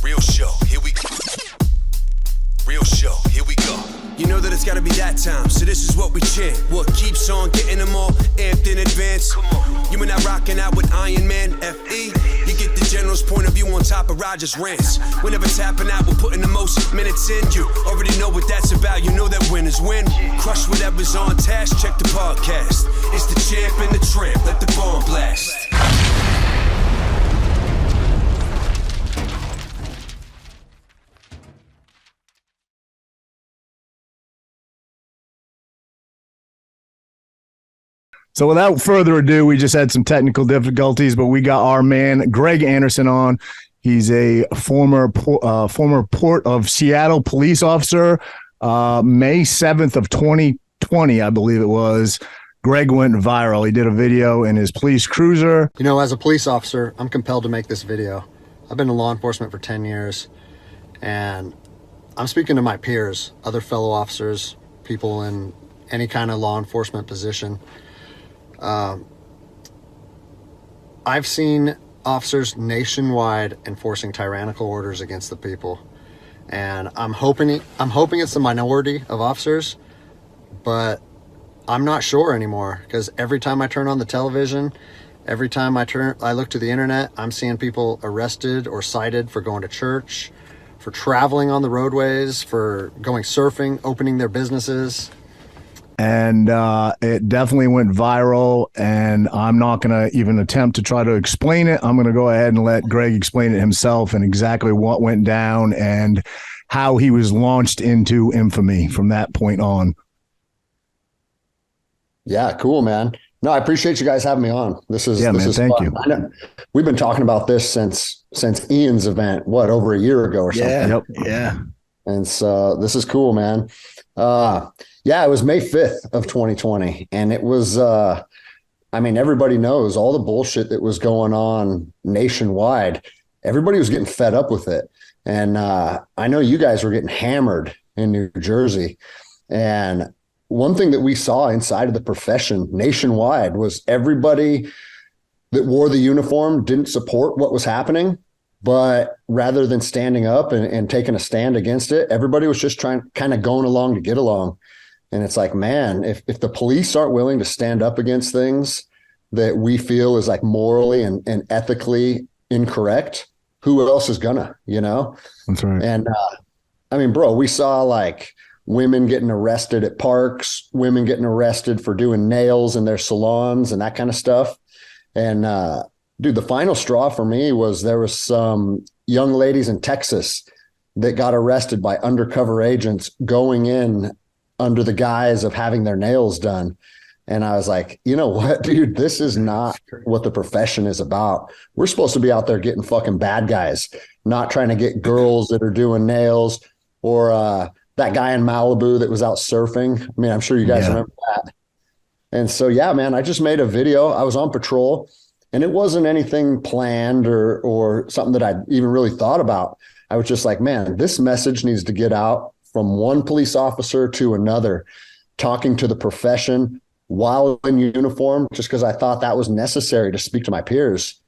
Real show, here we go. Real show, here we go. You know that it's gotta be that time, so this is what we chant. What keeps on getting them all amped in advance? Come on. You and I rocking out with Iron Man, F.E. You get the general's point of view on top of Roger's rants. We're never tapping out, we're putting the most minutes in. You already know what that's about, you know that winners win. Crush whatever's on task, check the podcast. It's the champ and the tramp, let the bomb blast. So without further ado, we just had some technical difficulties, but we got our man Greg Anderson on. He's a former Port of Seattle police officer. May 7th of 2020, I believe it was, Greg went viral. He did a video in his police cruiser. You know, as a police officer, I'm compelled to make this video. I've been in law enforcement for 10 years, and I'm speaking to my peers, other fellow officers, people in any kind of law enforcement position. I've seen officers nationwide enforcing tyrannical orders against the people, and I'm hoping it's the minority of officers, but I'm not sure anymore, because every time I turn on the television, every time I look to the internet, I'm seeing people arrested or cited for going to church, for traveling on the roadways, for going surfing, opening their businesses. And it definitely went viral, and I'm not going to even attempt to try to explain it. I'm going to go ahead and let Greg explain it himself and exactly what went down and how he was launched into infamy from that point on. Yeah, cool, man. No, I appreciate you guys having me on. This is thank fun. you. I know, we've been talking about this since Ian's event, over a year ago or something. Yeah. And so this is cool, man. Yeah, it was May 5th of 2020. And it was, everybody knows all the bullshit that was going on nationwide. Everybody was getting fed up with it. And I know you guys were getting hammered in New Jersey. And one thing that we saw inside of the profession nationwide was everybody that wore the uniform didn't support what was happening. But rather than standing up and taking a stand against it, everybody was just kind of going along to get along. And it's like, man, if the police aren't willing to stand up against things that we feel is like morally and ethically incorrect, who else is gonna, That's right. And bro, we saw like women getting arrested at parks, women getting arrested for doing nails in their salons and that kind of stuff. And dude, the final straw for me was there was some young ladies in Texas that got arrested by undercover agents going in under the guise of having their nails done. And I was like, you know what, dude, this is not what the profession is about. We're supposed to be out there getting fucking bad guys, not trying to get girls that are doing nails or that guy in Malibu that was out surfing. I mean, I'm sure you guys remember that. And so, yeah, man, I just made a video. I was on patrol, and it wasn't anything planned or something that I'd even really thought about. I was just like, man, this message needs to get out from one police officer to another, talking to the profession while in uniform, just because I thought that was necessary to speak to my peers.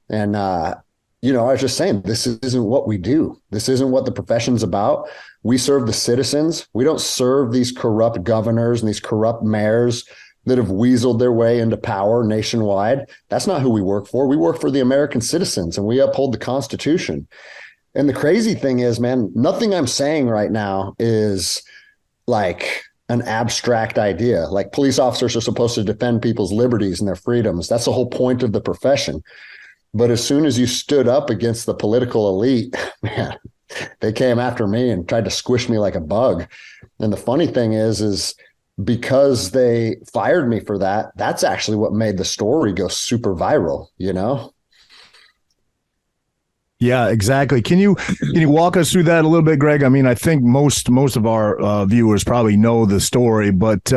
And, I was just saying, this isn't what we do. This isn't what the profession's about. We serve the citizens. We don't serve these corrupt governors and these corrupt mayors that have weaseled their way into power nationwide. That's not who we work for. We work for the American citizens, and we uphold the Constitution. And the crazy thing is, man, nothing I'm saying right now is like an abstract idea. Like, police officers are supposed to defend people's liberties and their freedoms. That's the whole point of the profession. But as soon as you stood up against the political elite, man, they came after me and tried to squish me like a bug. And the funny thing is because they fired me for that, that's actually what made the story go super viral, Yeah, exactly. Can you walk us through that a little bit, Greg? I mean, I think most of our viewers probably know the story, but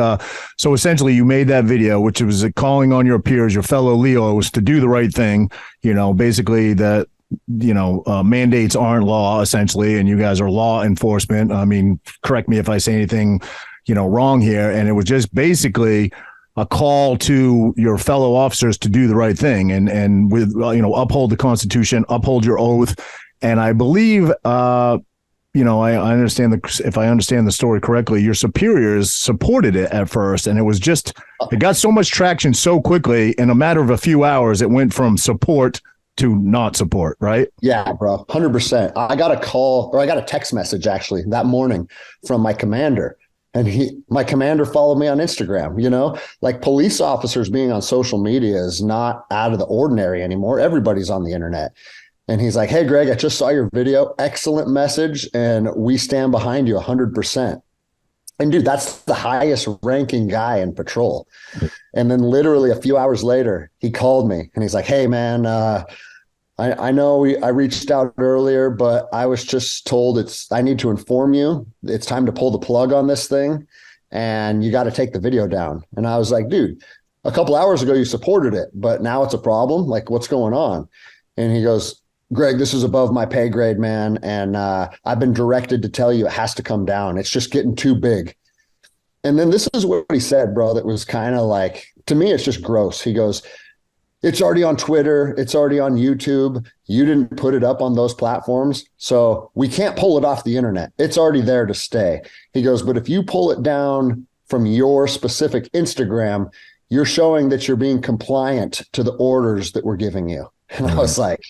so essentially you made that video, which was calling on your peers, your fellow Leos, to do the right thing. Basically that, mandates aren't law, essentially, and you guys are law enforcement. I mean, correct me if I say anything, wrong here. And it was just basically a call to your fellow officers to do the right thing and with, uphold the Constitution, uphold your oath, And I believe, I understand if I understand the story correctly, your superiors supported it at first, and it got so much traction so quickly in a matter of a few hours, it went from support to not support, right? Yeah, bro, 100%. I got a text message actually that morning from my commander. And my commander followed me on Instagram. Like police officers being on social media is not out of the ordinary anymore. Everybody's on the internet. And he's like, "Hey, Greg, I just saw your video. Excellent message. And we stand behind you 100%. And dude, that's the highest ranking guy in patrol. And then literally a few hours later, he called me and he's like, "Hey, man, I know I reached out earlier, but I was just told I need to inform you. It's time to pull the plug on this thing. And you got to take the video down." And I was like, "Dude, a couple hours ago you supported it, but now it's a problem. Like, what's going on?" And he goes, "Greg, this is above my pay grade, man. And I've been directed to tell you it has to come down. It's just getting too big." And then this is what he said, bro, that was kind of like, to me, it's just gross. He goes, "It's already on Twitter. It's already on YouTube. You didn't put it up on those platforms. So we can't pull it off the internet. It's already there to stay." He goes, "But if you pull it down from your specific Instagram, you're showing that you're being compliant to the orders that we're giving you." And I was like,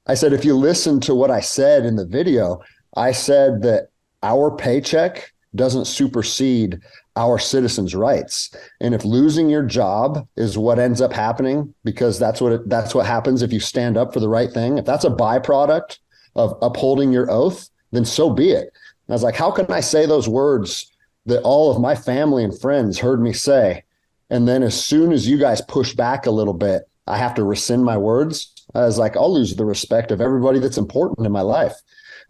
I said, "If you listen to what I said in the video, I said that our paycheck doesn't supersede our citizens' rights. And if losing your job is what ends up happening, because that's what happens if you stand up for the right thing, if that's a byproduct of upholding your oath, then so be it." And I was like, how can I say those words that all of my family and friends heard me say? And then as soon as you guys push back a little bit, I have to rescind my words. I was like, I'll lose the respect of everybody that's important in my life.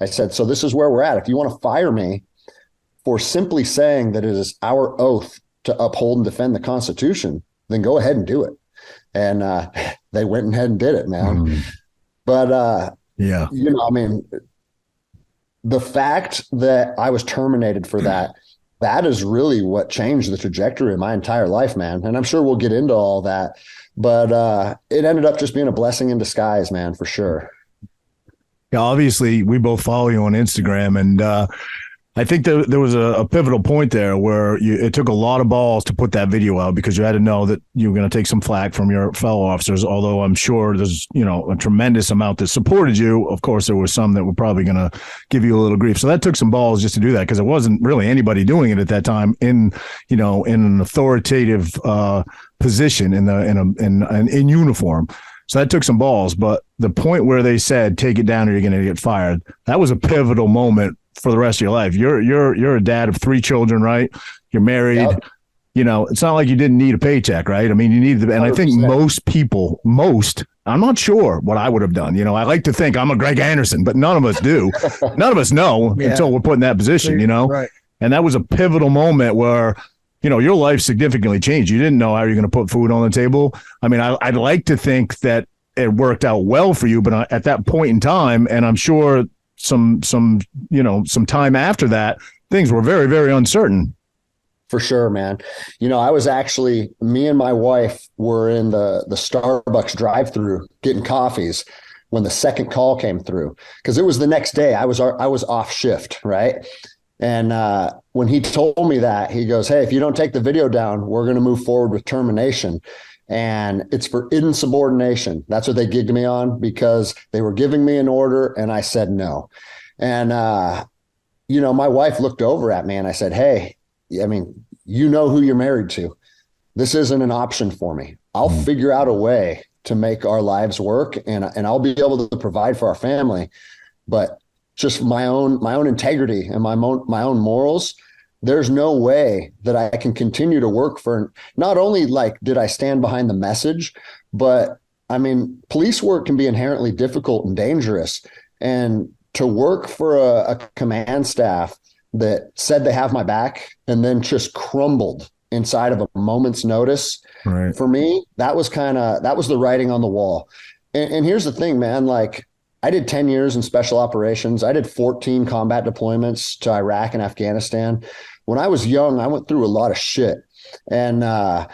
I said, so this is where we're at. If you want to fire me for simply saying that it is our oath to uphold and defend the Constitution, then go ahead and do it. And they went ahead and did it, man. But, yeah, the fact that I was terminated for that is really what changed the trajectory of my entire life, man. And I'm sure we'll get into all that. But it ended up just being a blessing in disguise, man, for sure. Yeah, obviously, we both follow you on Instagram, and I think there was a pivotal point there where it took a lot of balls to put that video out, because you had to know that you were going to take some flack from your fellow officers, although I'm sure there's a tremendous amount that supported you. Of course, there were some that were probably going to give you a little grief. So that took some balls just to do that, because it wasn't really anybody doing it at that time in an authoritative position in uniform. So that took some balls. But the point where they said, "Take it down or you're going to get fired," that was a pivotal moment for the rest of your life. You're a dad of 3 children, right? You're married. Yep. It's not like you didn't need a paycheck, right? I mean, you needed and 100%. I think I'm not sure what I would have done. I like to think I'm a Greg Anderson, but none of us do. None of us know until we're put in that position, Right. And that was a pivotal moment where, your life significantly changed. You didn't know how you're going to put food on the table. I mean, I'd like to think that it worked out well for you, but at that point in time, and I'm sure some time after that, things were very, very uncertain. For sure, man. Me and my wife were in the Starbucks drive-through getting coffees when the second call came through, because it was the next day. I was off shift, right? And when he told me that, he goes, "Hey, if you don't take the video down, we're going to move forward with termination. And it's for insubordination." That's what they gigged me on, because they were giving me an order and I said no. And, my wife looked over at me and I said, "Hey, you know who you're married to. This isn't an option for me. I'll figure out a way to make our lives work, and I'll be able to provide for our family. But just my own integrity and my own morals, there's no way that I can continue to work for." Not only did I stand behind the message, but police work can be inherently difficult and dangerous. And to work for a command staff that said they have my back and then just crumbled inside of a moment's notice, right, for me, that was the writing on the wall. And here's the thing, man, I did 10 years in special operations. I did 14 combat deployments to Iraq and Afghanistan. When I was young, I went through a lot of shit. And the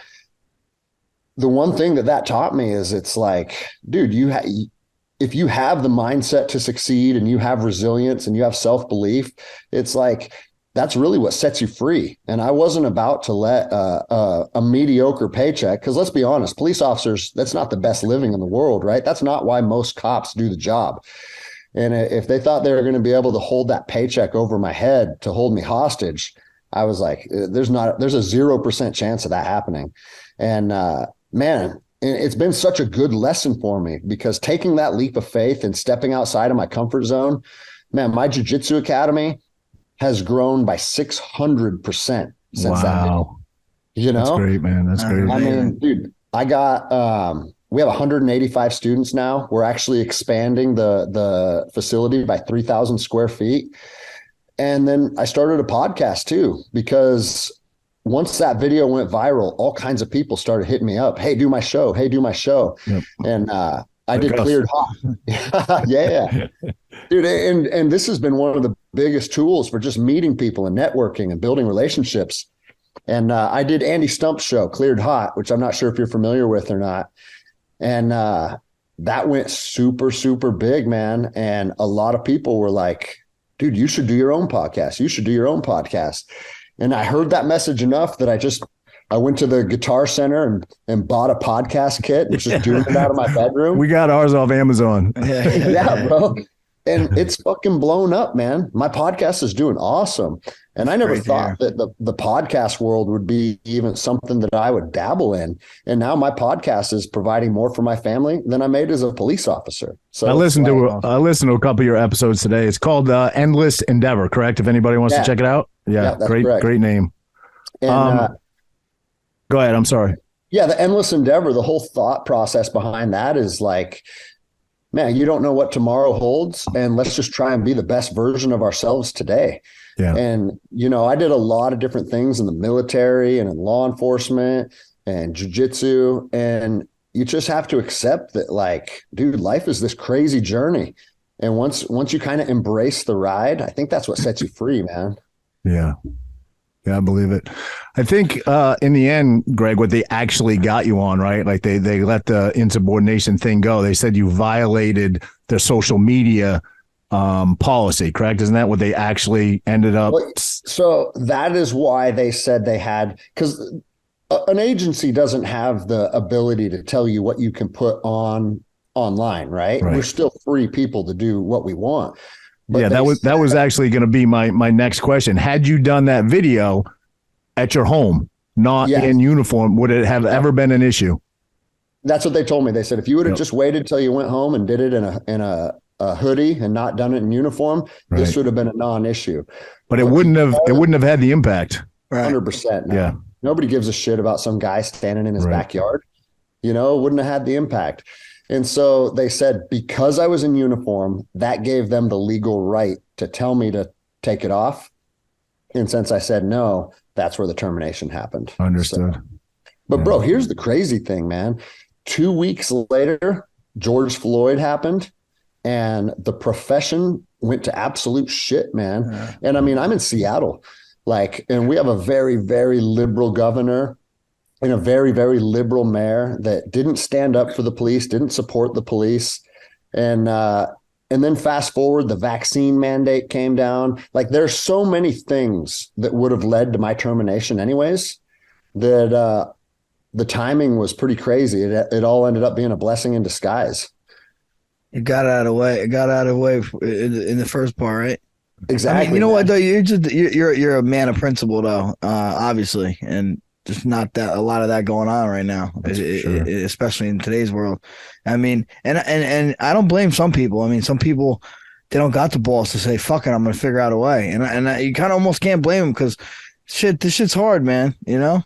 one thing that taught me is it's like, dude, if you have the mindset to succeed and you have resilience and you have self-belief, it's like, that's really what sets you free. And I wasn't about to let a mediocre paycheck, because let's be honest, police officers, that's not the best living in the world, right? That's not why most cops do the job. And if they thought they were going to be able to hold that paycheck over my head to hold me hostage, I was like, there's a 0% chance of that happening. And man, it's been such a good lesson for me, because taking that leap of faith and stepping outside of my comfort zone, man, my Jiu Jitsu Academy has grown by 600% since that day. You know, that's great, man. That's great. I mean, dude, I got, we have 185 students now. We're actually expanding the facility by 3,000 square feet. And then I started a podcast too, because once that video went viral, all kinds of people started hitting me up. Hey, do my show. Hey, do my show. Yep. And I did Cleared Hot. Yeah. Dude, and this has been one of the biggest tools for just meeting people and networking and building relationships. And I did Andy Stump's show, Cleared Hot, which I'm not sure if you're familiar with or not. And that went super, super big, man. And a lot of people were like, dude, you should do your own podcast. You should do your own podcast. And I heard that message enough that I went to the Guitar Center and bought a podcast kit and just doing it out of my bedroom. We got ours off Amazon. Yeah, bro. And it's fucking blown up, man. My podcast is doing awesome. And I never thought that the podcast world would be even something that I would dabble in. And now my podcast is providing more for my family than I made as a police officer. So I listened to a couple of your episodes today. It's called Endless Endeavor, correct? If anybody wants to check it out. Yeah, great name. And go ahead. I'm sorry. Yeah, the Endless Endeavor, the whole thought process behind that is like, man, you don't know what tomorrow holds, and let's just try and be the best version of ourselves today. Yeah. And, you know, I did a lot of different things in the military and in law enforcement and jiu-jitsu, and you just have to accept that, like, dude, life is this crazy journey. And once you kind of embrace the ride, I think that's what sets you free, man. Yeah. Yeah, I believe it. I think in the end, Greg, what they actually got you on, right? Like they let the insubordination thing go. They said you violated their social media policy, correct? Isn't that what they actually ended up? Well, so that is why they said they had, because an agency doesn't have the ability to tell you what you can put online, right? We're still free people to do what we want. But yeah, that was actually going to be my next question. Had you done that video at your home, not in uniform, would it have ever been an issue? That's what they told me. They said, if you would have just waited till you went home and did it in a hoodie and not done it in uniform, this would have been a non-issue. But it wouldn't have had the impact. 100%. No. Yeah. Nobody gives a shit about some guy standing in his backyard. You know, it wouldn't have had the impact. And so they said, because I was in uniform, that gave them the legal right to tell me to take it off. And since I said no, that's where the termination happened. Understood. So, but bro, here's the crazy thing, man. 2 weeks later, George Floyd happened and the profession went to absolute shit, man. Yeah. And I mean, I'm in Seattle, and we have a very, very liberal governor and a very, very liberal mayor that didn't stand up for the police, didn't support the police. And then fast forward, the vaccine mandate came down. Like, there's so many things that would have led to my termination anyways, that the timing was pretty crazy. It all ended up being a blessing in disguise. It got out of the way. It got out of the way in the first part, right? Exactly. I mean, you know what though? You're a man of principle though, obviously, and just not that a lot of that going on right now, especially in today's world. I mean, and I don't blame some people. I mean, some people, they don't got the balls to say, fuck it, I'm going to figure out a way. And you kind of almost can't blame them because this shit's hard, man, you know?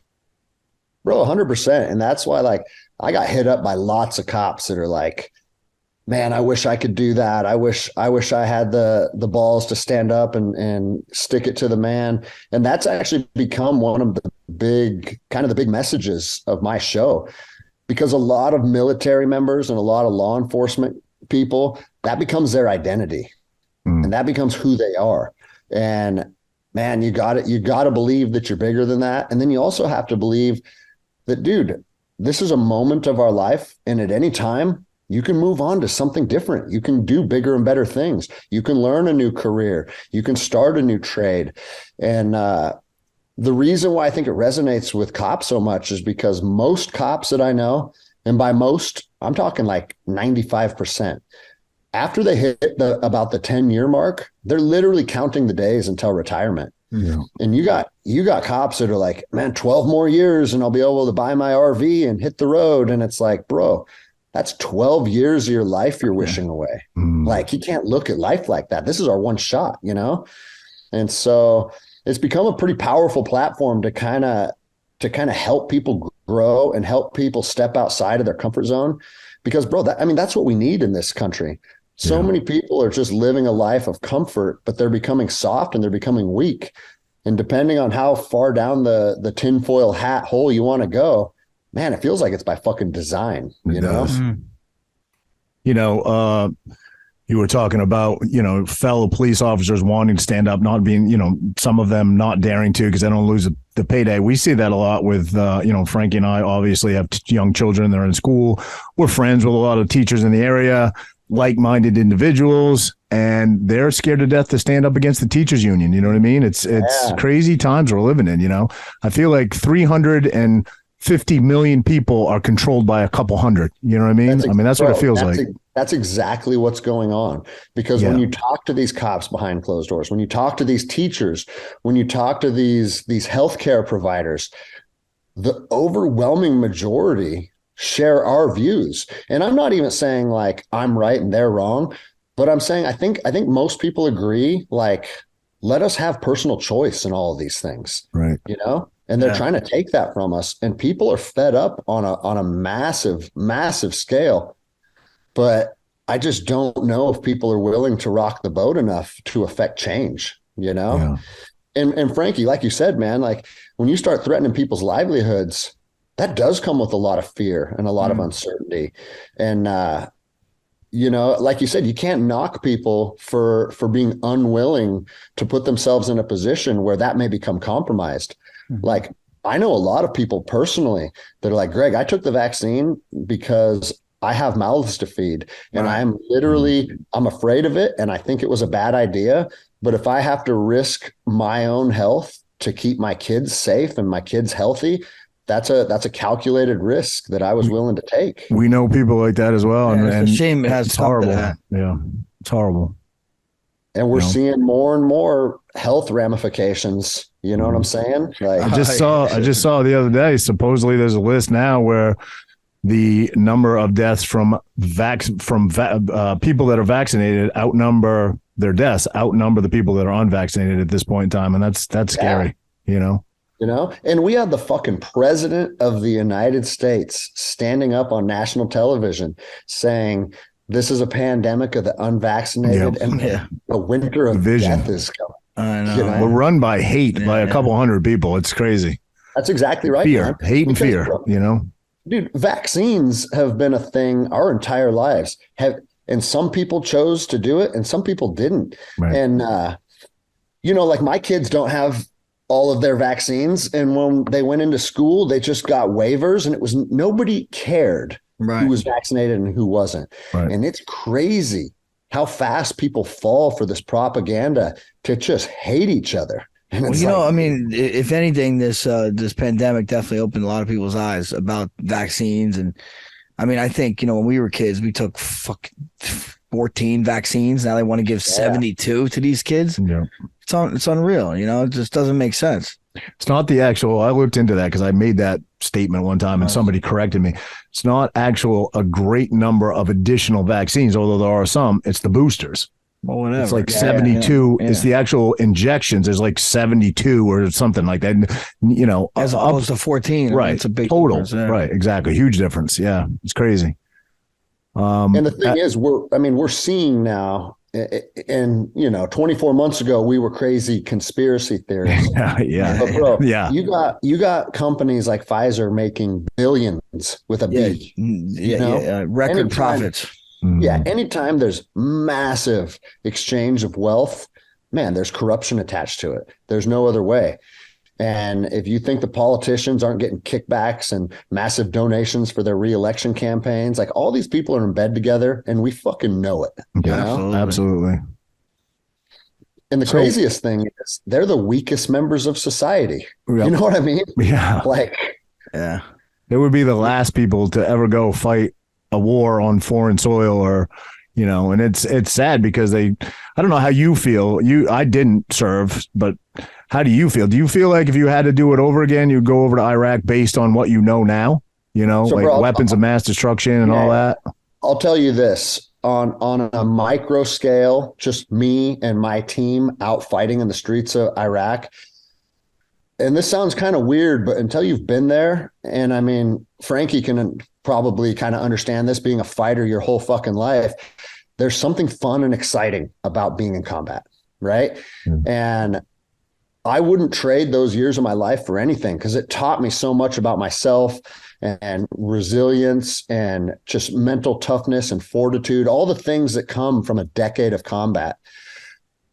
Bro, 100%. And that's why, I got hit up by lots of cops that are like, man, I wish I could do that. I wish I had the balls to stand up and stick it to the man. And that's actually become one of the big messages of my show, because a lot of military members and a lot of law enforcement people, that becomes their identity and that becomes who they are. And man, you got to believe that you're bigger than that. And then you also have to believe that, dude, this is a moment of our life. And at any time, you can move on to something different. You can do bigger and better things. You can learn a new career. You can start a new trade. And the reason why I think it resonates with cops so much is because most cops that I know, and by most, I'm talking like 95%, after they hit about the 10-year mark, they're literally counting the days until retirement. Yeah. And you got cops that are like, man, 12 more years and I'll be able to buy my RV and hit the road. And it's like, bro, that's 12 years of your life you're wishing away. Like, you can't look at life like that. This is our one shot, you know? And so it's become a pretty powerful platform to kind of help people grow and help people step outside of their comfort zone. Because, bro, that's what we need in this country. So many people are just living a life of comfort, but they're becoming soft and they're becoming weak. And depending on how far down the tinfoil hat hole you want to go, man, it feels like it's by fucking design, you know? You know, you were talking about, you know, fellow police officers wanting to stand up, not being, you know, some of them not daring to because they don't lose the payday. We see that a lot with, you know, Frankie and I obviously have young children. They're in school. We're friends with a lot of teachers in the area, like-minded individuals, and they're scared to death to stand up against the teachers union. You know what I mean? It's crazy times we're living in, you know? I feel like 350 million people are controlled by a couple hundred. You know what I mean? That's what it feels like. That's exactly what's going on. Because when you talk to these cops behind closed doors, when you talk to these teachers, when you talk to these healthcare providers, the overwhelming majority share our views. And I'm not even saying like I'm right and they're wrong, but I'm saying I think most people agree, like, let us have personal choice in all of these things. Right. You know? And they're trying to take that from us. And people are fed up on a massive, massive scale. But I just don't know if people are willing to rock the boat enough to affect change, you know? Yeah. And Frankie, like you said, man, like when you start threatening people's livelihoods, that does come with a lot of fear and a lot of uncertainty. And, you know, like you said, you can't knock people for being unwilling to put themselves in a position where that may become compromised. Like, I know a lot of people personally that are like, Greg, I took the vaccine because I have mouths to feed and I'm afraid of it. And I think it was a bad idea. But if I have to risk my own health to keep my kids safe and my kids healthy, that's a calculated risk that I was willing to take. We know people like that as well. Yeah, and it's a shame it has it's horrible. Yeah, it's horrible. And we're seeing more and more health ramifications. You know what I'm saying? Like, I just saw the other day, supposedly there's a list now where the number of deaths from people that are vaccinated outnumber the people that are unvaccinated at this point in time. And that's scary, you know? You know, and we had the fucking president of the United States standing up on national television saying this is a pandemic of the unvaccinated and the winter of death is coming. I know. You know? We're run by hate by a couple hundred people. It's crazy. That's exactly right. Fear, man. hate and fear, you know? Dude, vaccines have been a thing our entire lives. And some people chose to do it and some people didn't. Right. And, you know, like my kids don't have all of their vaccines. And when they went into school, they just got waivers and it was nobody cared who was vaccinated and who wasn't. Right. And it's crazy how fast people fall for this propaganda to just hate each other. Well, you know, I mean, if anything, this pandemic definitely opened a lot of people's eyes about vaccines. And I mean, I think, you know, when we were kids, we took 14 vaccines. Now they want to give 72 to these kids. Yeah. It's unreal. You know, it just doesn't make sense. It's not the actual, I looked into that because I made that statement one time and somebody corrected me. It's not a great number of additional vaccines, although there are some. It's the boosters. Well, whatever. It's like 72. Yeah. It's the actual injections. There's like 72 or something like that. You know, as opposed to 14. Right. It's a big total. difference, yeah. Right. Exactly. Huge difference. Yeah. It's crazy. And the thing is, we're seeing now, and you know, 24 months ago we were crazy conspiracy theories. Yeah. But bro, you got companies like Pfizer making billions with a B. Record profits. Yeah, anytime there's massive exchange of wealth, man, there's corruption attached to it. There's no other way. And if you think the politicians aren't getting kickbacks and massive donations for their reelection campaigns, like all these people are in bed together and we fucking know it. Yeah, absolutely. And the craziest thing is they're the weakest members of society. Yep. You know what I mean? Yeah. Like, yeah. They would be the last people to ever go fight a war on foreign soil, or, you know, and it's sad because I don't know how you feel. I didn't serve, but how do you feel? Do you feel like if you had to do it over again, you'd go over to Iraq based on what you know now, you know, so, like bro, weapons of mass destruction and all that? I'll tell you this. On a micro scale, just me and my team out fighting in the streets of Iraq. And this sounds kind of weird, but until you've been there, and I mean, Frankie can probably kind of understand this, being a fighter your whole fucking life, there's something fun and exciting about being in combat, right? Mm. And I wouldn't trade those years of my life for anything, because it taught me so much about myself and resilience and just mental toughness and fortitude, all the things that come from a decade of combat.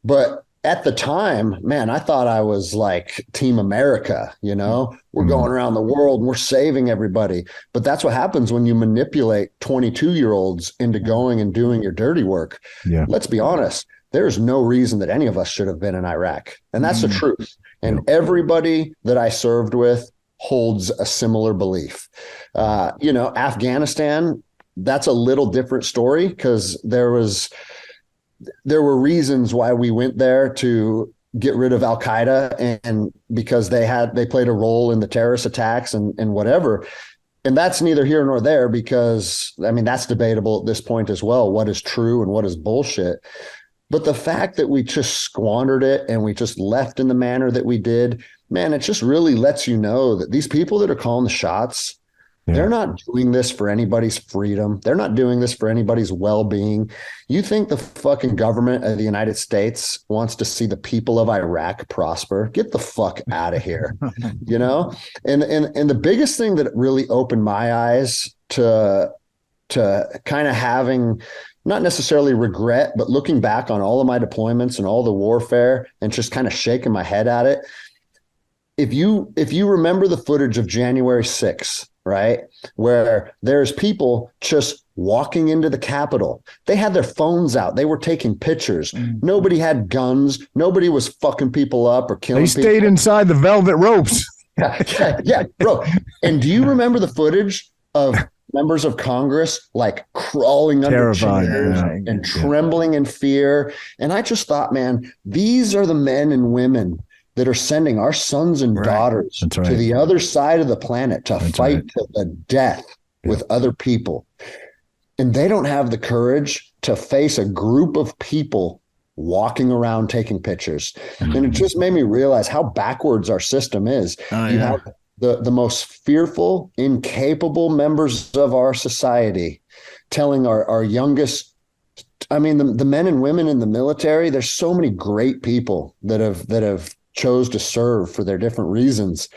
But at the time, man, I thought I was like Team America, you know, we're going around the world and we're saving everybody. But that's what happens when you manipulate 22-year-olds into going and doing your dirty work. Yeah. Let's be honest. There's no reason that any of us should have been in Iraq. And that's the truth. And everybody that I served with holds a similar belief. You know, Afghanistan, that's a little different story, because there were reasons why we went there to get rid of Al-Qaeda, and because they played a role in the terrorist attacks and whatever. And that's neither here nor there, because I mean, that's debatable at this point as well. What is true and what is bullshit? But the fact that we just squandered it and we just left in the manner that we did, man, it just really lets you know that these people that are calling the shots, they're not doing this for anybody's freedom. They're not doing this for anybody's well-being. You think the fucking government of the United States wants to see the people of Iraq prosper? Get the fuck out of here, you know? And the biggest thing that really opened my eyes to kind of having not necessarily regret, but looking back on all of my deployments and all the warfare and just kind of shaking my head at it. If you remember the footage of January 6th, right, where there's people just walking into the Capitol, they had their phones out, they were taking pictures. Nobody had guns. Nobody was fucking people up or killing people. They stayed inside the velvet ropes. Yeah, bro. And do you remember the footage of members of Congress like crawling under chairs and trembling in fear? And I just thought, man, these are the men and women that are sending our sons and daughters to the other side of the planet to fight to the death with other people. And they don't have the courage to face a group of people walking around taking pictures. And it just made me realize how backwards our system is. You have the most fearful, incapable members of our society telling our youngest, I mean, the men and women in the military, there's so many great people that have chose to serve for their different reasons.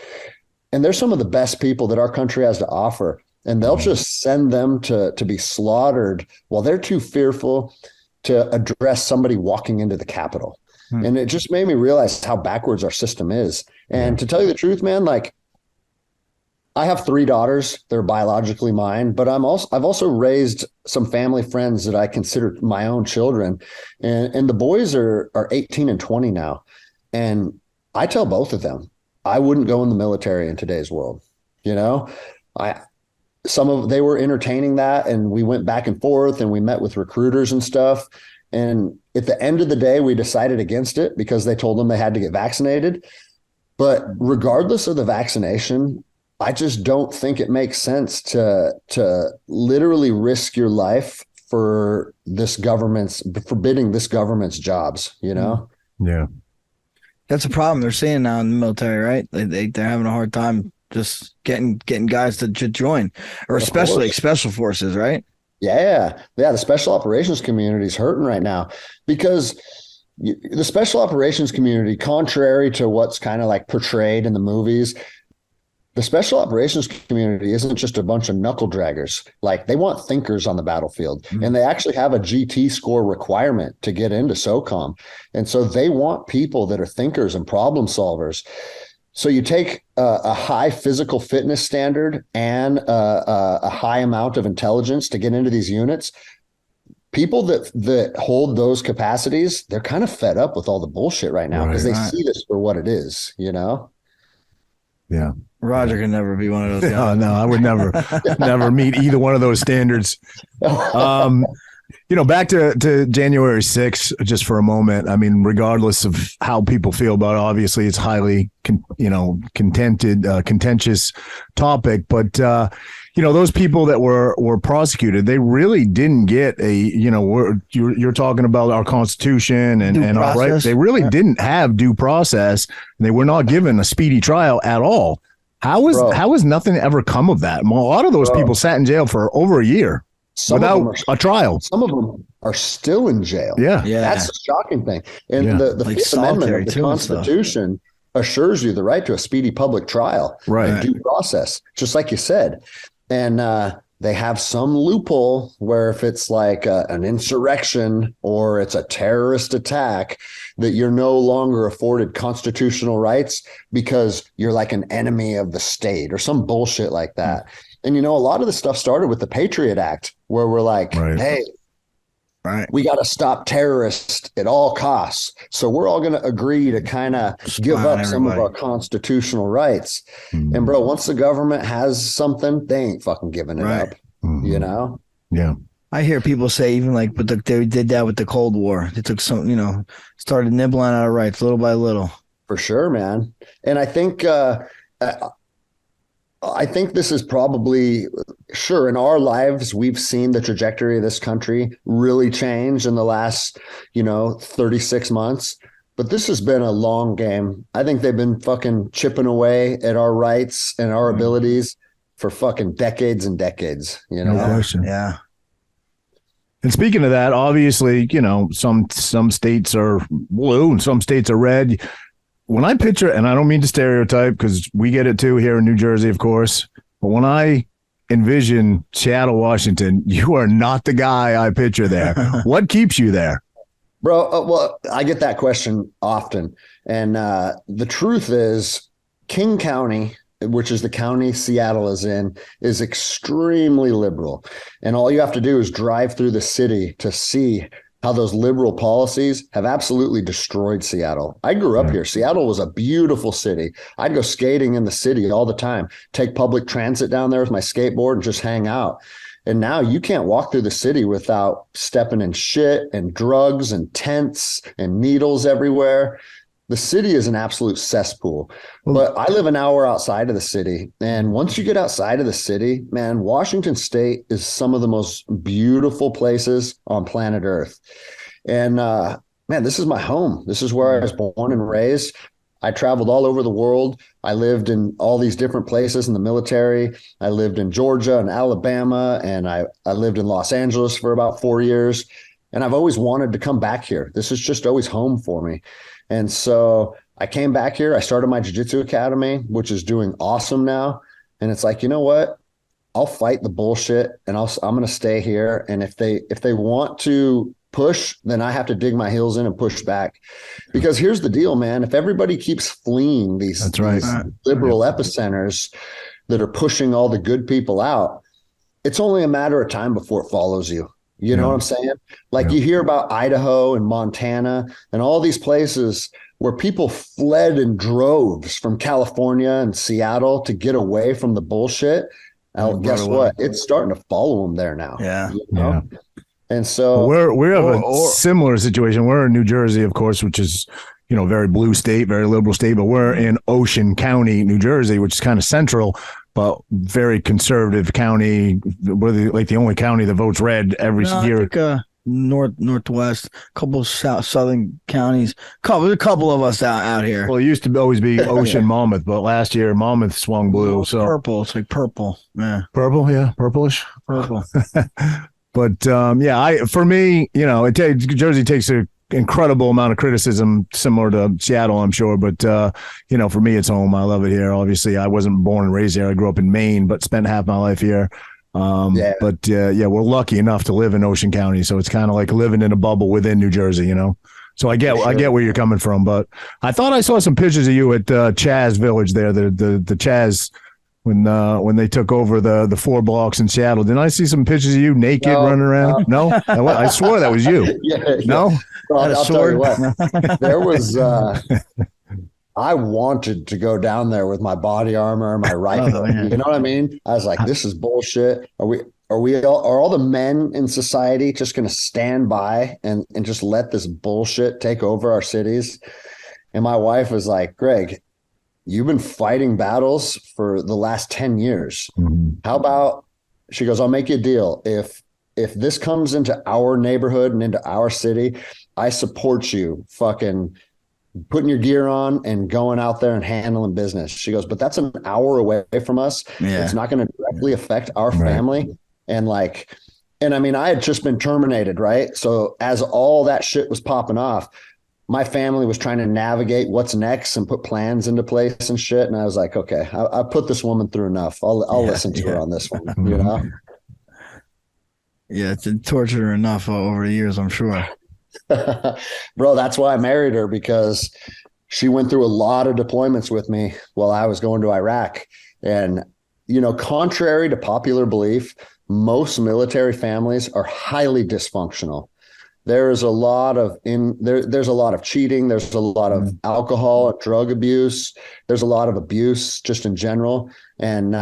And they're some of the best people that our country has to offer. And they'll just send them to be slaughtered while they're too fearful to address somebody walking into the Capitol. And it just made me realize how backwards our system is. And to tell you the truth, man, like, I have 3 daughters. They're biologically mine, but I've also raised some family friends that I consider my own children. And the boys are 18 and 20 now. And I tell both of them, I wouldn't go in the military in today's world. You know, they were entertaining that, and we went back and forth and we met with recruiters and stuff. And at the end of the day, we decided against it because they told them they had to get vaccinated. But regardless of the vaccination, I just don't think it makes sense to literally risk your life for forbidding this government's jobs, you know? Yeah. That's a problem they're seeing now in the military, right? They're having a hard time just getting guys to join, or especially like special forces, right? Yeah. The special operations community is hurting right now, because the special operations community, contrary to what's kind of like portrayed in the movies, the special operations community isn't just a bunch of knuckle draggers. Like, they want thinkers on the battlefield, and they actually have a GT score requirement to get into SOCOM. And so they want people that are thinkers and problem solvers. So you take a high physical fitness standard and a high amount of intelligence to get into these units. People that hold those capacities, they're kind of fed up with all the bullshit right now because they see this for what it is, you know? Yeah. Roger can never be one of those guys. No, I would never meet either one of those standards. Back to January 6th, just for a moment. I mean, regardless of how people feel about it, obviously it's highly, contentious topic. But, those people that were prosecuted, they really didn't get you're talking about our Constitution and our rights. They really didn't have due process. And they were not given a speedy trial at all. How has nothing ever come of that? A lot of those people sat in jail for over a year. Without a trial. Some of them are still in jail. Yeah. That's the shocking thing. And the Fifth Amendment of the Constitution assures you the right to a speedy public trial, right? Due process, just like you said. And they have some loophole where if it's like an insurrection or it's a terrorist attack, that you're no longer afforded constitutional rights because you're like an enemy of the state or some bullshit like that. And, a lot of the stuff started with the Patriot Act, where we're like, hey, we got to stop terrorists at all costs. So we're all going to agree to kind of give up some of our constitutional rights. Mm-hmm. And, bro, once the government has something, they ain't fucking giving it up, Mm-hmm. Yeah. I hear people say even like, but they did that with the Cold War. They took some, started nibbling on our rights little by little. For sure, man. And I think this is probably, sure, in our lives, we've seen the trajectory of this country really change in the last, 36 months. But this has been a long game. I think they've been fucking chipping away at our rights and our abilities for fucking decades and decades, No question. Yeah. And speaking of that, obviously, some states are blue and some states are red. When I picture, and I don't mean to stereotype because we get it too here in New Jersey, of course, but when I envision Seattle, Washington, you are not the guy I picture there. What keeps you there? Bro, well, I get that question often. And the truth is King County, which is the county Seattle is in, is extremely liberal. And all you have to do is drive through the city to see how those liberal policies have absolutely destroyed Seattle. I grew up here. Seattle was a beautiful city. I'd go skating in the city all the time, take public transit down there with my skateboard and just hang out. And now you can't walk through the city without stepping in shit and drugs and tents and needles everywhere. The city is an absolute cesspool, but I live an hour outside of the city. And once you get outside of the city, man, Washington State is some of the most beautiful places on planet Earth. And man, this is my home. This is where I was born and raised. I traveled all over the world. I lived in all these different places in the military. I lived in Georgia and Alabama, and I lived in Los Angeles for about 4 years. And I've always wanted to come back here. This is just always home for me. And so I came back here. I started my Jiu Jitsu Academy, which is doing awesome now. And it's like, you know what? I'll fight the bullshit and I'm going to stay here. And if they want to push, then I have to dig my heels in and push back. Because here's the deal, man. If everybody keeps fleeing these liberal epicenters that are pushing all the good people out, it's only a matter of time before it follows you. You know what I'm saying? Like you hear about Idaho and Montana and all these places where people fled in droves from California and Seattle to get away from the bullshit. Guess what? It's starting to follow them there now. Yeah. And so we have a similar situation. We're in New Jersey, of course, which is, very blue state, very liberal state, but we're in Ocean County, New Jersey, which is kind of central, but very conservative county. We're like the only county that votes red every year. I think, northwest, couple of southern counties, a couple of us out here. Well, it used to always be Ocean Monmouth, but last year Monmouth swung blue. So purple, it's like purple. Yeah, purple, purplish, purple. But for me, Jersey takes an incredible amount of criticism, similar to Seattle, I'm sure. But for me, it's home. I love it here. Obviously, I wasn't born and raised here. I grew up in Maine, but spent half my life here. But we're lucky enough to live in Ocean County, so it's kind of like living in a bubble within New Jersey. So I get where you're coming from, but I thought I saw some pictures of you at Chaz Village there, the Chaz when they took over the 4 blocks in Seattle. Didn't I see some pictures of you naked running around? No? I swore that was you. Yeah. No? Well, I'll tell you what. There was I wanted to go down there with my body armor, my rifle. You know what I mean? I was like, this is bullshit. Are all the men in society just going to stand by and just let this bullshit take over our cities? And my wife was like, Greg, you've been fighting battles for the last 10 years. Mm-hmm. How about, she goes, I'll make you a deal. If this comes into our neighborhood and into our city, I support you fucking putting your gear on and going out there and handling business. She goes, but that's an hour away from us. Yeah. It's not going to directly affect our family. And I mean, I had just been terminated, right? So as all that shit was popping off, my family was trying to navigate what's next and put plans into place and shit. And I was like, okay, I put this woman through enough. I'll listen to her on this one, you know? Yeah, it's tortured her enough over the years, I'm sure. Bro, that's why I married her, because she went through a lot of deployments with me while I was going to Iraq. And, you know, contrary to popular belief, most military families are highly dysfunctional. There's a lot of there's a lot of cheating. There's a lot of alcohol and drug abuse. There's a lot of abuse just in general. And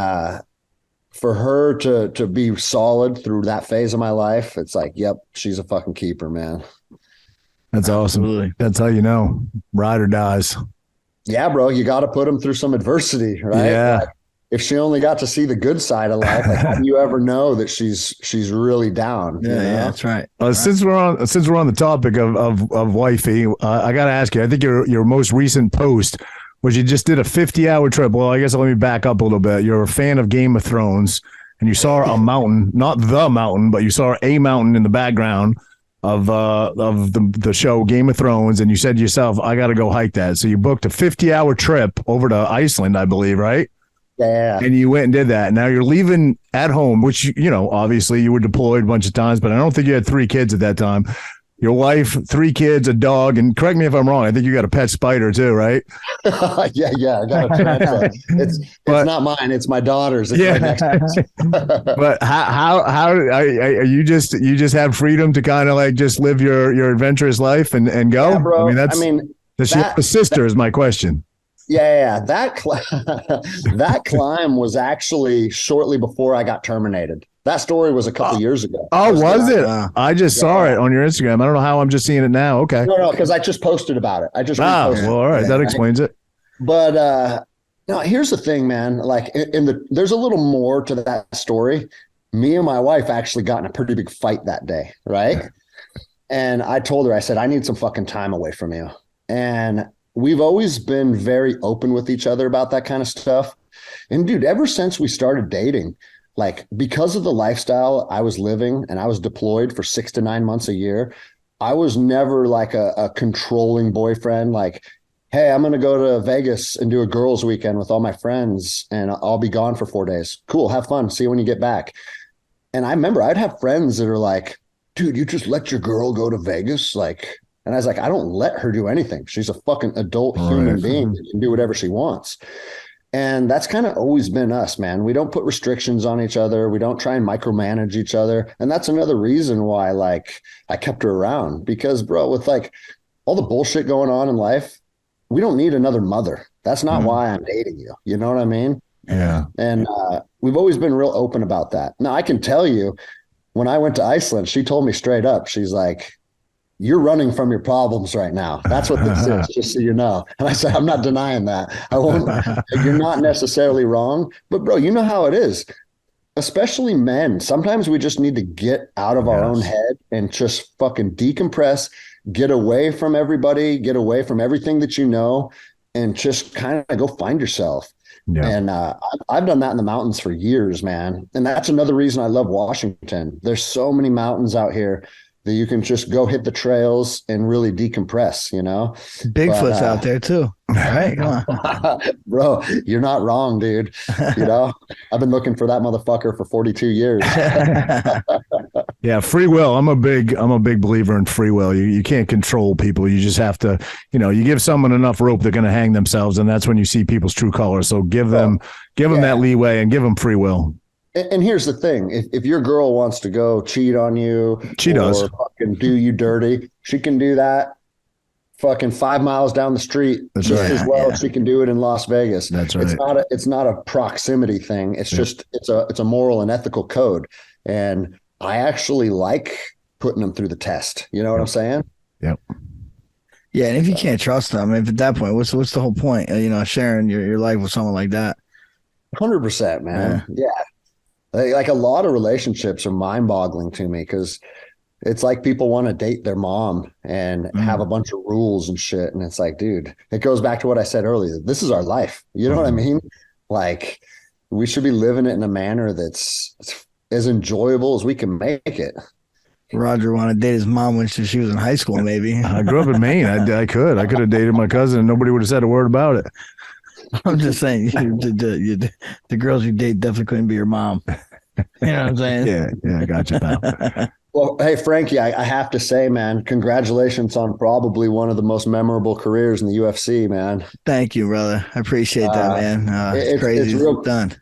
for her to be solid through that phase of my life, it's like, yep, she's a fucking keeper, man. That's awesome. Absolutely. That's how you know, ride or dies. Yeah, bro, you got to put them through some adversity, right? Yeah. Like, if she only got to see the good side of life, like, how do you ever know that she's really down? Yeah, you know? yeah, that's right. Since we're on the topic of wifey, I got to ask you. I think your most recent post was you just did a 50-hour trip. Well, I guess let me back up a little bit. You're a fan of Game of Thrones, and you saw a mountain, not the mountain, but you saw a mountain in the background of the show Game of Thrones, and you said to yourself, I got to go hike that. So you booked a 50-hour trip over to Iceland, I believe, right? Yeah. And you went and did that. Now you're leaving at home, which, you know, obviously you were deployed a bunch of times, but I don't think you had 3 kids at that time. Your wife, 3 kids, a dog, and correct me if I'm wrong, I think you got a pet spider too, right? Yeah, I got a tarantula. It's not mine, it's my daughter's. It's right next to But how are you just have freedom to kind of like just live your adventurous life and go? Yeah, bro. Does she have a sister is my question. Yeah. That climb was actually shortly before I got terminated. That story was a couple years ago. Oh, was it? I just saw it on your Instagram. I don't know how I'm just seeing it now. Okay. No, because I just posted about it. I just reposted well, all right. That explains it. But no, here's the thing, man. Like there's a little more to that story. Me and my wife actually got in a pretty big fight that day, right? And I told her, I said, I need some fucking time away from you. And we've always been very open with each other about that kind of stuff. And dude, ever since we started dating, like because of the lifestyle I was living and I was deployed for 6 to 9 months a year, I was never like a controlling boyfriend. Like, hey, I'm going to go to Vegas and do a girls' weekend with all my friends and I'll be gone for 4 days. Cool. Have fun. See you when you get back. And I remember I'd have friends that are like, dude, you just let your girl go to Vegas? Like, and I was like, I don't let her do anything. She's a fucking adult human being that can do whatever she wants. And that's kind of always been us, man. We don't put restrictions on each other. We don't try and micromanage each other. And that's another reason why, like, I kept her around because, bro, with like all the bullshit going on in life, we don't need another mother. That's not why I'm dating you. You know what I mean? Yeah. And we've always been real open about that. Now, I can tell you, when I went to Iceland, she told me straight up, she's like, you're running from your problems right now. That's what this is, just so you know. And I said, I'm not denying that. I won't. You're not necessarily wrong. But, bro, you know how it is, especially men. Sometimes we just need to get out of our own head and just fucking decompress, get away from everybody, get away from everything that you know, and just kind of go find yourself. Yeah. And I've done that in the mountains for years, man. And that's another reason I love Washington. There's so many mountains out here that you can just go hit the trails and really decompress, you know? Bigfoot's out there too. All right, come on. Bro, you're not wrong, dude. You know, I've been looking for that motherfucker for 42 years. Yeah, free will. I'm a big believer in free will. You can't control people. You just have to, you give someone enough rope, they're going to hang themselves, and that's when you see people's true colors. So give them that leeway and give them free will. And here's the thing: if your girl wants to go cheat on you, she does fucking do you dirty, she can do that. Fucking 5 miles down the street, as well as she can do it in Las Vegas. That's right. It's not a proximity thing. It's just it's a moral and ethical code, and I actually like putting them through the test. You know what I'm saying? Yep. Yeah, and if you can't trust them, if at that point, what's the whole point? Sharing your life with someone like that. 100%, man. Yeah. Like a lot of relationships are mind-boggling to me because it's like people want to date their mom and have a bunch of rules and shit. And it's like, dude, it goes back to what I said earlier. This is our life. You know what I mean? Like, we should be living it in a manner that's as enjoyable as we can make it. Roger wanted to date his mom when she was in high school, maybe. I grew up in Maine. I could have dated my cousin and nobody would have said a word about it. I'm just saying, the girls you date definitely couldn't be your mom. You know what I'm saying? Yeah, I got you, pal. Well, hey, Frankie, I have to say, man, congratulations on probably one of the most memorable careers in the UFC, man. Thank you, brother. I appreciate that, man. It's crazy. It's real, done.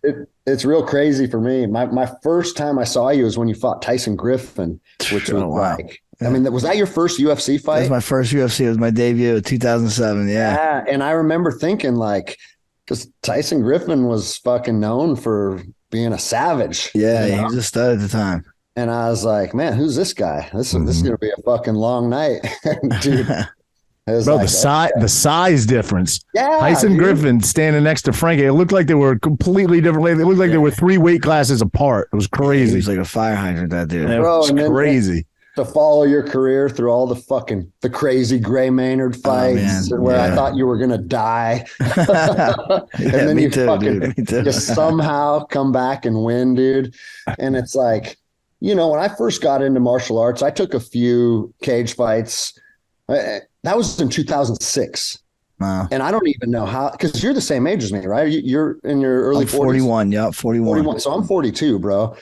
It's real crazy for me. My first time I saw you was when you fought Tyson Griffin, which was like, I mean, was that your first UFC fight? That was my first UFC. It was my debut, 2007. Yeah. And I remember thinking like, because Tyson Griffin was fucking known for being a savage. Yeah, he was a stud at the time. And I was like, man, who's this guy? This is going to be a fucking long night. Dude. Bro, like, the size difference. Yeah. Tyson Griffin standing next to Frankie. It looked like they were completely different. They looked like they were 3 weight classes apart. It was crazy. He was like a fire hydrant, that dude. It was crazy. To follow your career through all the crazy Gray Maynard fights where I thought you were going to die. And then you somehow come back and win, dude. And it's like, when I first got into martial arts, I took a few cage fights. That was in 2006. Wow. And I don't even know how, because you're the same age as me, right? You're in your early 40s. 41. Yeah, 41. So I'm 42, bro.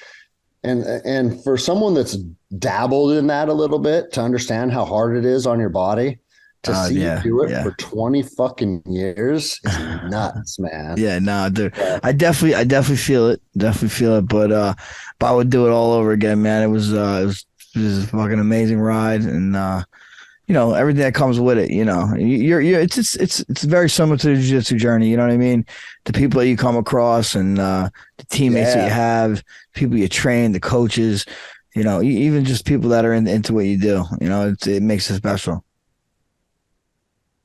And for someone that's dabbled in that a little bit to understand how hard it is on your body to see you do it for 20 fucking years is nuts, man. Yeah, no, dude. I definitely feel it. Definitely feel it. But I would do it all over again, man. It was a fucking amazing ride, and everything that comes with it. It's very similar to the jiu-jitsu journey. You know what I mean? The people that you come across and the teammates that you have, people you train, the coaches. Even just people that are into what you do. It makes it special.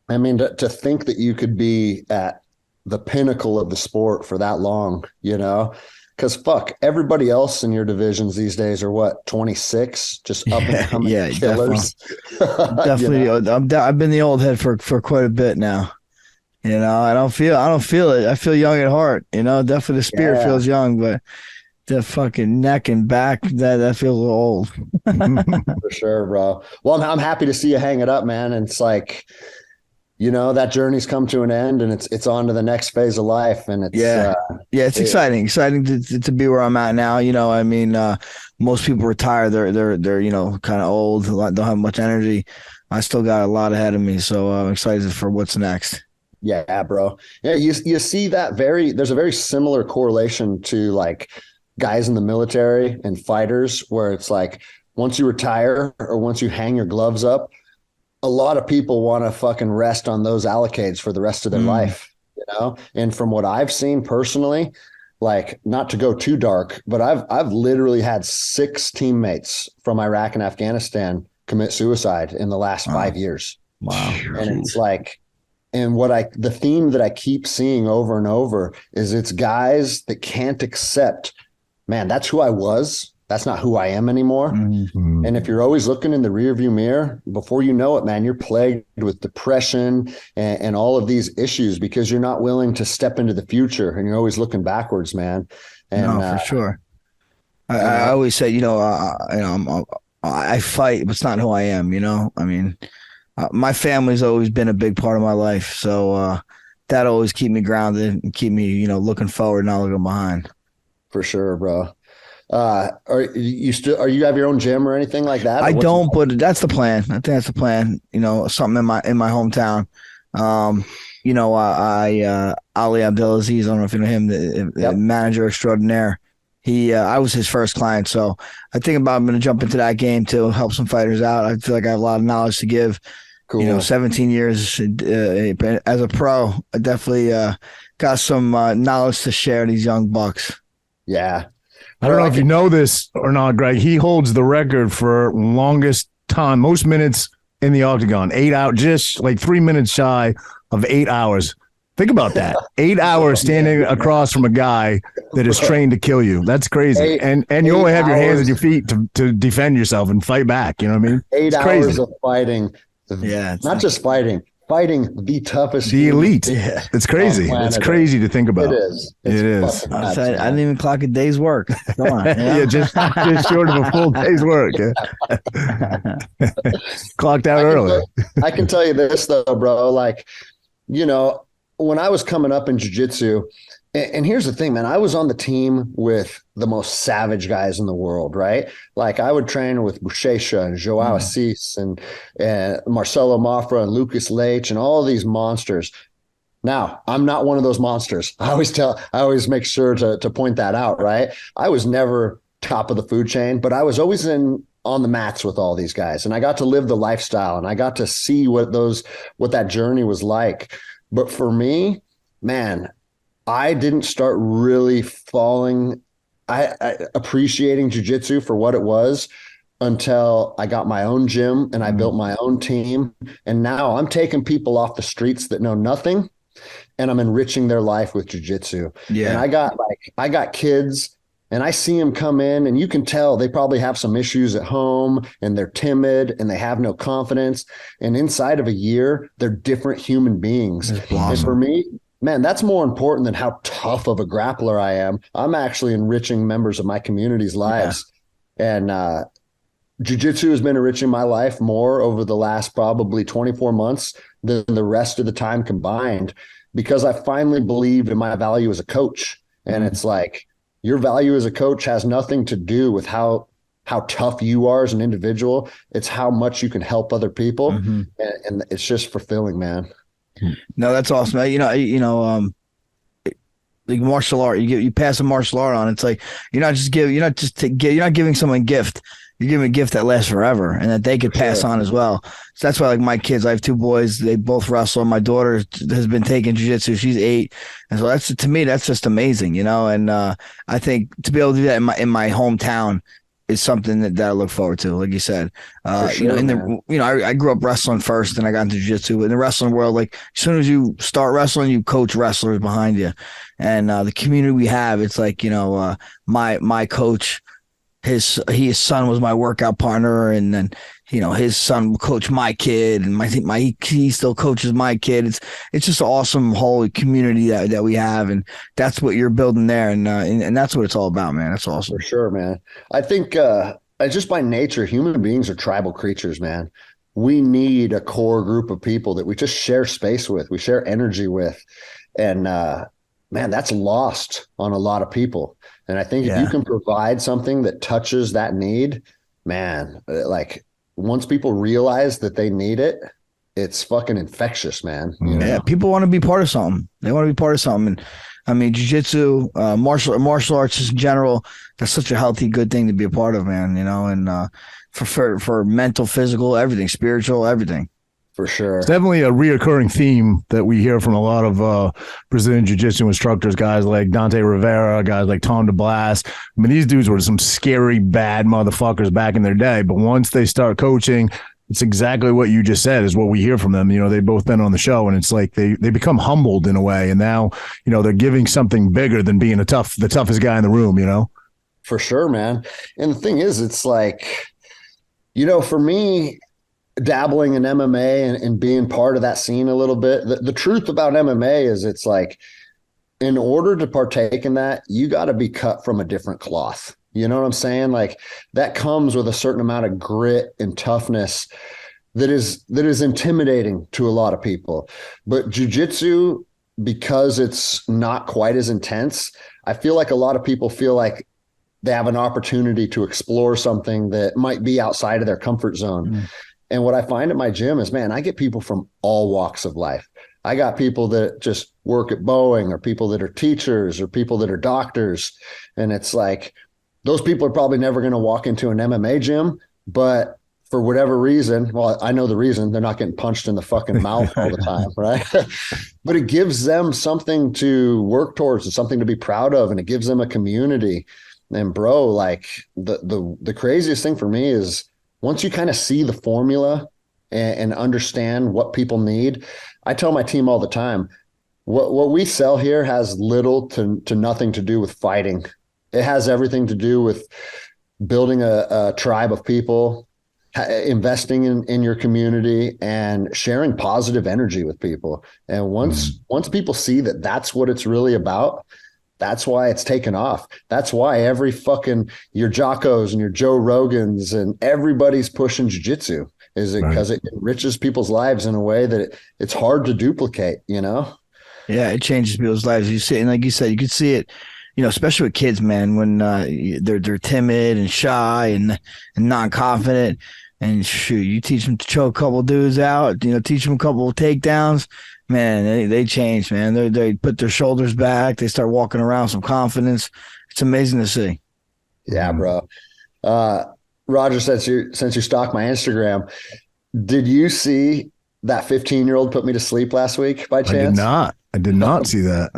I mean, to think that you could be at the pinnacle of the sport for that long, because fuck, everybody else in your divisions these days are what, 26, just up and coming killers. Definitely. I've been the old head for quite a bit now. I don't feel it. I feel young at heart. Definitely the spirit feels young, but the fucking neck and back that feels a little old. For sure, bro. Well, I'm happy to see you hang it up, man. And it's like, that journey's come to an end, and it's on to the next phase of life. And it's exciting to be where I'm at now. Most people retire. They're kind of old, don't have much energy. I still got a lot ahead of me, so I'm excited for what's next. Yeah, bro. Yeah, you see that there's a very similar correlation to like guys in the military and fighters, where it's like once you retire or once you hang your gloves up, a lot of people want to fucking rest on those allocates for the rest of their life, And from what I've seen personally, like, not to go too dark, but I've literally had 6 teammates from Iraq and Afghanistan commit suicide in the last 5 years. Wow. And it's like, and the theme that I keep seeing over and over is it's guys that can't accept, man, that's who I was. That's not who I am anymore. Mm-hmm. And if you're always looking in the rearview mirror, before you know it, man, you're plagued with depression and all of these issues because you're not willing to step into the future, and you're always looking backwards, man. And, no, for sure. I always say, I fight, but it's not who I am. I mean, my family's always been a big part of my life, so that always keep me grounded and keep me, looking forward, not looking behind. For sure, bro. Are you have your own gym or anything like that? I don't, but that's the plan. I think that's the plan. Something in my hometown. Ali Abdelaziz, I don't know if you know him, the manager extraordinaire. I was his first client, so I think I'm going to jump into that game to help some fighters out. I feel like I have a lot of knowledge to give. Cool. 17 years as a pro, I definitely got some knowledge to share these young bucks. Yeah. I don't know if you know this or not, Greg. He holds the record for longest time, most minutes in the octagon. 8 out, just like 3 minutes shy of 8 hours. Think about that. 8 hours standing across from a guy that is trained to kill you. That's crazy. And you only have your hands and your feet to defend yourself and fight back. You know what I mean? 8 hours of fighting. Yeah. Not just fighting the toughest. The elite. Yeah. It's crazy. It's crazy to think about. It is. It is. I didn't even clock a day's work. Come on. Yeah, just short of a full day's work. Yeah. Clocked out early. I can tell you this though, bro. Like, when I was coming up in jiu-jitsu, and here's the thing, man, I was on the team with the most savage guys in the world, right? Like I would train with Buchecha and Joao Assis and Marcelo Mafra and Lucas Leite and all these monsters. Now, I'm not one of those monsters. I always make sure to point that out, right? I was never top of the food chain, but I was always on the mats with all these guys, and I got to live the lifestyle, and I got to see what that journey was like. But for me, man, I didn't start really appreciating jiu-jitsu for what it was until I got my own gym and I built my own team. And now I'm taking people off the streets that know nothing, and I'm enriching their life with jiu-jitsu. Yeah. And I got kids, and I see them come in, and you can tell they probably have some issues at home, and they're timid and they have no confidence. And inside of a year, they're different human beings. And for me, man, that's more important than how tough of a grappler I am. I'm actually enriching members of my community's lives. Yeah. And jiu-jitsu has been enriching my life more over the last probably 24 months than the rest of the time combined, because I finally believed in my value as a coach. And it's like, your value as a coach has nothing to do with how tough you are as an individual. It's how much you can help other people. And it's just fulfilling, man. No, that's awesome. Like martial art, you pass a martial art on. It's like you're not giving someone a gift. You're giving a gift that lasts forever and that they could pass on as well. So that's why, like my kids, I have 2 boys. They both wrestle. My daughter has been taking jiu-jitsu. She's 8, and so to me, that's just amazing, And I think to be able to do that in my hometown is something that I look forward to, like you said. I grew up wrestling first, and I got into jiu-jitsu. In the wrestling world, like as soon as you start wrestling, you coach wrestlers behind you, and the community we have, it's like my coach, his son was my workout partner, and then his son coached my kid, and he still coaches my kid. It's just an awesome whole community that we have, and that's what you're building there, and that's what it's all about, man. That's awesome. For sure, man. I think just by nature, human beings are tribal creatures, man. We need a core group of people that we just share space with, we share energy with, and man, that's lost on a lot of people. And I think if you can provide something that touches that need, man, like once people realize that they need it, it's fucking infectious, man. Yeah, people want to be part of something. They want to be part of something. And I mean, jiu-jitsu, martial arts in general, that's such a healthy, good thing to be a part of, man, and for mental, physical, everything, spiritual, everything. For sure. It's definitely a reoccurring theme that we hear from a lot of Brazilian jiu-jitsu instructors, guys like Dante Rivera, guys like Tom DeBlas. I mean, these dudes were some scary, bad motherfuckers back in their day. But once they start coaching, it's exactly what you just said is what we hear from them. They've both been on the show, and it's like they become humbled in a way. And now, they're giving something bigger than being the toughest guy in the room, For sure, man. And the thing is, it's like, for me, dabbling in MMA and being part of that scene a little bit. The truth about MMA is it's like, in order to partake in that, you got to be cut from a different cloth. You know what I'm saying? Like that comes with a certain amount of grit and toughness that is intimidating to a lot of people. But jiu-jitsu, because it's not quite as intense, I feel like a lot of people feel like they have an opportunity to explore something that might be outside of their comfort zone. Mm. And what I find at my gym is, man, I get people from all walks of life. I got people that just work at Boeing, or people that are teachers, or people that are doctors. And it's like, those people are probably never going to walk into an MMA gym, but for whatever reason, well, I know the reason, they're not getting punched in the fucking mouth all the time, right? But it gives them something to work towards and something to be proud of, and it gives them a community. And bro, like the craziest thing for me is once you kind of see the formula and understand what people need. I tell my team all the time, what we sell here has little to nothing to do with fighting. It has everything to do with building a tribe of people, investing in your community, and sharing positive energy with people. And once people see that that's what it's really about, that's why it's taken off. That's why every fucking your Jockos and your Joe Rogans and everybody's pushing jiu-jitsu. Is it because it enriches people's lives in a way that it's hard to duplicate, you know? Yeah, it changes people's lives. You see, and like you said, you could see it, you know, especially with kids, man, when they're timid and shy and non-confident. And shoot, you teach them to choke a couple dudes out, you know, teach them a couple of takedowns, man, they change, man. They put their shoulders back. They start walking around with some confidence. It's amazing to see. Yeah, bro. Roger, since you stalked my Instagram, did you see that 15-year-old put me to sleep last week by chance? I did not see that.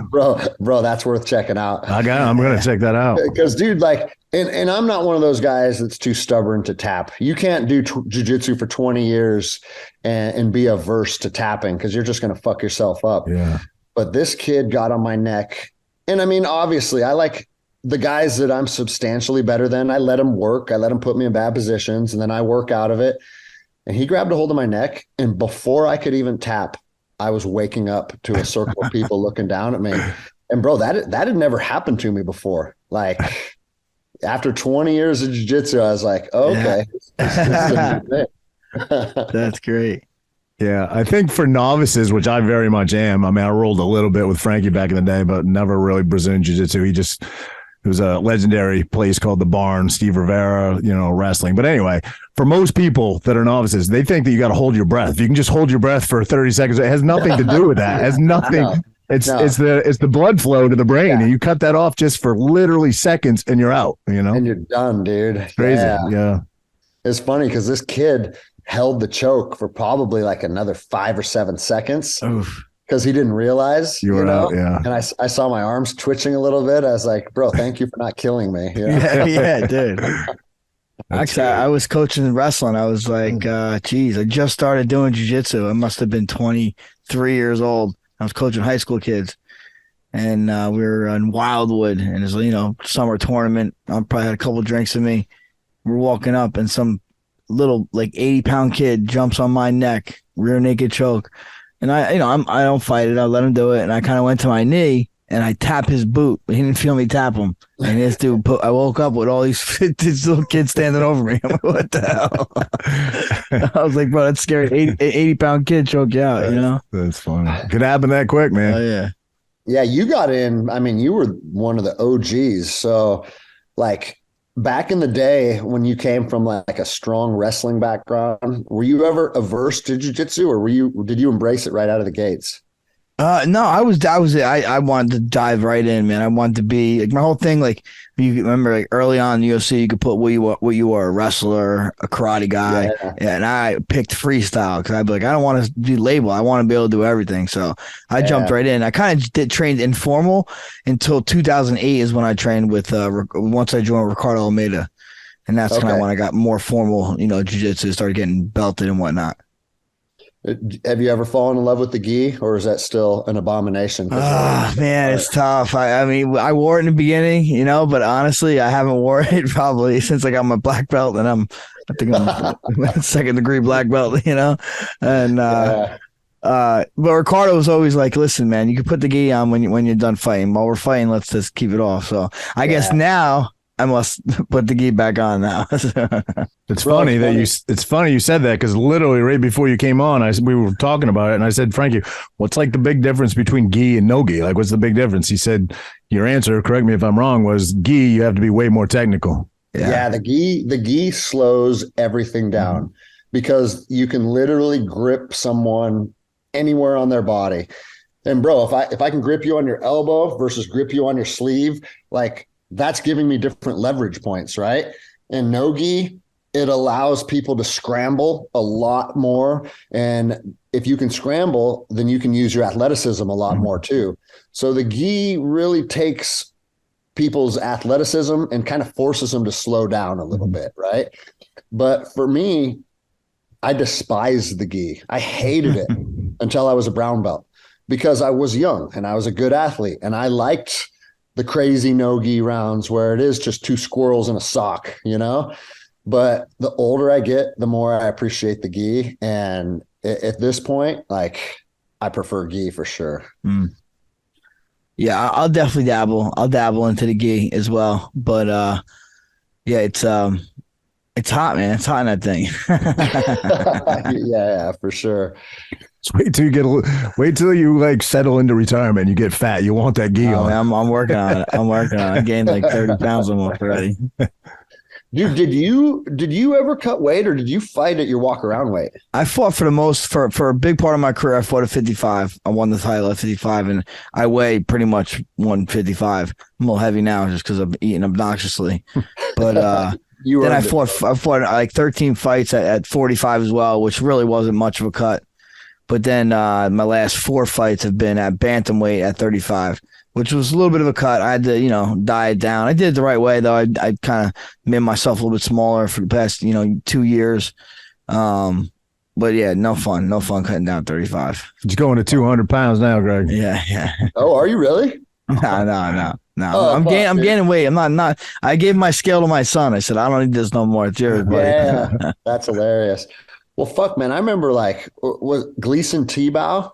Bro, that's worth checking out. I'm going to check that out. Because, dude, like, and I'm not one of those guys that's too stubborn to tap. You can't do jiu-jitsu for 20 years and be averse to tapping, because you're just going to fuck yourself up. Yeah. But this kid got on my neck. And I mean, obviously, I like the guys that I'm substantially better than. I let him work. I let him put me in bad positions, and then I work out of it. And he grabbed a hold of my neck, and before I could even tap, I was waking up to a circle of people looking down at me. And bro, that had never happened to me before. Like, after 20 years of jiu-jitsu, I was like, oh, okay. Yeah. That's great. Yeah, I think for novices, which I very much am, I mean, I rolled a little bit with Frankie back in the day, but never really Brazilian jiu-jitsu. It was a legendary place called The Barn, Steve Rivera, you know, wrestling. But anyway, for most people that are novices, they think that you got to hold your breath. If you can just hold your breath for 30 seconds, it has nothing to do with that. It has nothing. No. It's the blood flow to the brain, and you cut that off just for literally seconds, and you're out. You know, and you're done, dude. It's crazy. Yeah. It's funny because this kid held the choke for probably like another 5 or 7 seconds. Oof. Because he didn't realize, you were out, yeah. And I saw my arms twitching a little bit. I was like, bro, thank you for not killing me. You know? Yeah, dude. Actually, I was coaching wrestling. I was like, geez, I just started doing jiu-jitsu. I must have been 23 years old. I was coaching high school kids. And we were in Wildwood, and it was, you know, summer tournament. I probably had a couple drinks in me. We're walking up, and some little, like, 80-pound kid jumps on my neck, rear naked choke. And I don't fight it. I let him do it. And I kind of went to my knee and I tap his boot, but he didn't feel me tap him. And this dude, I woke up with all these little kids standing over me. I'm like, what the hell? I was like, bro, that's scary. 80-pound kid choked you out, you know? That's funny. Could happen that quick, man. Oh, yeah. Yeah, you got in. I mean, you were one of the OGs. So, like, back in the day when you came from like a strong wrestling background, were you ever averse to jiu-jitsu, or did you embrace it right out of the gates? No, I wanted to dive right in, man. I wanted to be like, my whole thing. Like, you remember, like, early on in the UFC, you could put what you were, a wrestler, a karate guy. Yeah. And I picked freestyle because I'd be like, I don't want to be labeled. I want to be able to do everything. So I jumped right in. I kind of trained informal until 2008 is when I trained with, once I joined Ricardo Almeida. And that's kind of when I got more formal, you know, jiu-jitsu, started getting belted and whatnot. Have you ever fallen in love with the gi, or is that still an abomination? Man, it's tough. I mean, I wore it in the beginning, you know, but honestly, I haven't worn it probably since I got my black belt, and I think I'm second degree black belt, you know, and but Ricardo was always like, listen, man, you can put the gi on when you're done fighting. While we're fighting, let's just keep it off. So I guess now I must put the gi back on now. It's funny you said that, because literally right before you came on, we were talking about it, and I said, Frankie, what's like the big difference between gi and no gi? Like, what's the big difference? He said, your answer, correct me if I'm wrong, was gi, you have to be way more technical. Yeah, the gi slows everything down because you can literally grip someone anywhere on their body. And bro, if I can grip you on your elbow versus grip you on your sleeve, like that's giving me different leverage points, right? And no gi, it allows people to scramble a lot more. And if you can scramble, then you can use your athleticism a lot more too. So the gi really takes people's athleticism and kind of forces them to slow down a little bit, right? But for me, I despised the gi. I hated it until I was a brown belt because I was young and I was a good athlete and I liked the crazy no-gi rounds where it is just two squirrels in a sock, you know? But the older I get, the more I appreciate the gi. And at this point, like, I prefer gi for sure. Yeah, I'll definitely dabble. I'll dabble into the gi as well. But yeah, it's hot, man. It's hot in that thing. yeah, for sure. Just wait till you like settle into retirement. You get fat. You want that gi on. Man, I'm working on it. I gained like 30 pounds almost already. Dude, did you ever cut weight, or did you fight at your walk around weight? I fought for a big part of my career. I fought at 55. I won the title at 55, and I weigh pretty much 155. I'm a little heavy now just because I'm eating obnoxiously. But then I fought like 13 fights at 45 as well, which really wasn't much of a cut. But then my last 4 fights have been at bantamweight at 35. Which was a little bit of a cut. I had to, diet down. I did it the right way, though. I kind of made myself a little bit smaller for the past, 2 years. But yeah, no fun cutting down 35. You're going to 200 pounds now, Greg. Yeah. Oh, are you really? No. Oh, I'm gaining weight. I'm not. I gave my scale to my son. I said, I don't need this no more. It's yours, buddy. Yeah, that's hilarious. Well, fuck, man. I remember was Gleason Tebow?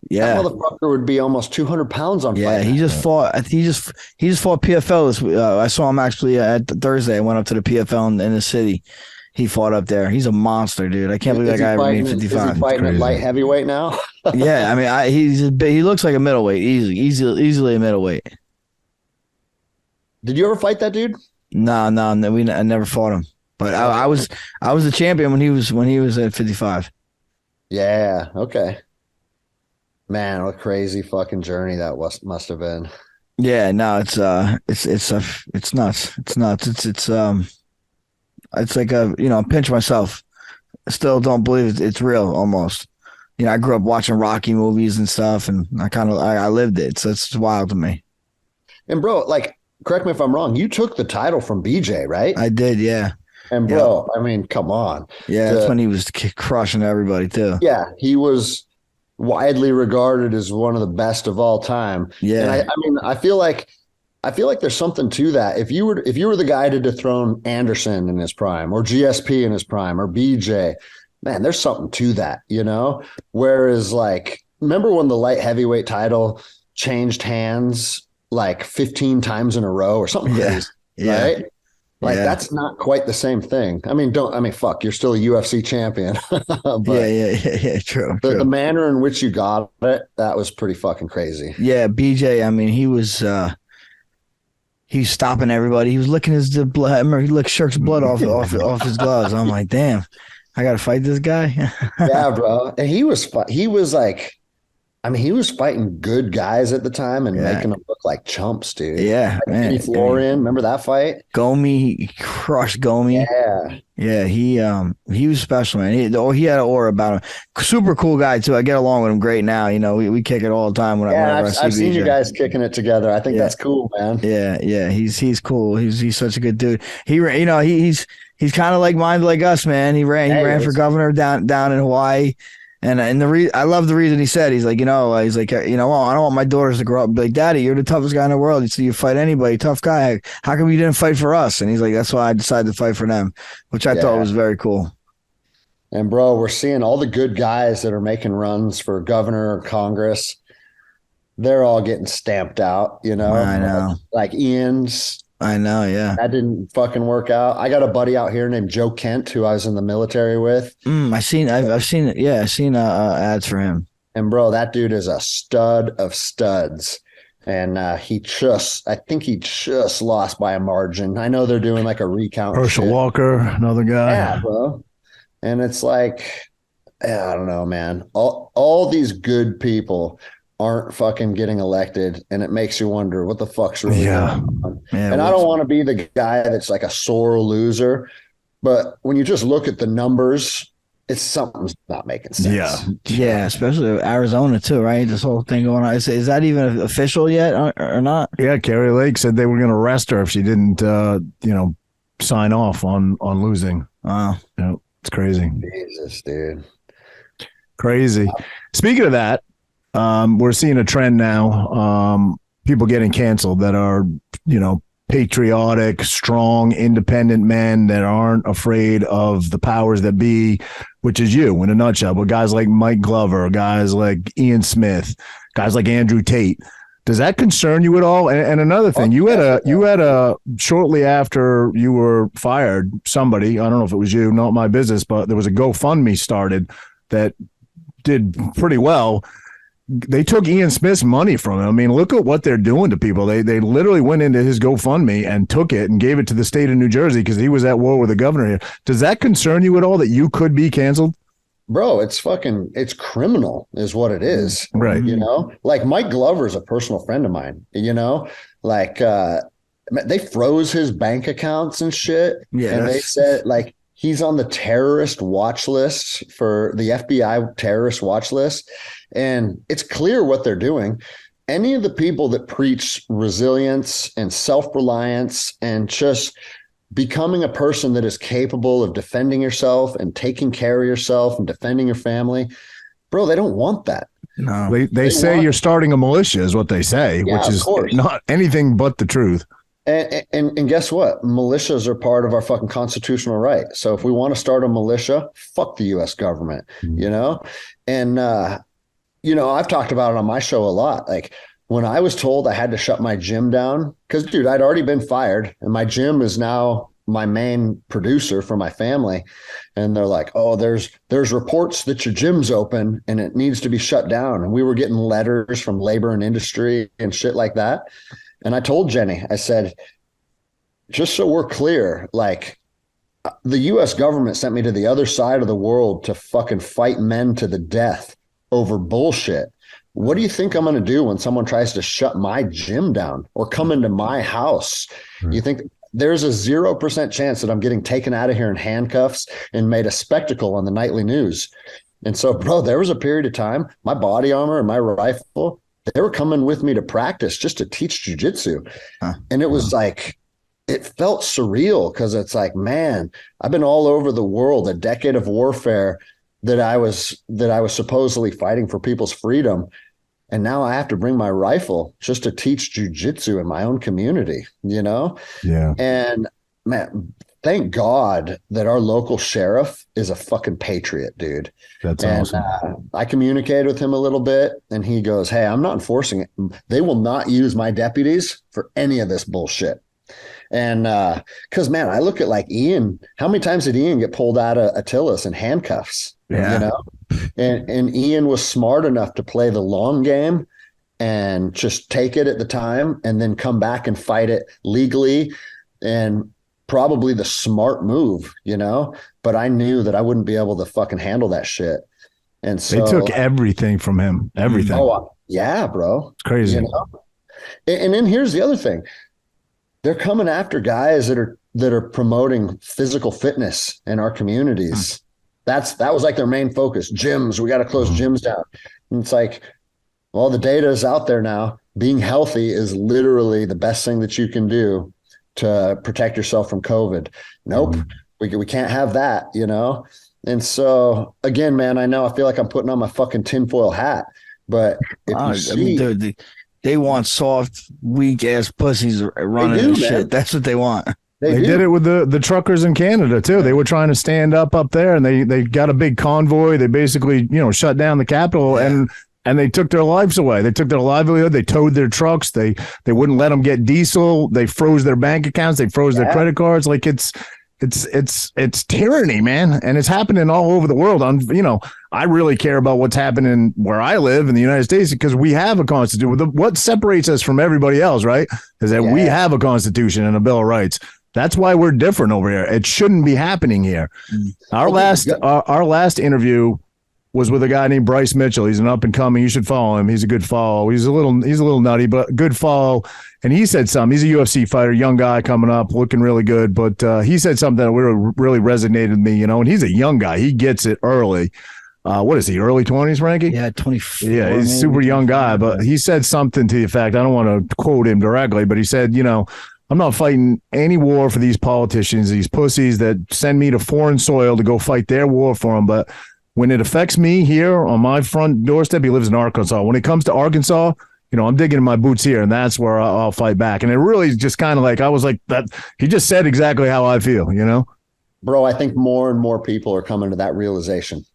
Yeah, that motherfucker would be almost 200 pounds on. Yeah, he just fought. He just fought PFL. I saw him actually at Thursday. I went up to the PFL in the city. He fought up there. He's a monster, dude. I can't believe that guy ever made 55. Is he fighting at light heavyweight now? Yeah, I mean, he looks like a middleweight, easily a middleweight. Did you ever fight that dude? No, I never fought him. But I was the champion when he was at 55. Yeah. Okay. Man, what a crazy fucking journey that must have been. Yeah, no, it's nuts. It's like I pinch myself. I still don't believe it's real almost. I grew up watching Rocky movies and stuff, and I lived it. So it's wild to me. And bro, like, correct me if I'm wrong, you took the title from BJ, right? I did, yeah. And bro, I mean, come on. Yeah, that's when he was crushing everybody too. Yeah, he was widely regarded as one of the best of all time. Yeah. And I mean, I feel like there's something to that. If you were the guy to dethrone Anderson in his prime, or GSP in his prime, or BJ, man, there's something to that, Whereas, like, remember when the light heavyweight title changed hands like 15 times in a row or something crazy, right? Like, that's not quite the same thing. I mean, fuck, you're still a UFC champion. But yeah, true. The manner in which you got it, that was pretty fucking crazy. Yeah, BJ, I mean, he's stopping everybody. He was licking his blood. I remember he licked Shirk's blood off his gloves. I'm like, damn, I got to fight this guy. Yeah, bro. And he was fighting good guys at the time and making them look like chumps, dude. Yeah, like man. Florian, remember that fight? Gomi, he crushed Gomi. Yeah, he was special, man. He had an aura about him. Super cool guy too. I get along with him great now. We kick it all the time. I've seen you guys kicking it together. I think that's cool, man. Yeah. He's cool. He's such a good dude. He's kind of like minded like us, man. He ran for governor down in Hawaii. And I love the reason he said, he's like, well, I don't want my daughters to grow up and be like, Daddy, you're the toughest guy in the world. So you fight anybody, tough guy. How come you didn't fight for us? And he's like, that's why I decided to fight for them, which I thought was very cool. And bro, we're seeing all the good guys that are making runs for governor or Congress. They're all getting stamped out, I know. Like Ian's I know, yeah. That didn't fucking work out. I got a buddy out here named Joe Kent who I was in the military with. I've seen it. Yeah, I've seen ads for him. And bro, that dude is a stud of studs. And I think he just lost by a margin. I know they're doing like a recount. Herschel Walker, another guy. Yeah, bro. And it's like, I don't know, man. All these good people aren't fucking getting elected, and it makes you wonder what the fuck's really going on. Yeah, and I don't want to be the guy that's like a sore loser, but when you just look at the numbers, it's something's not making sense. Yeah, especially Arizona too, right? This whole thing going on. Is that even official yet or not? Yeah, Carrie Lake said they were going to arrest her if she didn't, sign off on losing. Wow, it's crazy. Jesus, dude, crazy. Speaking of that, we're seeing a trend now. People getting canceled that are, patriotic, strong, independent men that aren't afraid of the powers that be, which is you in a nutshell. But guys like Mike Glover, guys like Ian Smith, guys like Andrew Tate. Does that concern you at all? And another thing, you had a shortly after you were fired, somebody, I don't know if it was you, not my business, but there was a GoFundMe started that did pretty well. They took Ian Smith's money from him. I mean, look at what they're doing to people. They literally went into his GoFundMe and took it and gave it to the state of New Jersey because he was at war with the governor here. Does that concern you at all that you could be canceled? Bro, it's criminal is what it is. Right. Like Mike Glover is a personal friend of mine, like they froze his bank accounts and shit. Yeah. And they said like he's on the terrorist watch list for the FBI terrorist watch list. And it's clear what they're doing. Any of the people that preach resilience and self-reliance and just becoming a person that is capable of defending yourself and taking care of yourself and defending your family, bro, they don't want that. No, they say you're starting a militia is what they say, which is not anything but the truth. And guess what? Militias are part of our fucking constitutional right. So if we want to start a militia, fuck the U.S. government, And, I've talked about it on my show a lot. Like when I was told I had to shut my gym down, because, dude, I'd already been fired and my gym is now my main producer for my family. And they're like, oh, there's reports that your gym's open and it needs to be shut down. And we were getting letters from labor and industry and shit like that. And I told Jenny, I said, just so we're clear, like the U.S. government sent me to the other side of the world to fucking fight men to the death over bullshit. What do you think I'm going to do when someone tries to shut my gym down or come into my house? Right. You think there's a 0% chance that I'm getting taken out of here in handcuffs and made a spectacle on the nightly news? And so, bro, there was a period of time, my body armor and my rifle, they were coming with me to practice just to teach jiu-jitsu. And it was like, it felt surreal because it's like, man, I've been all over the world, a decade of warfare that I was supposedly fighting for people's freedom. And now I have to bring my rifle just to teach jiu-jitsu in my own community, Yeah. And man, thank God that our local sheriff is a fucking patriot, dude. That's awesome. I communicated with him a little bit and he goes, hey, I'm not enforcing it. They will not use my deputies for any of this bullshit. And because, man, I look at like Ian, how many times did Ian get pulled out of Attila's in handcuffs? Yeah. And Ian was smart enough to play the long game and just take it at the time and then come back and fight it legally, and probably the smart move, but I knew that I wouldn't be able to fucking handle that shit. And so they took everything from him, everything. Oh yeah, bro. It's crazy. And then here's the other thing. They're coming after guys that are promoting physical fitness in our communities. That was like their main focus. Gyms, we got to close gyms down. And it's like, well, the data is out there now. Being healthy is literally the best thing that you can do to protect yourself from COVID. Nope, we can't have that, And so again, man, I know I feel like I'm putting on my fucking tinfoil hat, but they want soft, weak ass pussies running and shit. Man. That's what they want. They did it with the truckers in Canada too. They were trying to stand up there, and they got a big convoy. They basically, shut down the Capitol, and and they took their lives away. They took their livelihood. They towed their trucks. They wouldn't let them get diesel. They froze their bank accounts. They froze their credit cards. Like it's tyranny, man. And it's happening all over the world. I really care about what's happening where I live in the United States because we have a constitution. What separates us from everybody else, right, is that we have a constitution and a Bill of Rights. That's why we're different over here. It shouldn't be happening here. Our last interview was with a guy named Bryce Mitchell. He's an up and coming. You should follow him. He's a good follow. He's a little nutty, but good follow. And he said something. He's a UFC fighter, young guy coming up, looking really good. But he said something that really resonated with me, and he's a young guy. He gets it early. What is he, early 20s, Frankie? Yeah, 24. Yeah, he's a super young guy. But he said something to the effect, I don't want to quote him directly, but he said, I'm not fighting any war for these politicians, these pussies that send me to foreign soil to go fight their war for them. But when it affects me here on my front doorstep, he lives in Arkansas. When it comes to Arkansas, I'm digging in my boots here, and that's where I'll fight back. And it really just kind of like, I was like, that. He just said exactly how I feel, Bro, I think more and more people are coming to that realization,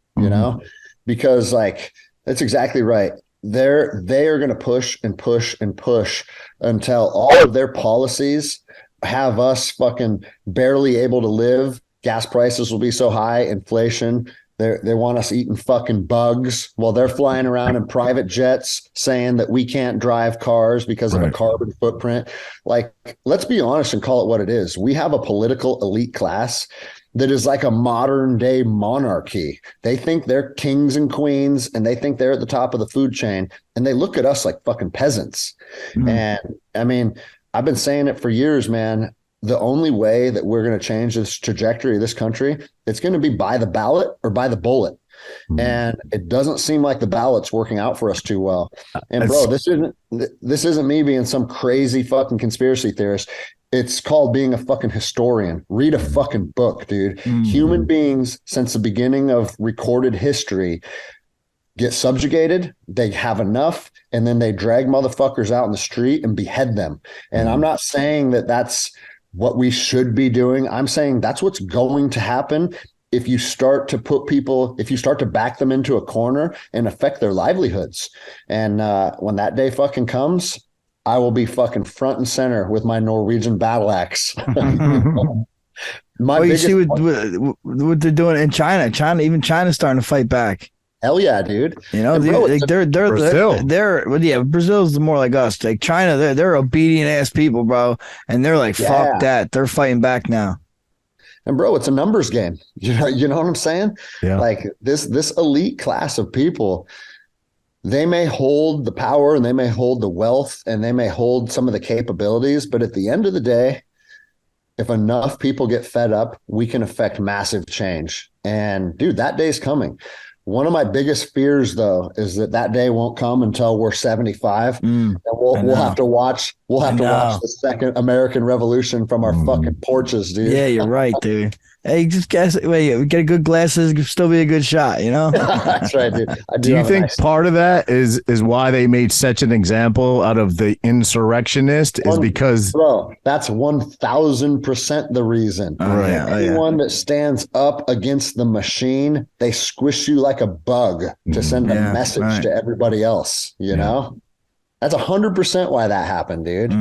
because like, that's exactly right. They are going to push and push and push until all of their policies have us fucking barely able to live. Gas prices will be so high, inflation. They want us eating fucking bugs while they're flying around in private jets saying that we can't drive cars because of a carbon footprint. Like, let's be honest and call it what it is. We have a political elite class that is like a modern day monarchy. They think they're kings and queens and they think they're at the top of the food chain, and they look at us like fucking peasants. And I mean, I've been saying it for years, man. The only way that we're going to change this trajectory of this country, it's going to be by the ballot or by the bullet. And it doesn't seem like the ballot's working out for us too well. And bro, this isn't me being some crazy fucking conspiracy theorist. It's called being a fucking historian. Read a fucking book, dude. Human beings, since the beginning of recorded history, get subjugated, they have enough, and then they drag motherfuckers out in the street and behead them. And I'm not saying that that's what we should be doing. I'm saying that's what's going to happen if you start to back them into a corner and affect their livelihoods. And when that day fucking comes, I will be fucking front and center with my Norwegian battle axe. You see what they're doing in China. Even China's starting to fight back. Hell yeah, dude. Brazil's more like us. Like China, they're obedient ass people, bro. And they're like, fuck that. They're fighting back now. And bro, it's a numbers game. You know what I'm saying? Yeah. Like this elite class of people, they may hold the power and they may hold the wealth and they may hold some of the capabilities, but at the end of the day, if enough people get fed up, we can affect massive change. And dude, that day's coming. One of my biggest fears, though, is that day won't come until we're 75, and we'll have to watch. We'll have to watch the second American Revolution from our fucking porches, dude. Yeah, you're right, dude. Hey, just guess. Wait, we get good glasses, could still be a good shot, That's right, dude. Do you think part of that is why they made such an example out of the insurrectionist? Is because that's 1,000% the reason. Anyone that stands up against the machine, they squish you like a bug to send a message to everybody else. You know, that's 100% why that happened, dude.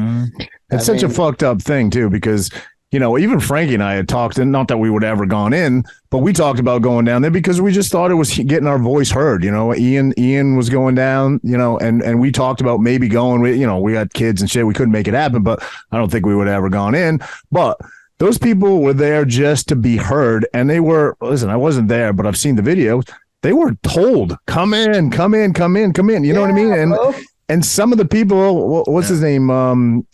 It's such a fucked up thing too, because even Frankie and I had talked, and not that we would have ever gone in, but we talked about going down there because we just thought it was getting our voice heard. Ian was going down, and we talked about maybe going. We had kids and shit. We couldn't make it happen, but I don't think we would have ever gone in. But those people were there just to be heard, and they were. Listen, I wasn't there, but I've seen the videos. They were told, "Come in, come in, come in, come in." You know what I mean? And some of the people, what's his name?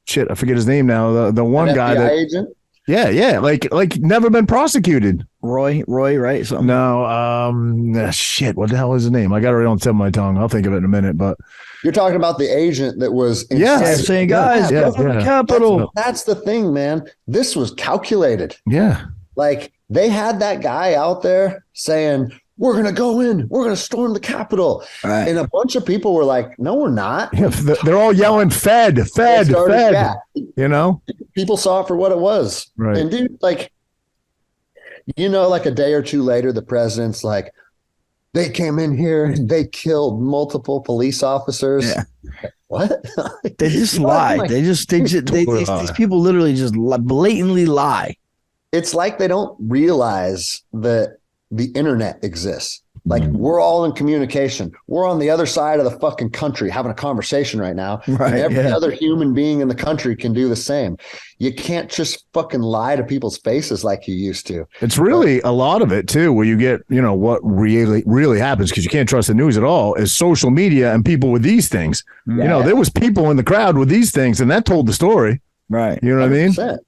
Shit, I forget his name now. The one guy that agent. Yeah, like never been prosecuted. Roy, right? Something. No, shit. What the hell is his name? I got it right on the tip of my tongue. I'll think of it in a minute. But you're talking about the agent that was saying, guys, go to the Capitol. That's the thing, man. This was calculated. Yeah, like they had that guy out there saying, we're going to go in. We're going to storm the Capitol. Right. And a bunch of people were like, no, we're not. Yeah, they're all yelling, Fed. Yeah. People saw it for what it was. Right. And dude, like a day or two later, the president's like, they came in here and they killed multiple police officers. Yeah. What? They just lie. Like, These people literally just blatantly lie. it's like they don't realize that the internet exists. Like we're all in communication. We're on the other side of the fucking country having a conversation right now. Right, and every yeah. other human being in the country can do the same. You can't just fucking lie to people's faces like you used to. It's really a lot of it too, where you get, what really happens, because you can't trust the news at all, is social media and people with these things. Yeah. There was people in the crowd with these things, and that told the story. Right. You know what I mean? 100%.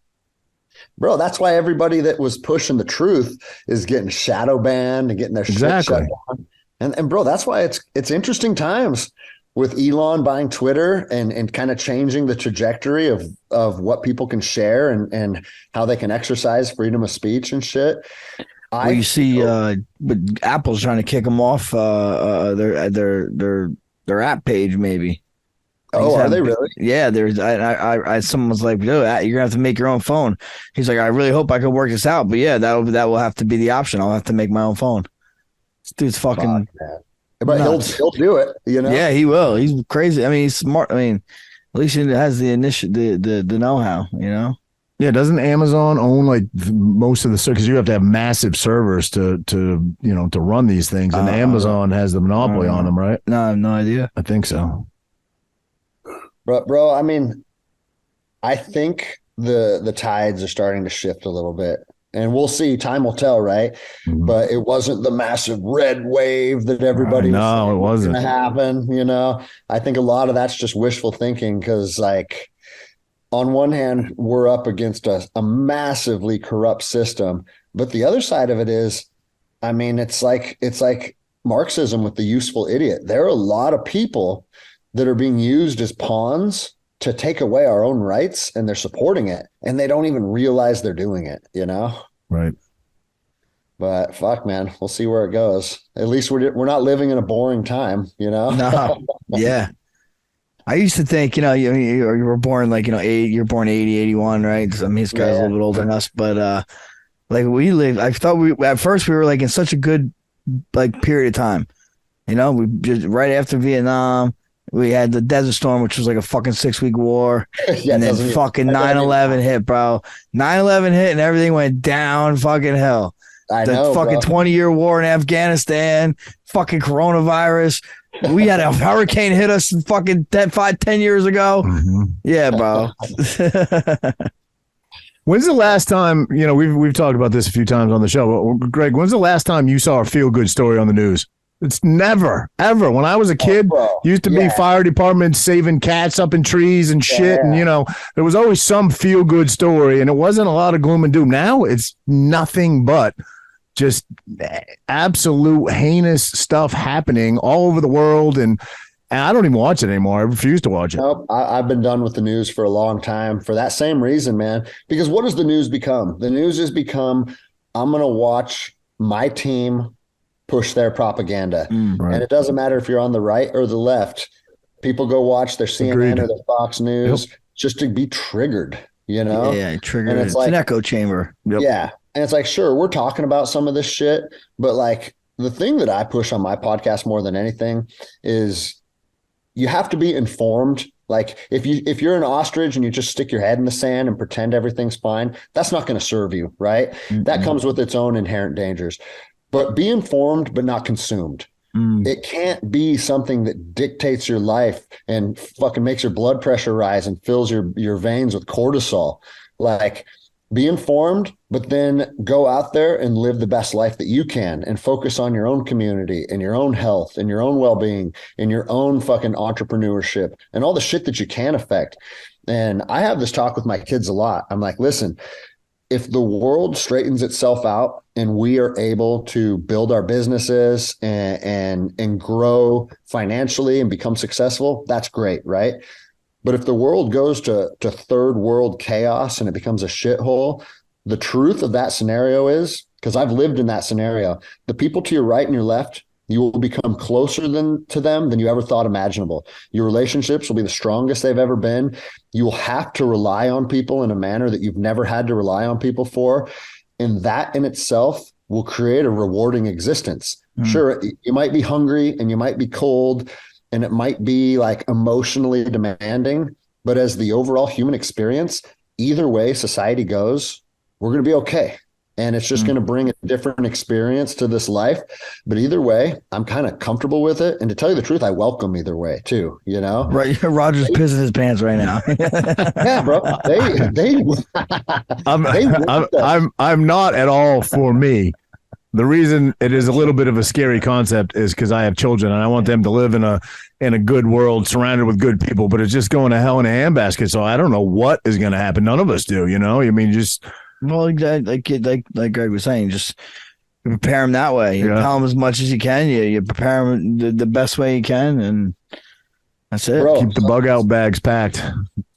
Bro, that's why everybody that was pushing the truth is getting shadow banned and getting their shit shut down. And bro, that's why it's interesting times with Elon buying Twitter and kind of changing the trajectory of what people can share and how they can exercise freedom of speech and shit. Well, you see, but Apple's trying to kick them off their app page, maybe. Are they really? Yeah, there's. I someone was like, "Yo, you're gonna have to make your own phone." He's like, "I really hope I can work this out, but yeah, that will have to be the option. I'll have to make my own phone." This dude's fucking. But he'll do it. Yeah, he will. He's crazy. I mean, he's smart. I mean, at least he has the know-how. Yeah, doesn't Amazon own like most of the, because you have to have massive servers to run these things, and Amazon has the monopoly on them, right? No, I have no idea. I think so. Bro, I mean, I think the tides are starting to shift a little bit, and we'll see. Time will tell, right? Mm-hmm. But it wasn't the massive red wave that everybody no, it wasn't going to happen. I think a lot of that's just wishful thinking, because like on one hand, we're up against a massively corrupt system, but the other side of it is, I mean, it's like Marxism with the useful idiot. There are a lot of people that are being used as pawns to take away our own rights, and they're supporting it, and they don't even realize they're doing it, Right. But fuck, man, we'll see where it goes. At least we're not living in a boring time, No. Yeah. I used to think, you were born like, you're born 80, 81, right? Because his guy's a little bit older than us, but like I thought at first we were like in such a good like period of time. We just right after Vietnam, we had the Desert Storm, which was like a fucking 6-week war. And then fucking 9/11 hit, bro. 9/11 hit and everything went down fucking hell. I know, fucking 20-year war in Afghanistan, fucking coronavirus. We had a hurricane hit us fucking 10 years ago. Mm-hmm. Yeah, bro. When's the last time, we've talked about this a few times on the show, but Greg, when's the last time you saw a feel-good story on the news? It's never, ever. When I was a kid, used to be fire departments saving cats up in trees and shit. And, there was always some feel good story, and it wasn't a lot of gloom and doom. Now it's nothing but just absolute heinous stuff happening all over the world. And I don't even watch it anymore. I refuse to watch it. Nope. I've been done with the news for a long time for that same reason, man. Because what does the news become? The news has become, I'm going to watch my team push their propaganda. Right. And it doesn't matter if you're on the right or the left. People go watch their CNN Agreed. or their Fox News just to be triggered, Yeah, triggered. And it's like an echo chamber. Yep. Yeah. And it's like, sure, we're talking about some of this shit, but like the thing that I push on my podcast more than anything is you have to be informed. Like if you're an ostrich and you just stick your head in the sand and pretend everything's fine, that's not going to serve you, right? Mm-hmm. That comes with its own inherent dangers. But be informed, but not consumed. It can't be something that dictates your life and fucking makes your blood pressure rise and fills your veins with cortisol. Like, be informed, but then go out there and live the best life that you can and focus on your own community and your own health and your own well-being and your own fucking entrepreneurship and all the shit that you can affect. And I have this talk with my kids a lot. I'm like, listen, if the world straightens itself out and we are able to build our businesses and grow financially and become successful, that's great, right? But if the world goes to third world chaos and it becomes a shithole, the truth of that scenario is, because I've lived in that scenario, the people to your right and your left, you will become closer to them than you ever thought imaginable. Your relationships will be the strongest they've ever been. You will have to rely on people in a manner that you've never had to rely on people for. And that in itself will create a rewarding existence. Sure, you might be hungry and you might be cold and it might be like emotionally demanding, but as the overall human experience, either way society goes, we're going to be okay. And it's just going to bring a different experience to this life. But either way, I'm kind of comfortable with it. And to tell you the truth, I welcome either way too, you know? Right. Roger's pissing his pants right now. Yeah, bro. I'm not at all for me. The reason it is a little bit of a scary concept is because I have children and I want them to live in a good world surrounded with good people, but it's just going to hell in a handbasket. So I don't know what is going to happen. None of us do, you know? I mean, just... Well, like Greg was saying, just prepare them that way. You tell them as much as you can. You prepare them the best way you can, and that's it. Bro, keep the bug out bags packed.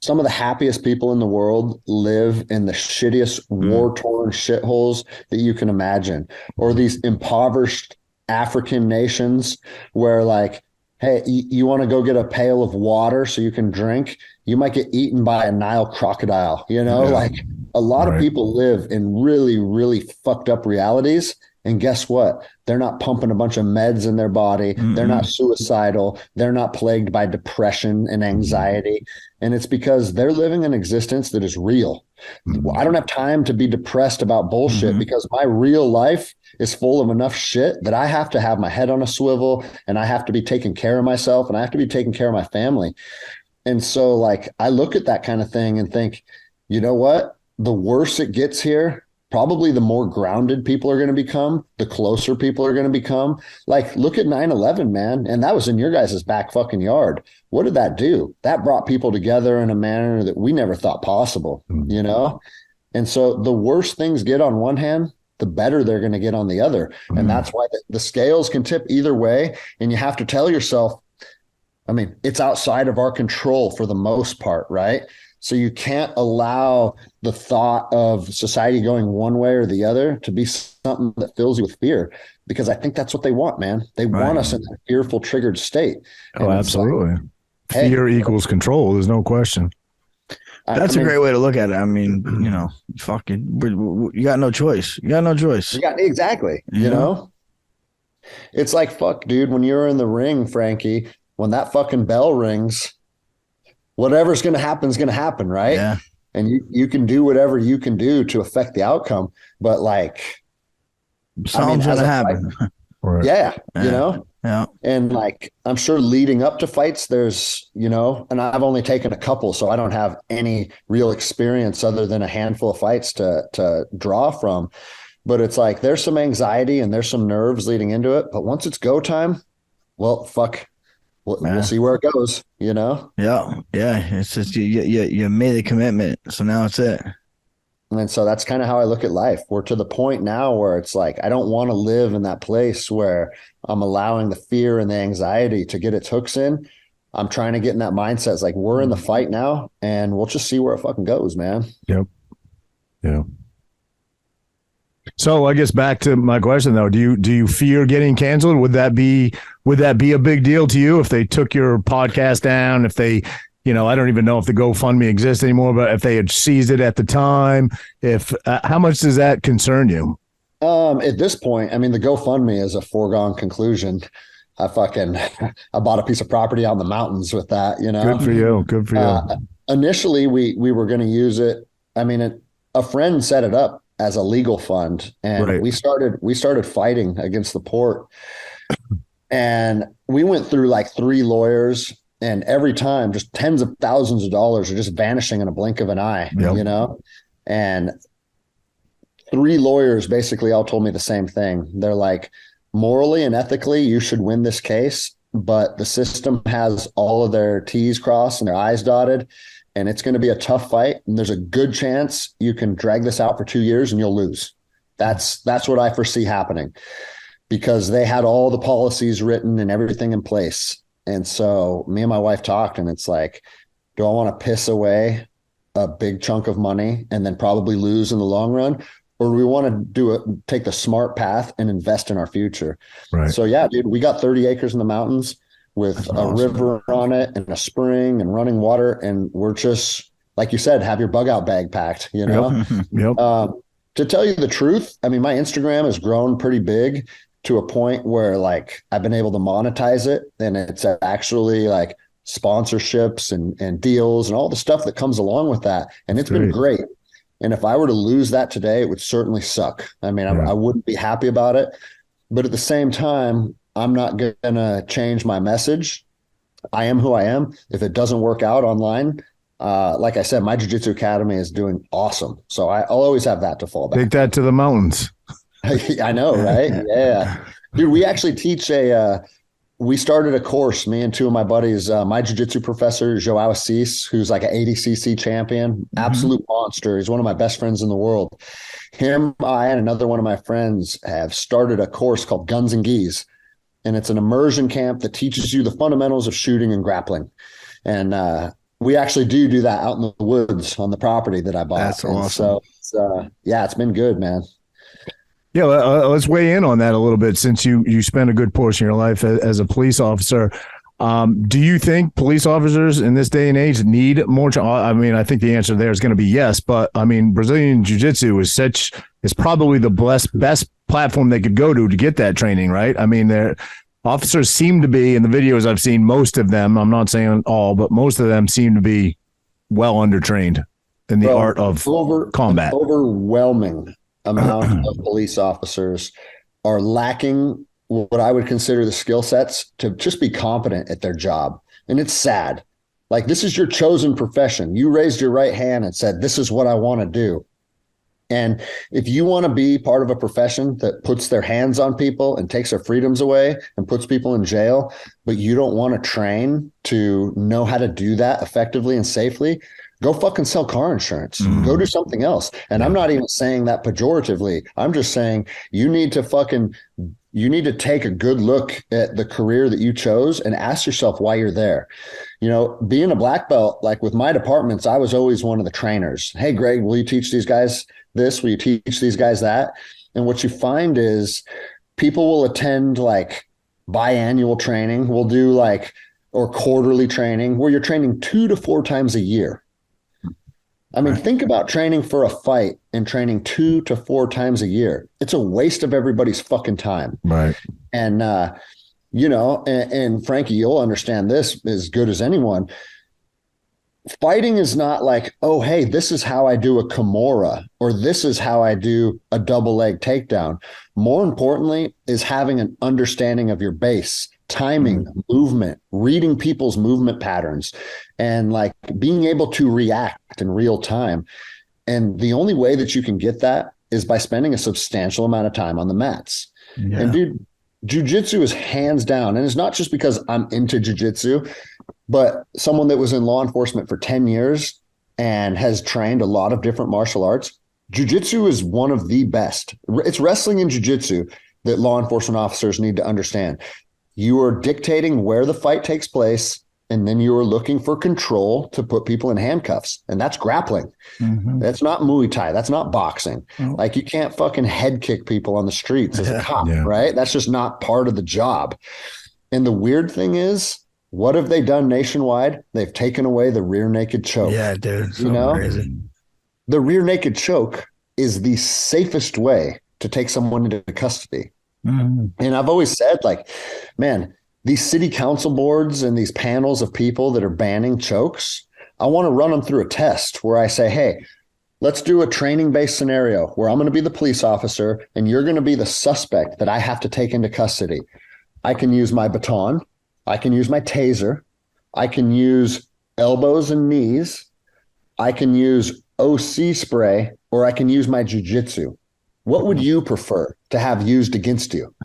Some of the happiest people in the world live in the shittiest war-torn shitholes that you can imagine, or these impoverished African nations where, like, hey, you want to go get a pail of water so you can drink? You might get eaten by a Nile crocodile, you know? Like, a lot of people live in really, really fucked up realities. And guess what? They're not pumping a bunch of meds in their body. They're not suicidal. They're not plagued by depression and anxiety. And it's because they're living an existence that is real. I don't have time to be depressed about bullshit because my real life is full of enough shit that I have to have my head on a swivel and I have to be taking care of myself and I have to be taking care of my family. And so, like, I look at that kind of thing and think, you know what? The worse it gets here, probably the more grounded people are going to become, the closer people are going to become. Like, look at 9/11, man. And that was in your guys' back fucking yard. What did that do? That brought people together in a manner that we never thought possible, you know? And so the worse things get on one hand, the better they're going to get on the other. And that's why the scales can tip either way. And you have to tell yourself, I mean, it's outside of our control for the most part, right? So you can't allow the thought of society going one way or the other to be something that fills you with fear, because I think that's what they want, man. They want us in that fearful, triggered state. Oh, absolutely. Like, fear equals control. There's no question. That's a great way to look at it. I mean, you know, you got no choice. You got no choice. Exactly. Yeah. You know, it's like, fuck, dude, when you're in the ring, Frankie, when that fucking bell rings, whatever's going to happen is going to happen, right? Yeah. And you can do whatever you can do to affect the outcome. But, like, something's going to happen. Yeah, you know? Yeah. And, like, I'm sure leading up to fights, there's, you know, and I've only taken a couple, so I don't have any real experience other than a handful of fights to draw from. But it's like, there's some anxiety and there's some nerves leading into it. But once it's go time, well, fuck. We'll see where it goes, you know? Yeah. It's just you made a commitment. So now it's it. And so that's kind of how I look at life. We're to the point now where it's like, I don't want to live in that place where I'm allowing the fear and the anxiety to get its hooks in. I'm trying to get in that mindset. It's like, we're in the fight now and we'll just see where it fucking goes, man. Yep. Yeah. So I guess back to my question though, do you fear getting canceled? Would that be a big deal to you if they took your podcast down, if they, you know, I don't even know if the GoFundMe exists anymore, but if they had seized it at the time, if how much does that concern you? At this point, I mean, the GoFundMe is a foregone conclusion. I bought a piece of property out in the mountains with that, you know. Good for you. Initially we were going to use it. I mean, a friend set it up as a legal fund, and we started fighting against the port, and we went through like 3 lawyers, and every time just tens of thousands of dollars are just vanishing in a blink of an eye, you know. And 3 lawyers basically all told me the same thing. They're like, morally and ethically you should win this case, but the system has all of their T's crossed and their I's dotted, and it's going to be a tough fight. And there's a good chance you can drag this out for 2 years and you'll lose. That's what I foresee happening, because they had all the policies written and everything in place. And so me and my wife talked, and it's like, do I want to piss away a big chunk of money and then probably lose in the long run? Or do we want to take the smart path and invest in our future? Right. So yeah, dude, we got 30 acres in the mountains with a river on it and a spring and running water. And we're just, like you said, have your bug out bag packed, you know? Yep. To tell you the truth, I mean, my Instagram has grown pretty big, to a point where like I've been able to monetize it, and it's actually like sponsorships and deals and all the stuff that comes along with that. And it's been great. And if I were to lose that today, it would certainly suck. I mean, I wouldn't be happy about it, but at the same time, I'm not going to change my message. I am who I am. If it doesn't work out online, like I said, my Jiu-Jitsu Academy is doing awesome. So I'll always have that to fall back. Take that to the mountains. I know, right? Yeah. Dude, we actually teach we started a course, me and two of my buddies, my jiu-jitsu professor, Joao Assis, who's like an 80cc champion, absolute monster. He's one of my best friends in the world. Him, I, and another one of my friends have started a course called Guns and Gis. And it's an immersion camp that teaches you the fundamentals of shooting and grappling. And we actually do that out in the woods on the property that I bought. That's awesome. So it's been good, man. Yeah, let's weigh in on that a little bit, since you spent a good portion of your life as a police officer. Do you think police officers in this day and age need more? I mean, I think the answer there is going to be yes, but I mean, Brazilian Jiu-Jitsu is probably the best platform they could go to get that training, right? I mean, their officers seem to be, in the videos I've seen, most of them, I'm not saying all, but most of them seem to be well undertrained in the art of combat. Overwhelming amount of police officers are lacking what I would consider the skill sets to just be competent at their job. And it's sad. Like, this is your chosen profession. You raised your right hand and said, this is what I want to do. And if you want to be part of a profession that puts their hands on people and takes their freedoms away and puts people in jail, but you don't want to train to know how to do that effectively and safely, go fucking sell car insurance. Go do something else. And I'm not even saying that pejoratively. I'm just saying you need to take a good look at the career that you chose and ask yourself why you're there. You know, being a black belt, like with my departments, I was always one of the trainers. Hey, Greg, will you teach these guys this? Will you teach these guys that? And what you find is people will attend like biannual training. We'll do or quarterly training where you're training 2 to 4 times a year. I mean, think about training for a fight and training 2 to 4 times a year. It's a waste of everybody's fucking time. Right. And, and Frankie, you'll understand this as good as anyone. Fighting is not like, oh, hey, this is how I do a Kimura, or this is how I do a double leg takedown. More importantly is having an understanding of your base, timing, movement, reading people's movement patterns, and like being able to react in real time. And the only way that you can get that is by spending a substantial amount of time on the mats. Yeah. And dude, jiu-jitsu is hands down. And it's not just because I'm into jiu-jitsu, but someone that was in law enforcement for 10 years and has trained a lot of different martial arts. Jiu-jitsu is one of the best. It's wrestling and jiu-jitsu that law enforcement officers need to understand. You are dictating where the fight takes place, and then you are looking for control to put people in handcuffs. And that's grappling. That's not Muay Thai. That's not boxing. Like, you can't fucking head kick people on the streets as a cop, right? That's just not part of the job. And the weird thing is, what have they done nationwide? They've taken away the rear naked choke. Yeah, dude. So crazy. The rear naked choke is the safest way to take someone into custody. And I've always said, like, man, these city council boards and these panels of people that are banning chokes, I want to run them through a test where I say, hey, let's do a training-based scenario where I'm going to be the police officer and you're going to be the suspect that I have to take into custody. I can use my baton. I can use my taser. I can use elbows and knees. I can use OC spray, or I can use my jiu-jitsu. What would you prefer to have used against you?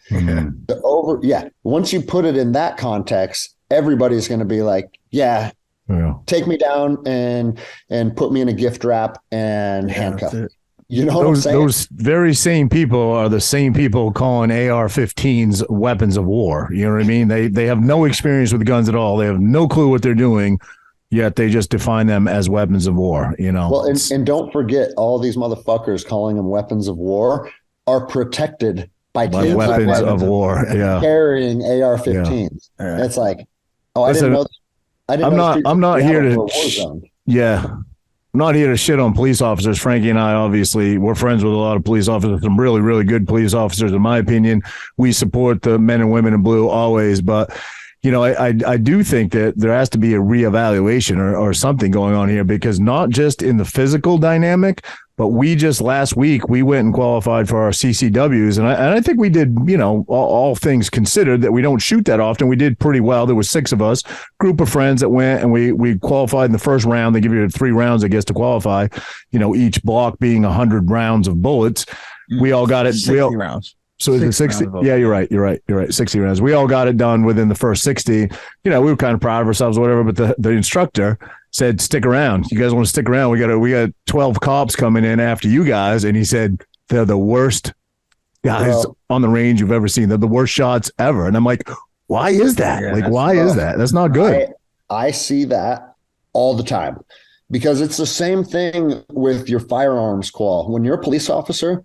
Once you put it in that context, everybody's going to be like, take me down and put me in a gift wrap and handcuff. You know what I'm saying? Those very same people are the same people calling AR-15s weapons of war. You know what I mean? They have no experience with guns at all. They have no clue what they're doing, yet they just define them as weapons of war, you know? Well, and don't forget, all these motherfuckers calling them weapons of war are protected by weapons of war. Yeah. Carrying AR-15s. Yeah. It's like, I didn't know. I'm not here to. Yeah. not here to shit on police officers. Frankie and I, obviously, we're friends with a lot of police officers, some really, really good police officers, in my opinion. We support the men and women in blue always, but I do think that there has to be a reevaluation or something going on here, because not just in the physical dynamic, but we just last week, we went and qualified for our CCWs. And I think we did, all things considered, that we don't shoot that often. We did pretty well. There was 6 of us, group of friends that went, and we qualified in the first round. They give you 3 rounds, I guess, to qualify, each block being 100 rounds of bullets. We all got it. 60 rounds. So is it 60? Yeah, you're right. 60 rounds. We all got it done within the first 60. We were kind of proud of ourselves or whatever, but the instructor said, stick around. You guys want to stick around? We got 12 cops coming in after you guys. And he said, they're the worst guys on the range you've ever seen. They're the worst shots ever. And I'm like, why is that? Why is that? That's not good. I see that all the time, because it's the same thing with your firearms qual. When you're a police officer,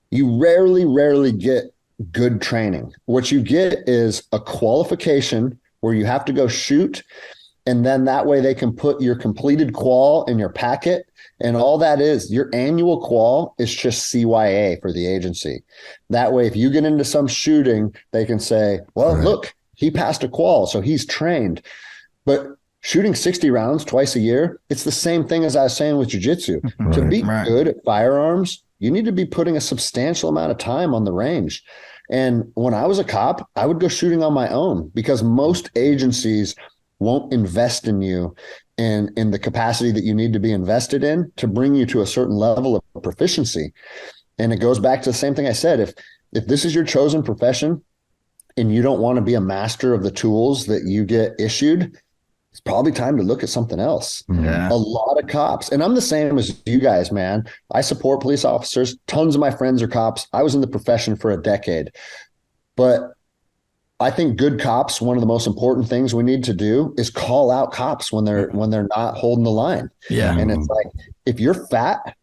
you rarely get good training. What you get is a qualification where you have to go shoot, and then that way they can put your completed qual in your packet. And all that is, your annual qual is just CYA for the agency. That way, if you get into some shooting, they can say, well, look, he passed a qual, so he's trained. But shooting 60 rounds twice a year, it's the same thing as I was saying with jiu-jitsu. To be good at firearms, you need to be putting a substantial amount of time on the range. And when I was a cop, I would go shooting on my own, because most agencies won't invest in you in the capacity that you need to be invested in to bring you to a certain level of proficiency. And it goes back to the same thing I said. If this is your chosen profession and you don't want to be a master of the tools that you get issued, it's probably time to look at something else. Yeah. A lot of cops, and I'm the same as you guys, man. I support police officers. Tons of my friends are cops. I was in the profession for a decade. But I think good cops, one of the most important things we need to do is call out cops when they're not holding the line. Yeah. And it's like, if you're fat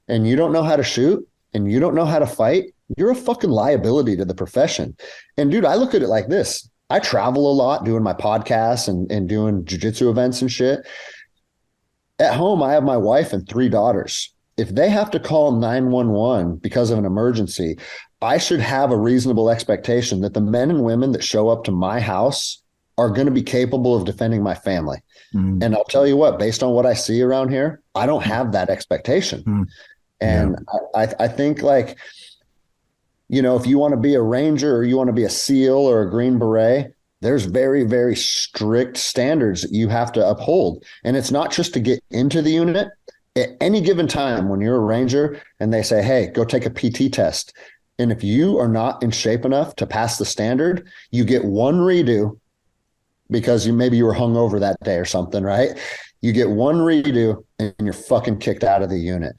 and you don't know how to shoot and you don't know how to fight, you're a fucking liability to the profession. And dude, I look at it like this. I travel a lot doing my podcasts and doing jiu-jitsu events and shit. At home, I have my wife and 3 daughters. If they have to call 911 because of an emergency, I should have a reasonable expectation that the men and women that show up to my house are going to be capable of defending my family. And I'll tell you what, based on what I see around here, I don't have that expectation. And I think, like, if you want to be a Ranger or you want to be a SEAL or a Green Beret, there's very, very strict standards that you have to uphold. And it's not just to get into the unit. At any given time, when you're a Ranger and they say, hey, go take a PT test, and if you are not in shape enough to pass the standard, you get one redo, because maybe you were hungover that day or something, right? You get one redo and you're fucking kicked out of the unit.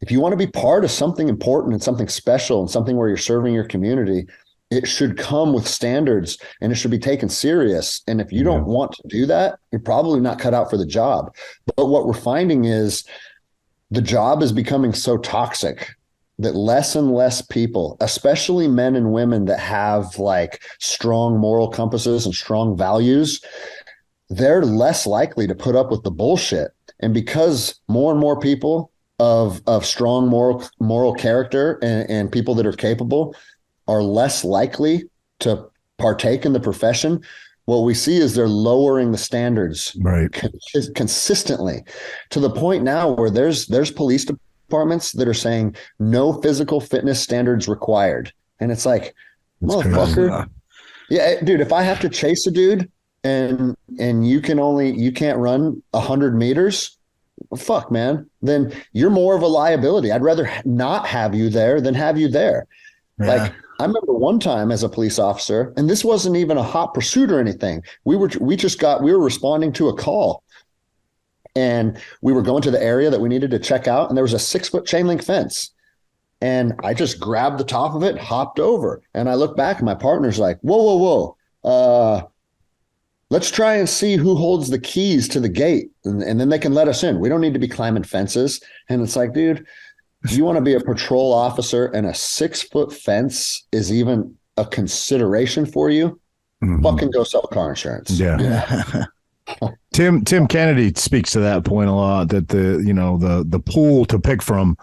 If you want to be part of something important and something special and something where you're serving your community, it should come with standards and it should be taken serious. And if you don't want to do that, you're probably not cut out for the job. But what we're finding is the job is becoming so toxic that less and less people, especially men and women that have like strong moral compasses and strong values, they're less likely to put up with the bullshit. And because more and more people of strong moral character and people that are capable are less likely to partake in the profession, what we see is they're lowering the standards consistently, to the point now where there's police departments that are saying no physical fitness standards required. And it's like, that's motherfucker. Crazy. Yeah, dude, if I have to chase a dude and you can't run 100 meters, fuck, man, then you're more of a liability. I'd rather not have you there than have you there. Yeah. Like, I remember one time as a police officer, and this wasn't even a hot pursuit or anything. We were responding to a call, and we were going to the area that we needed to check out, and there was a 6-foot chain link fence. And I just grabbed the top of it, hopped over, and I look back, and my partner's like, whoa. Let's try and see who holds the keys to the gate, and then they can let us in. We don't need to be climbing fences. And it's like, dude, do you want to be a patrol officer and a 6-foot fence is even a consideration for you? Fucking go sell car insurance. Yeah. Tim Kennedy speaks to that point a lot, that the pool to pick from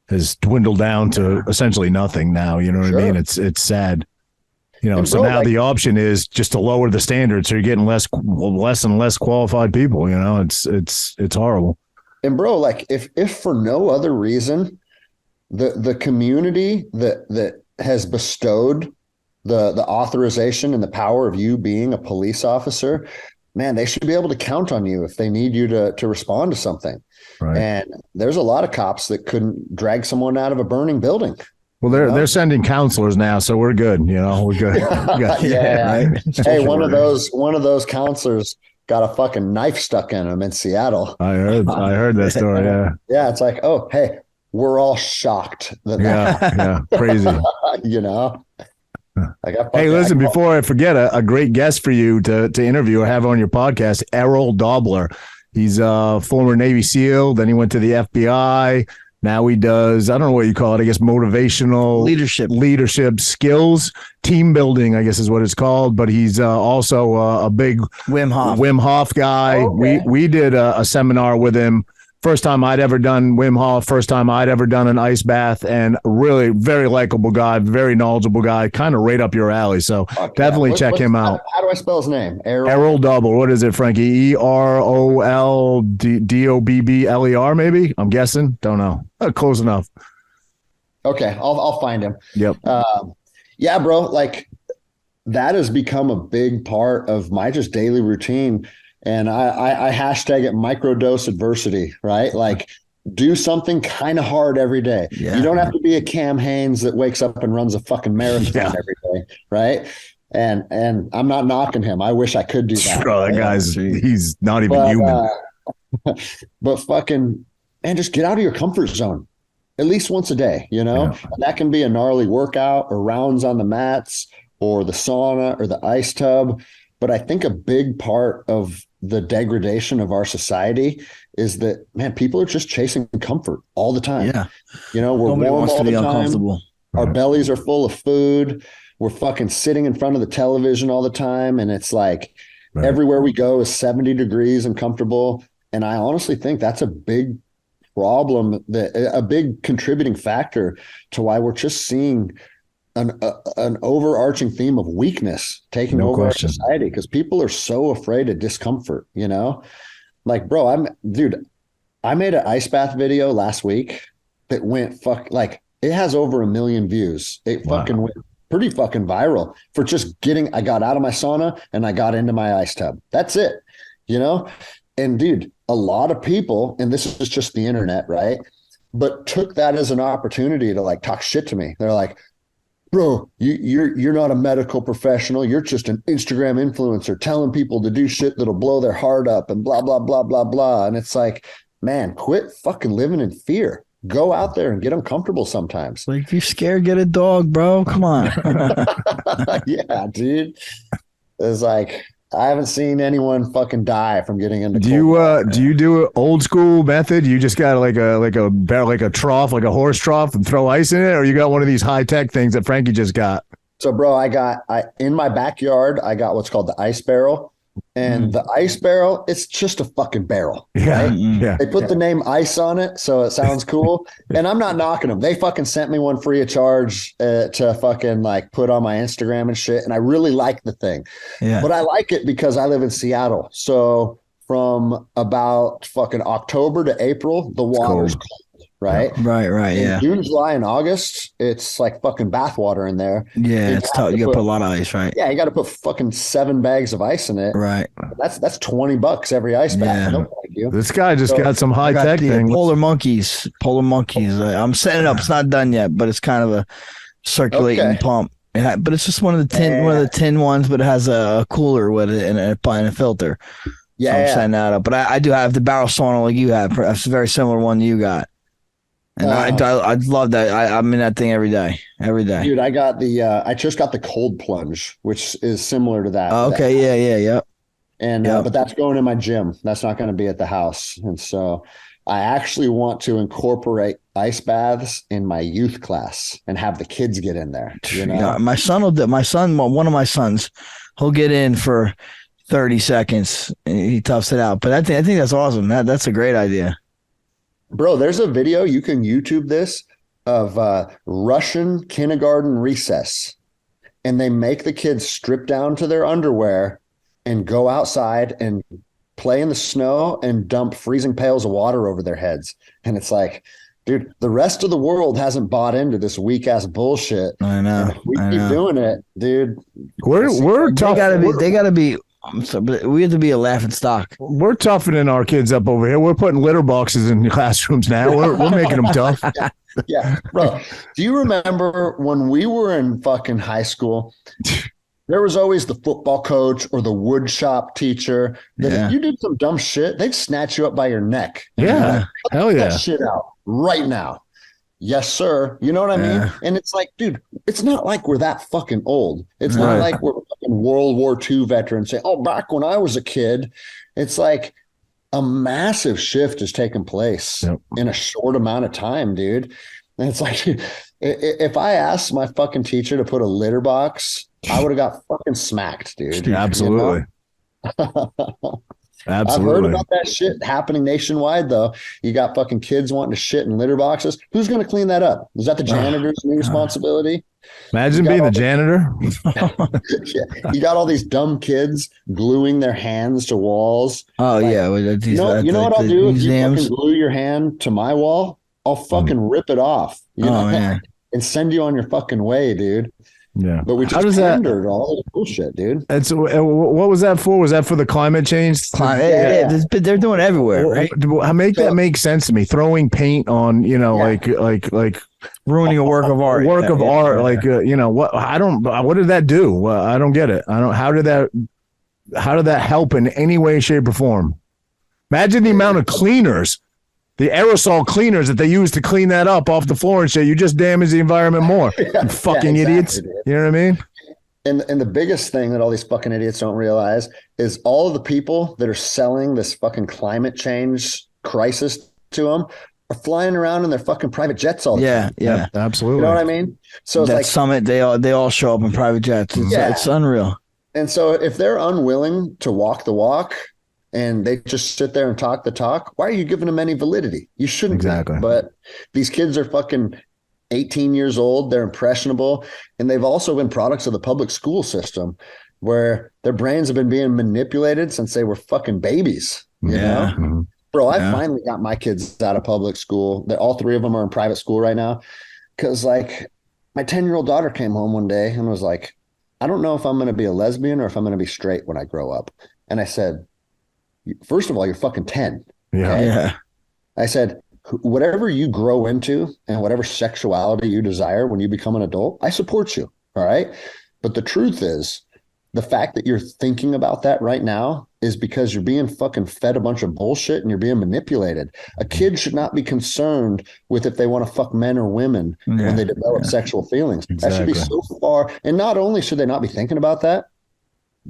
has dwindled down to essentially nothing now. You know what I mean? It's sad. So now the option is just to lower the standards, so you're getting less and less qualified people. It's horrible. And bro, like if for no other reason, the community that has bestowed the authorization and the power of you being a police officer, man, they should be able to count on you if they need you to respond to something. Right. And there's a lot of cops that couldn't drag someone out of a burning building. Well, they're sending counselors now, so we're good. We're good. Right. Hey, one of those counselors got a fucking knife stuck in him in Seattle. I heard that story. Yeah. Yeah. It's like, oh, hey, we're all shocked that crazy. Hey, listen, before I forget, a great guest for you to interview or have on your podcast, Errol Dobler. He's a former Navy SEAL. Then he went to the FBI. Now he does, I don't know what you call it, I guess motivational leadership skills, team building, I guess is what it's called. But he's also a big Wim Hof guy. Okay. We did a seminar with him. First time I'd ever done Wim Hof, first time I'd ever done an ice bath, and really very likable guy, very knowledgeable guy, kind of right up your alley. So definitely check him out. How do I spell his name? Errol Dobler. What is it, Frankie? EROLDOBBLER, maybe? I'm guessing. Don't know. Close enough. Okay, I'll find him. Yep. Yeah, bro. Like that has become a big part of my just daily routine. And I hashtag it microdose adversity, right? Like do something kind of hard every day. Yeah. You don't have to be a Cam Hanes that wakes up and runs a fucking marathon every day, right? And I'm not knocking him. I wish I could do that. Bro, that guy's he's not even human. But fucking, man, just get out of your comfort zone at least once a day, And that can be a gnarly workout or rounds on the mats or the sauna or the ice tub. But I think a big part of the degradation of our society is that, man, people are just chasing comfort all the time. Yeah. We're Nobody warm wants all to be the time. Uncomfortable. Our bellies are full of food. We're fucking sitting in front of the television all the time. And it's like everywhere we go is 70 degrees and comfortable. And I honestly think that's a big problem, a big contributing factor to why we're just seeing an overarching theme of weakness taking over our society, because people are so afraid of discomfort, like, bro, I made an ice bath video last week that went it has over 1 million views. It fucking went pretty fucking viral for just I got out of my sauna and I got into my ice tub. That's it, and dude, a lot of people, and this is just the internet, right? But took that as an opportunity to like talk shit to me. They're like, bro, you're not a medical professional. You're just an Instagram influencer telling people to do shit that'll blow their heart up and blah, blah, blah, blah, blah. And it's like, man, quit fucking living in fear. Go out there and get uncomfortable sometimes. Like, if you're scared, get a dog, bro. Come on. Yeah, dude. It's like, I haven't seen anyone fucking die from getting into. Do you do an old school method? You just got like a trough, like a horse trough, and throw ice in it, or you got one of these high tech things that Frankie just got? So, bro, I in my backyard, I got what's called the ice barrel. And the ice barrel, it's just a fucking barrel. Yeah. Right? Yeah. They put the name ice on it, so it sounds cool. And I'm not knocking them. They fucking sent me one free of charge to fucking like put on my Instagram and shit. And I really like the thing. Yeah. But I like it because I live in Seattle. So from about fucking October to April, the water's cold. Right. Right. In June, July, and August, it's like fucking bathwater in there. Yeah, it's tough. You got to put a lot of ice, right? Yeah, you got to put fucking 7 bags of ice in it. Right. That's $20 every ice bath. Yeah. This guy just got some high tech thing. Polar monkeys. I'm setting it up. It's not done yet, but it's kind of a circulating pump. But it's just one of the tin ones, but it has a cooler with it and a filter. Yeah, so I'm setting that up. But I do have the barrel sauna like you have. It's a very similar one you got. And I love that. I'm in that thing every day. Dude, I got I just got the cold plunge, which is similar to that. Oh, okay. Yeah. And, but that's going in my gym. That's not going to be at the house. And so I actually want to incorporate ice baths in my youth class and have the kids get in there. Yeah, one of my sons, he'll get in for 30 seconds. And he toughs it out. But I think that's awesome. That's a great idea. Bro, there's a video, you can YouTube this, of Russian kindergarten recess. And they make the kids strip down to their underwear and go outside and play in the snow and dump freezing pails of water over their heads. And it's like, dude, the rest of the world hasn't bought into this weak ass bullshit. I know. And if we keep doing it, dude. We're tough. They gotta be. But we have to be a laughing stock. We're toughening our kids up over here. We're putting litter boxes in classrooms now. We're making them tough. Yeah, bro. Do you remember when we were in fucking high school? There was always the football coach or the wood shop teacher that if you did some dumb shit, they'd snatch you up by your neck. Yeah, hell yeah. That shit out right now. Yes, sir. You know what I mean? And it's like, dude, it's not like we're that fucking old. It's not like we're fucking World War II veterans saying, oh, back when I was a kid. It's like a massive shift has taken place in a short amount of time, dude. And it's like, if I asked my fucking teacher to put a litter box, I would have got fucking smacked, dude. Absolutely. You know? Absolutely. I've heard about that shit happening nationwide, though. You got fucking kids wanting to shit in litter boxes. Who's going to clean that up? Is that the janitor's new responsibility? Imagine being the janitor. You got all these dumb kids gluing their hands to walls. Oh, like, yeah. You know what I'll do if you fucking glue your hand to my wall? I'll fucking rip it off. You know? Man. And send you on your fucking way, dude. Yeah, but we just pandered all this bullshit, dude. And so, what was that for? Was that for the climate change? They're doing it everywhere, right? That make sense to me. Throwing paint on, like ruining a work of art. Like, what? What did that do? Well, I don't get it. How did that help in any way, shape, or form? Imagine the amount of cleaners. The aerosol cleaners that they use to clean that up off the floor and shit, you just damage the environment more. You fucking idiots. Dude. You know what I mean? And the biggest thing that all these fucking idiots don't realize is all of the people that are selling this fucking climate change crisis to them are flying around in their fucking private jets all the time. Yeah, absolutely. You know what I mean? So it's that like summit, they all show up in private jets. It's unreal. And so if they're unwilling to walk the walk, and they just sit there and talk the talk, why are you giving them any validity? You shouldn't. Exactly. But these kids are fucking 18 years old. They're impressionable. And they've also been products of the public school system where their brains have been being manipulated since they were fucking babies. You know? Mm-hmm. Bro, I finally got my kids out of public school. All three of them are in private school right now. Because, like, my 10-year-old daughter came home one day and was like, I don't know if I'm going to be a lesbian or if I'm going to be straight when I grow up. And I said, first of all, you're fucking 10. Yeah. I said, whatever you grow into and whatever sexuality you desire when you become an adult, I support you. All right. But the truth is, the fact that you're thinking about that right now is because you're being fucking fed a bunch of bullshit and you're being manipulated. A kid should not be concerned with if they want to fuck men or women when they develop sexual feelings. Exactly. That should be so far. And not only should they not be thinking about that,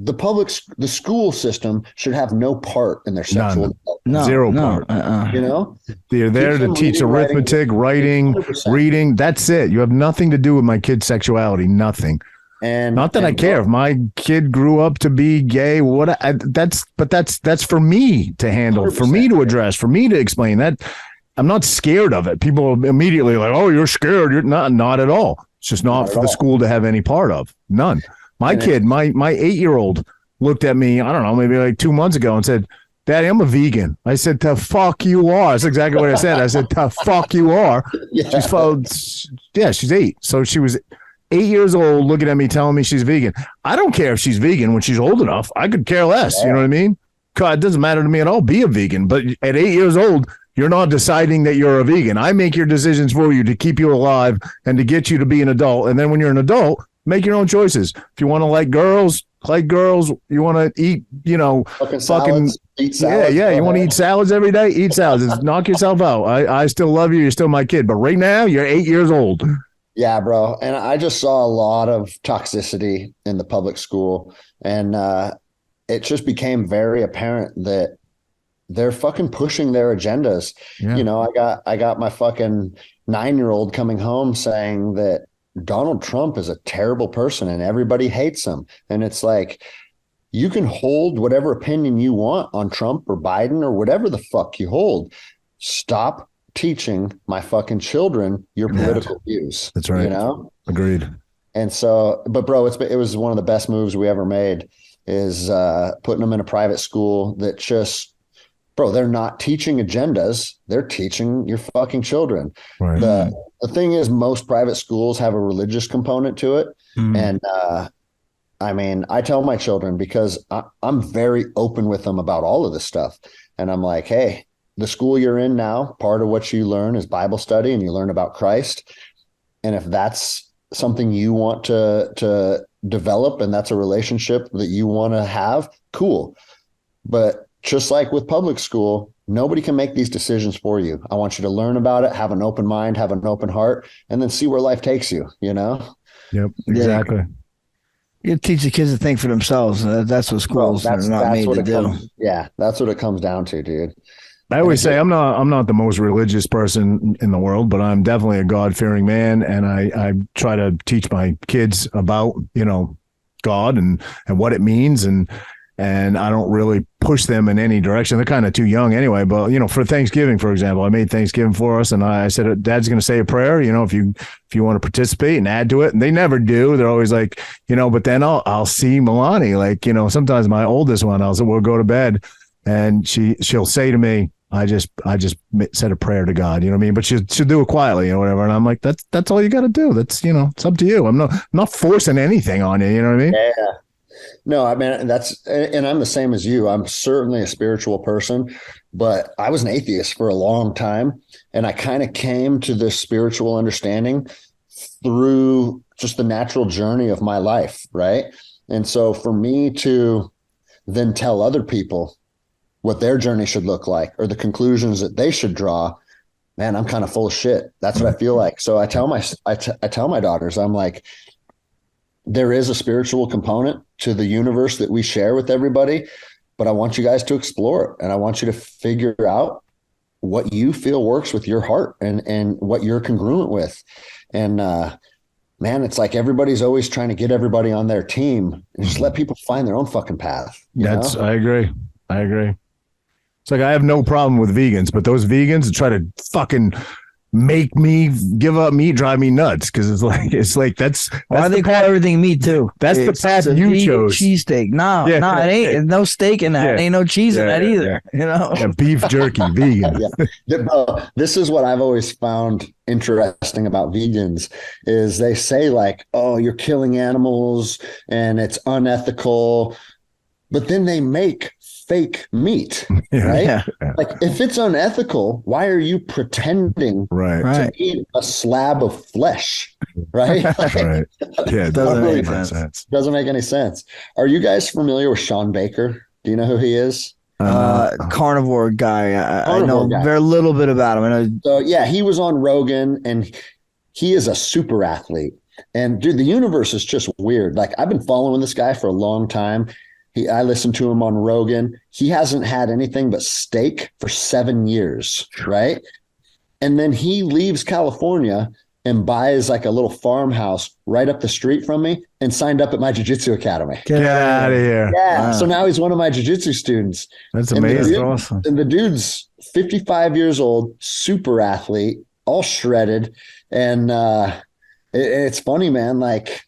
the school system should have no part in their sexual development. Zero part. You know, they're there to teach arithmetic, writing, reading. That's it. You have nothing to do with my kid's sexuality. Nothing. And not that I care if my kid grew up to be gay. That's for me to handle, 100%. For me to address, for me to explain that. I'm not scared of it. People are immediately like, "Oh, you're scared." You're not at all. It's just not for the school to have any part of. None. My kid, my 8-year-old looked at me, I don't know, maybe like 2 months ago and said, Daddy, I'm a vegan. I said, the fuck you are. That's exactly what I said. I said, the fuck you are. Yeah. She's 8. So she was 8 years old looking at me telling me she's vegan. I don't care if she's vegan when she's old enough. I could care less. You know what I mean? God, it doesn't matter to me at all. Be a vegan. But at 8 years old, you're not deciding that you're a vegan. I make your decisions for you to keep you alive and to get you to be an adult. And then when you're an adult, make your own choices. If you want to like girls. You want to eat, fucking salads, eat salads. Yeah. You want to eat salads every day? Eat salads. Knock yourself out. I still love you. You're still my kid. But right now, you're 8 years old. Yeah, bro. And I just saw a lot of toxicity in the public school. And it just became very apparent that they're fucking pushing their agendas. Yeah. I got my fucking 9-year-old coming home saying that Donald Trump is a terrible person and everybody hates him. And it's like, you can hold whatever opinion you want on Trump or Biden or whatever the fuck you hold. Stop teaching my fucking children your political views. That's right. You know? Agreed. And so, but bro, it was one of the best moves we ever made is putting them in a private school that just, bro, they're not teaching agendas. They're teaching your fucking children. Right. The thing is, most private schools have a religious component to it. And I mean, I tell my children, because I'm very open with them about all of this stuff. And I'm like, hey, the school you're in now, part of what you learn is Bible study and you learn about Christ. And if that's something you want to develop and that's a relationship that you want to have, cool. But just like with public school, nobody can make these decisions for you. I want you to learn about it, have an open mind, have an open heart, and then see where life takes you, you know? Yep, exactly. Yeah. You teach the kids to think for themselves. That's what schools are not made to do. That's what it comes down to, dude. I always say I'm not the most religious person in the world, but I'm definitely a God-fearing man, and I try to teach my kids about, you know, God and what it means, and I don't really push them in any direction. They're kind of too young anyway. But, you know, for Thanksgiving, for example, I made Thanksgiving for us, and I said, Dad's going to say a prayer, you know, if you want to participate and add to it. And they never do. They're always like, you know, but then I'll see Milani, like, you know, sometimes my oldest one, we'll go to bed and she'll say to me, I just said a prayer to God, you know what I mean? But she'll do it quietly or whatever. And I'm like, that's all you got to do. That's, you know, it's up to you. I'm not forcing anything on you. You know what I mean? Yeah. No, I mean, and I'm the same as you. I'm certainly a spiritual person, but I was an atheist for a long time. And I kind of came to this spiritual understanding through just the natural journey of my life. Right. And so for me to then tell other people what their journey should look like or the conclusions that they should draw, man, I'm kind of full of shit. That's what I feel like. So I tell my daughters, I'm like, there is a spiritual component to the universe that we share with everybody, but I want you guys to explore it. And I want you to figure out what you feel works with your heart and what you're congruent with. And, man, it's like everybody's always trying to get everybody on their team and just let people find their own fucking path. I agree. It's like I have no problem with vegans, but those vegans try to fucking make me give up meat, drive me nuts, because it's like that's why they call everything meat too. That's the path you chose. Cheesesteak. No, it ain't no steak in that. Yeah. Ain't no cheese in that either. You know, beef jerky, vegan. This is what I've always found interesting about vegans is they say like, oh, you're killing animals and it's unethical, but then they make fake meat, right? Yeah. Like if it's unethical, why are you pretending to eat a slab of flesh, right? Right. Yeah, it doesn't make any sense. Doesn't make any sense. Are you guys familiar with Sean Baker? Do you know who he is? Carnivore guy. I know very little bit about him. So yeah, he was on Rogan and he is a super athlete. And dude, the universe is just weird. Like I've been following this guy for a long time. I listened to him on Rogan. He hasn't had anything but steak for 7 years, right? And then he leaves California and buys like a little farmhouse right up the street from me and signed up at my jiu-jitsu academy. Get out of here. Yeah. Wow. So now he's one of my jiu-jitsu students. That's amazing. Awesome. And the dude's 55 years old, super athlete, all shredded. And it's funny, man. Like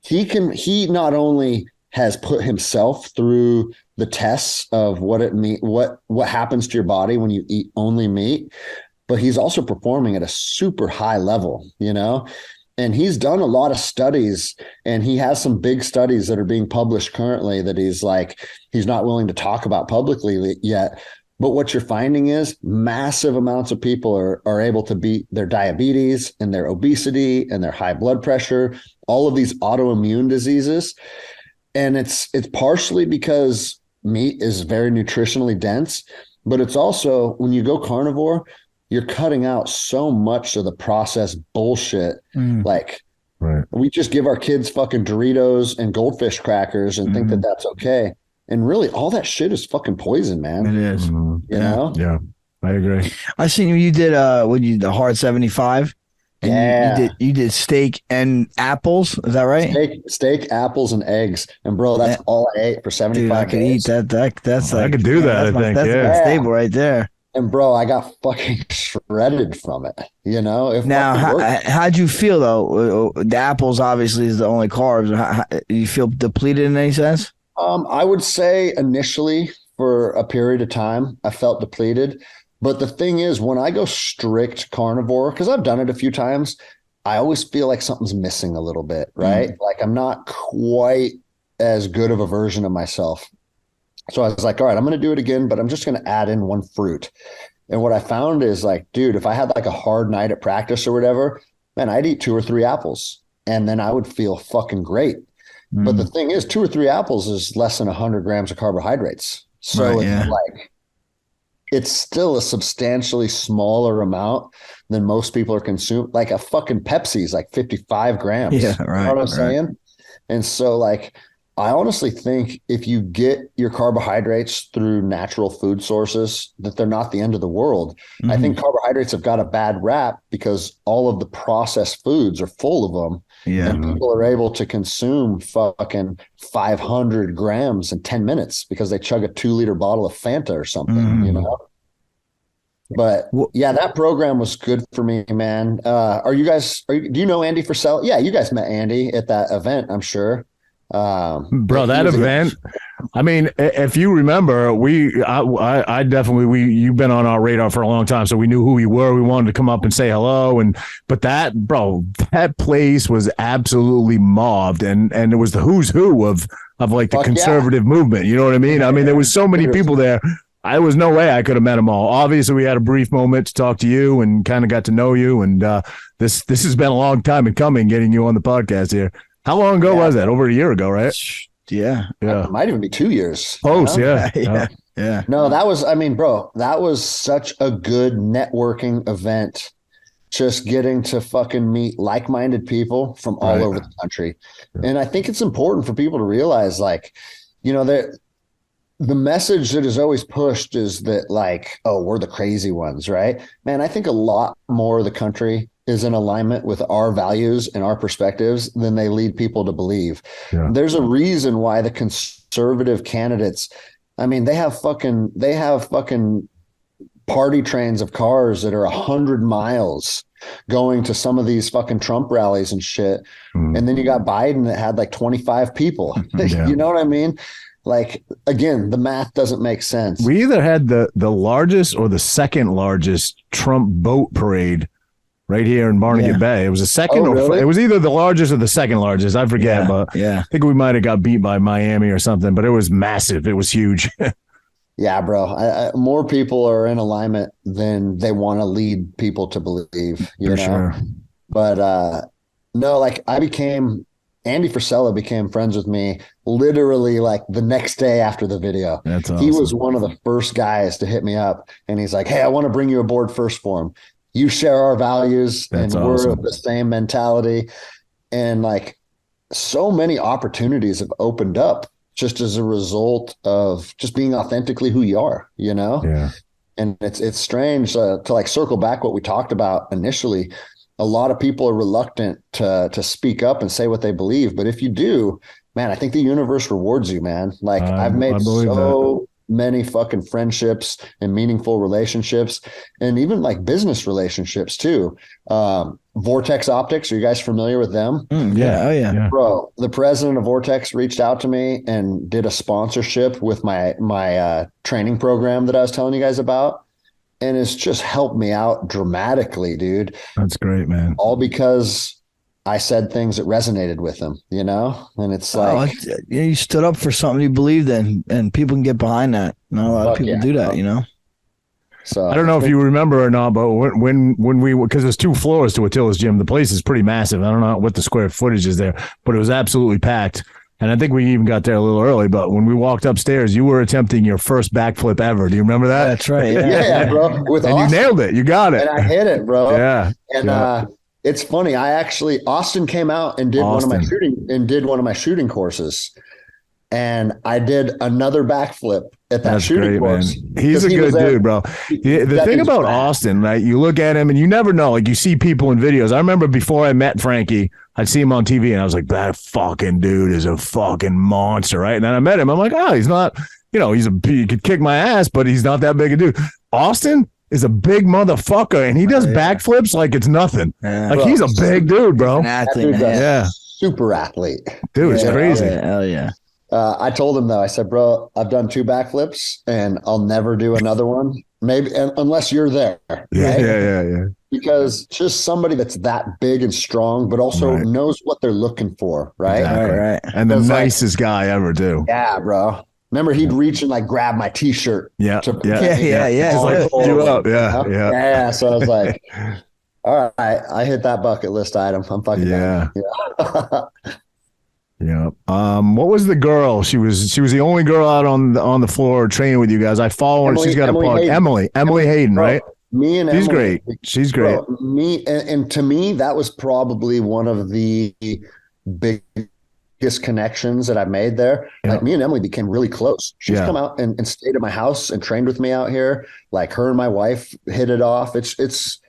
he not only has put himself through the tests of what happens to your body when you eat only meat, but he's also performing at a super high level, you know, and he's done a lot of studies and he has some big studies that are being published currently that he's not willing to talk about publicly yet. But what you're finding is massive amounts of people are able to beat their diabetes and their obesity and their high blood pressure, all of these autoimmune diseases. And it's partially because meat is very nutritionally dense, but it's also when you go carnivore, you're cutting out so much of the processed bullshit. Like we just give our kids fucking Doritos and goldfish crackers and think that that's okay. And really all that shit is fucking poison, man. It is. You know? Yeah, I agree. I seen you did the hard 75. And Yeah. you did steak and apples. Is that right? Steak, apples, and eggs. And bro, that's all I ate for 75 Dude, I could days. eat that. That's I like, could do that. I think. That's Yeah. my staple right there. And bro, I got fucking shredded from it. You know, it Now, fucking worked. how'd you feel though? The apples obviously is the only carbs. You feel depleted in any sense? I would say initially for a period of time, I felt depleted. But the thing is, when I go strict carnivore, because I've done it a few times, I always feel like something's missing a little bit, right? Like I'm not quite as good of a version of myself. So I was like, all right, I'm going to do it again, but I'm just going to add in one fruit. And what I found is like, dude, if I had like a hard night at practice or whatever, man, I'd eat 2 or 3 apples and then I would feel fucking great. But the thing is, 2 or 3 apples is less than 100 grams of carbohydrates. So it's like, it's still a substantially smaller amount than most people are consuming. Like a fucking Pepsi is like 55 grams. Yeah, right. You know what I'm saying? And so like, I honestly think if you get your carbohydrates through natural food sources, that they're not the end of the world. I think carbohydrates have got a bad rap because all of the processed foods are full of them. Yeah. And people are able to consume fucking 500 grams in 10 minutes because they chug a 2-liter bottle of Fanta or something, you know? But yeah, that program was good for me, man. Do you know Andy Frisella? Yeah, you guys met Andy at that event, I'm sure. Bro, that event, I mean, if you remember, I definitely, you've been on our radar for a long time, so we knew who you were. We wanted to come up and say hello, but that place was absolutely mobbed, and it was the who's who of like the conservative movement. You know what I mean? I mean, there was so many people there. I was no way I could have met them all. Obviously, we had a brief moment to talk to you and kind of got to know you, and this has been a long time in coming, getting you on the podcast here. How long ago was that? Over a year ago, right? Yeah. It might even be 2 years. Close, yeah. No, that was such a good networking event. Just getting to fucking meet like-minded people from all over the country. And I think it's important for people to realize, like, you know, that the message that is always pushed is that, like, oh, we're the crazy ones, right? Man, I think a lot more of the country is in alignment with our values and our perspectives than they lead people to believe. Yeah. There's a reason why the conservative candidates, I mean, they have fucking party trains of cars that are 100 miles going to some of these fucking Trump rallies and shit. And then you got Biden that had like 25 people. You know what I mean? Like, again, the math doesn't make sense. We either had the largest or the second largest Trump boat parade right here in Barnegat Bay. It was the second, really? It was either the largest or the second largest. I forget, but I think we might have got beat by Miami or something. But it was massive. It was huge. Yeah, bro. More people are in alignment than they want to lead people to believe. You know? Sure. But no, like Andy Frisella became friends with me literally like the next day after the video. That's awesome. He was one of the first guys to hit me up, and he's like, "Hey, I want to bring you aboard First Form. You share our values, and we're of the same mentality." And like, so many opportunities have opened up just as a result of just being authentically who you are, you know? Yeah. And it's strange to like circle back what we talked about initially. A lot of people are reluctant to speak up and say what they believe. But if you do, man, I think the universe rewards you, man. Like I've made so many fucking friendships and meaningful relationships, and even like business relationships too. Vortex Optics, are you guys familiar with them? Yeah. Bro, the president of Vortex reached out to me and did a sponsorship with my training program that I was telling you guys about. And it's just helped me out dramatically, dude. That's great, man. All because I said things that resonated with them, you know? And it's like, you stood up for something you believed in, and people can get behind that. Not a lot of people do that, you know? So I don't know if you remember or not, but when we, because there's 2 floors to Attila's gym, the place is pretty massive. I don't know what the square footage is there, but it was absolutely packed. And I think we even got there a little early, but when we walked upstairs, you were attempting your first backflip ever. Do you remember that? That's right. Yeah, bro. And Austin. You nailed it. You got it. And I hit it, bro. Yeah. And it's funny. Austin came out and did one of my shooting courses. And I did another backflip at that That's shooting great, course. man. He's a good dude, bro. The thing about Austin, right? You look at him and you never know. Like, you see people in videos. I remember before I met Frankie, I'd see him on TV and I was like, that fucking dude is a fucking monster, right? And then I met him. I'm like, oh, he's not, he could kick my ass, but he's not that big a dude. Austin is a big motherfucker, and he does backflips like it's nothing. Yeah. Like, he's a big dude, bro. An athlete, man. Super athlete. Dude, it's crazy. Hell yeah. I told him, though, I said, bro, I've done 2 backflips and I'll never do another one. Maybe unless you're there. Right? Yeah. Because just somebody that's that big and strong, but also knows what they're looking for. Right. Exactly. Right. And the nicest guy ever, too. Yeah, bro. Remember, he'd reach and like grab my T-shirt. Yeah. Just like, hold you up. Yeah. So I was like, all right, I hit that bucket list item. I'm fucking done. Yeah. What was the girl? She was the only girl out on the floor training with you guys. I follow her. She's got a plug. Emily Hayden, right? Me and she's Emily, great. She's great. Bro, and to me, that was probably one of the biggest connections that I've made there. Like, me and Emily became really close. She's come out and stayed at my house and trained with me out here. Like, her and my wife hit it off. It's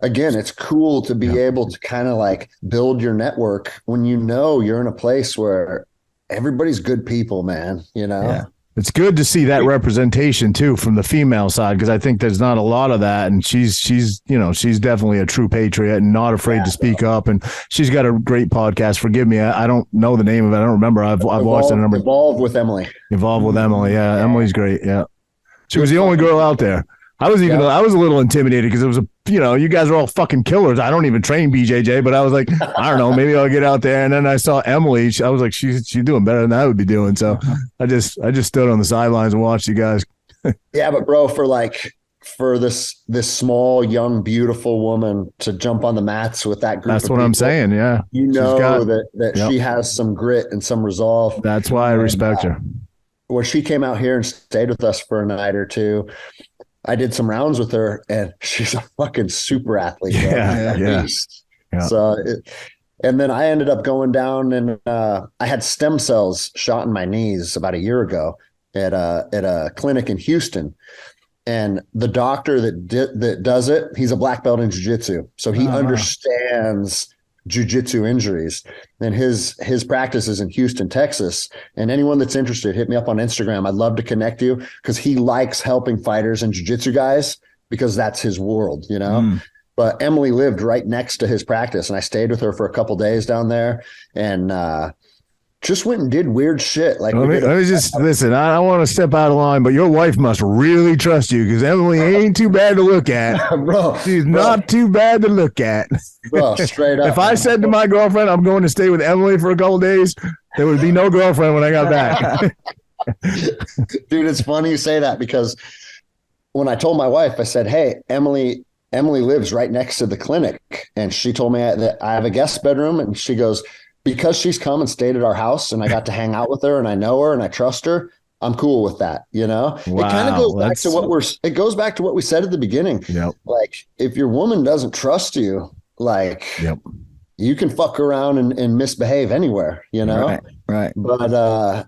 again, it's cool to be able to kind of like build your network when you're in a place where everybody's good people, man. Yeah. It's good to see that representation too from the female side, because I think there's not a lot of that, and she's definitely a true patriot and not afraid to speak up, and she's got a great podcast. Forgive me, I don't know the name of it. I don't remember. I've watched it a number. Evolve with Emily. Yeah, Emily's great. Yeah, she was the only girl out there. I was a little intimidated because it was you guys are all fucking killers. I don't even train BJJ, but I was like, I don't know, maybe I'll get out there. And then I saw Emily. I was like, she's doing better than I would be doing. So I just stood on the sidelines and watched you guys. Yeah, but bro, for this small, young, beautiful woman to jump on the mats with that group. That's what I'm saying. Yeah, that she has some grit and some resolve. That's why I respect her. When she came out here and stayed with us for a night or two, I did some rounds with her, and she's a fucking super athlete. Yeah. So, and then I ended up going down, and I had stem cells shot in my knees about a year ago at a clinic in Houston. And the doctor that does it, he's a black belt in jiu-jitsu, so he understands jiu-jitsu injuries, and his practice is in Houston, Texas. And anyone that's interested, hit me up on Instagram. I'd love to connect you, because he likes helping fighters and jiu-jitsu guys, because that's his world, But Emily lived right next to his practice, and I stayed with her for a couple days down there, and just went and did weird shit. Like, let me just listen. I don't want to step out of line, but your wife must really trust you, because Emily ain't too bad to look at. Bro, she's not too bad to look at. Bro, straight up. If I said to my girlfriend, I'm going to stay with Emily for a couple of days, there would be no girlfriend when I got back. Dude, it's funny you say that, because when I told my wife, I said, hey, Emily lives right next to the clinic. And she told me that I have a guest bedroom, and she goes, because she's come and stayed at our house and I got to hang out with her and I know her and I trust her, I'm cool with that. Wow, it kind of goes back to it goes back to what we said at the beginning. Like, if your woman doesn't trust you, like, you can fuck around and misbehave anywhere, Right. But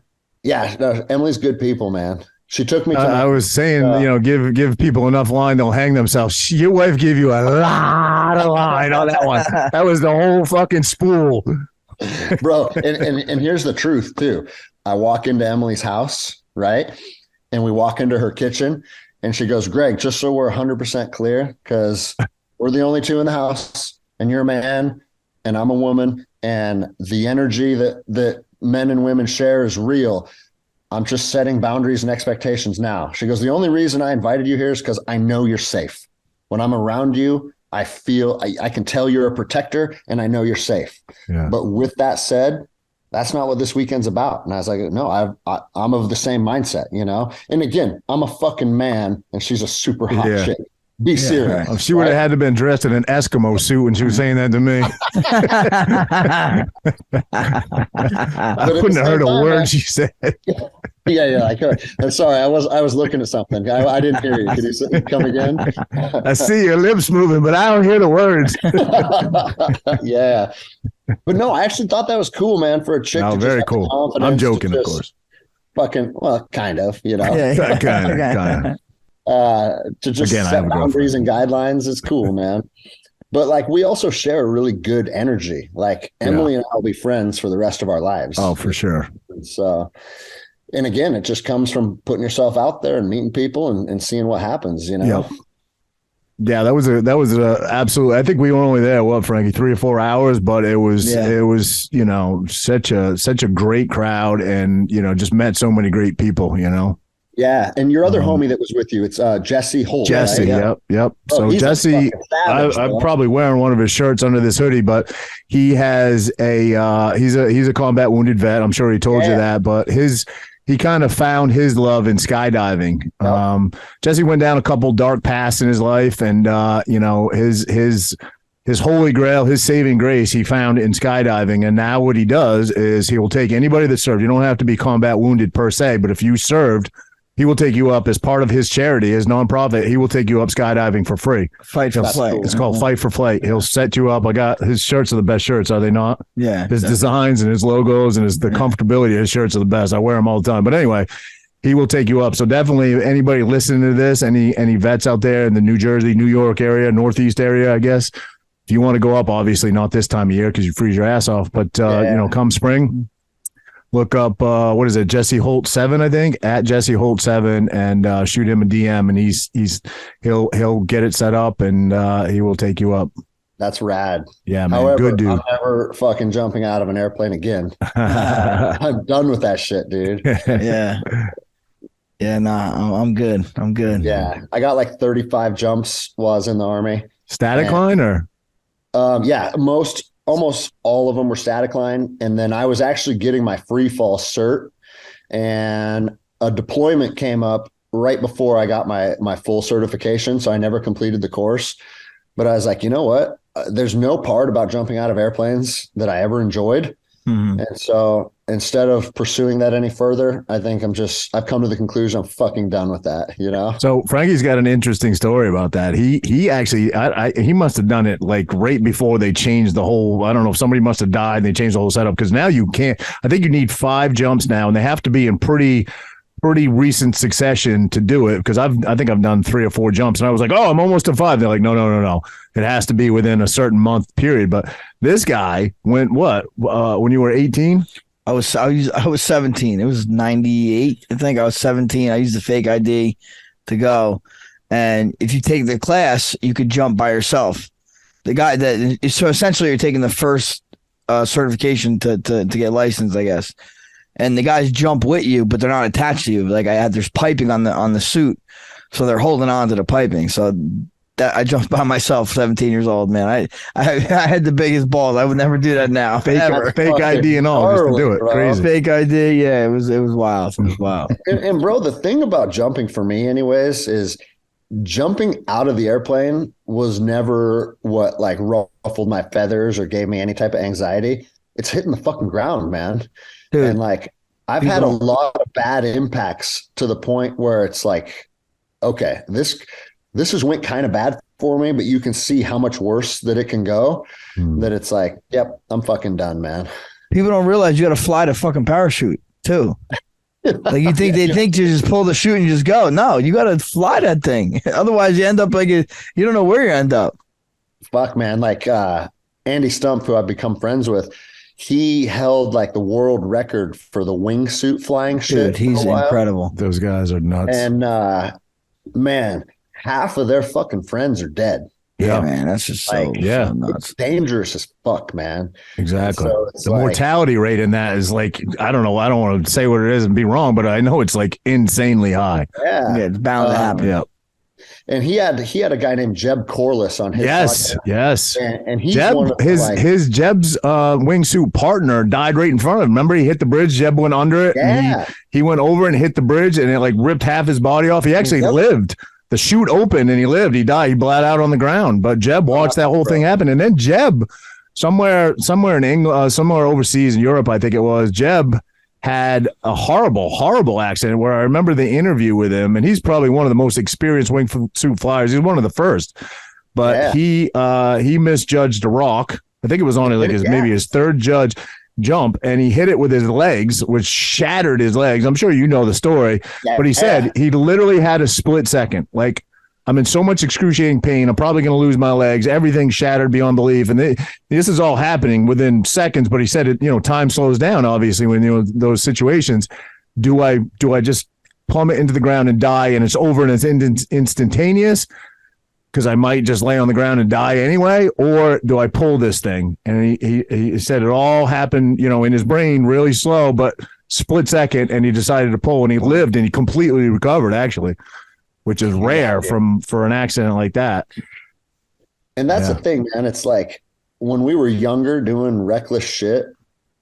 Emily's good people, man. She took me to I was saying, give people enough line, they'll hang themselves. Your wife gave you a lot of line on that one. That was the whole fucking spool. Bro, and here's the truth too. I walk into Emily's house, right? And we walk into her kitchen, and she goes, Greg, just so we're 100% clear, because we're the only two in the house, and you're a man and I'm a woman, and the energy that men and women share is real. I'm just setting boundaries and expectations now. She goes, the only reason I invited you here is because I know you're safe. When I'm around you, I feel I can tell you're a protector, and I know you're safe. But with that said, that's not what this weekend's about. And I was like, no, I'm of the same mindset, And again, I'm a fucking man, and she's a super hot chick. Be serious. Right. She would have had to been dressed in an Eskimo suit when she was saying that to me. I couldn't have heard a word she said. Yeah. I could. I'm sorry. I was looking at something. I didn't hear you. Can you come again? I see your lips moving, but I don't hear the words. Yeah. But no, I actually thought that was cool, man, for a chick. No, very cool. I'm joking, of course. fucking, well, kind of, Kind of. To just Again, I set have a boundaries and guidelines is cool, man. But like, we also share a really good energy. Like Emily and I will be friends for the rest of our lives. Oh, for sure. So, and again, it just comes from putting yourself out there and meeting people and seeing what happens, you know? Yep. Yeah, that was a absolute. I think we were only there, Frankie, 3 or 4 hours, but it was such a great crowd, and just met so many great people, Yeah, and your other homie that was with you, it's Jesse Holt. Jesse, right? Yep. Oh, So Jesse, I'm probably wearing one of his shirts under this hoodie, but he has he's a combat wounded vet. I'm sure he told you that, but he kind of found his love in skydiving. Yep. Jesse went down a couple dark paths in his life, and his holy grail, his saving grace, he found in skydiving. And now what he does is he will take anybody that served. You don't have to be combat wounded per se, but if you served, he will take you up as part of his charity, his nonprofit. He will take you up skydiving for free. Fight for Flight. It's called Fight for Flight. He'll set you up. I got his shirts are the best shirts, are they not? Yeah. His designs and his logos and the comfortability of his shirts are the best. I wear them all the time. But anyway, he will take you up. So definitely anybody listening to this, any vets out there in the New Jersey, New York area, Northeast area, I guess, if you want to go up, obviously not this time of year because you freeze your ass off, but come spring, look up, what is it? Jesse Holt 7, I think, at Jesse Holt 7, and shoot him a DM, and he'll get it set up, and he will take you up. That's rad. Yeah, man. However, Good dude. I'm never fucking jumping out of an airplane again. I'm done with that shit, dude. Yeah. Yeah, nah, I'm good. Yeah. I got like 35 jumps while I was in the Army. Static line or? Yeah, almost all of them were static line. And then I was actually getting my free fall cert, and a deployment came up right before I got my full certification. So I never completed the course, but I was like, you know what? There's no part about jumping out of airplanes that I ever enjoyed. Mm-hmm. And so instead of pursuing that any further, I think I've come to the conclusion I'm fucking done with that, So Frankie's got an interesting story about that. He actually, he must have done it like right before they changed the whole, I don't know if somebody must have died and they changed the whole setup, because now you can't, I think you need 5 jumps now, and they have to be in pretty recent succession to do it, because I think I've done 3 or 4 jumps, and I was like, oh, I'm almost to 5. They're like, no. It has to be within a certain month period. But this guy went when you were 18? I was 17. It was 98. I think I was 17. I used the fake ID to go. And if you take the class, you could jump by yourself. So essentially you're taking the first certification to get licensed, I guess. And the guys jump with you, but they're not attached to you. Like there's piping on the suit, so they're holding on to the piping. So that I jumped by myself, 17 years old, man. I had the biggest balls. I would never do that now. Fake ID and all, just to do it. Bro. Crazy. Fake ID, yeah. It was wild. It was wild. And bro, the thing about jumping for me, anyways, is jumping out of the airplane was never what like ruffled my feathers or gave me any type of anxiety. It's hitting the fucking ground, man. Dude, and like I've had a lot of bad impacts to the point where it's like, okay, this has went kind of bad for me, but you can see how much worse that it can go. That it's like, yep, I'm fucking done, man. People don't realize you got to fly the fucking parachute too. Like you think they think you just pull the chute and you just go. No, you got to fly that thing. Otherwise, you end up like you don't know where you end up. Fuck, man. Like Andy Stump, who I've become friends with, he held like the world record for the wingsuit flying shit. Dude, he's incredible. Those guys are nuts. And man, half of their fucking friends are dead. Yeah, man, that's just so nuts. It's dangerous as fuck, man. Exactly. So the mortality rate in that is like, I don't know. I don't want to say what it is and be wrong, but I know it's like insanely high. Yeah, it's bound to happen. Yeah. And he had a guy named Jeb Corliss on his podcast. Yes. And he's Jeb, one of his Jeb's wingsuit partner died right in front of him. Remember, he hit the bridge. Jeb went under it. Yeah. And he went over and hit the bridge, and it like ripped half his body off. He actually lived. The chute opened and he lived. He died. He bled out on the ground. But Jeb watched that whole thing happen. And then Jeb, somewhere in England, somewhere overseas in Europe, I think it was, Jeb had a horrible accident where I remember the interview with him, and he's probably one of the most experienced wingsuit flyers. He's one of the first, but he misjudged a rock. I think it was only like maybe his third judge, jump, and he hit it with his legs, which shattered his legs. I'm sure you know the story, but he said he literally had a split second. Like, I'm in so much excruciating pain. I'm probably going to lose my legs. Everything shattered beyond belief. And this is all happening within seconds. But he said it, time slows down, obviously, when, those situations. Do I just plummet into the ground and die and it's over and it's instantaneous because I might just lay on the ground and die anyway? Or do I pull this thing? And he said it all happened, in his brain really slow, but split second. And he decided to pull and he lived and he completely recovered, actually, which is rare for an accident like that. And that's the thing, man. It's like when we were younger doing reckless shit,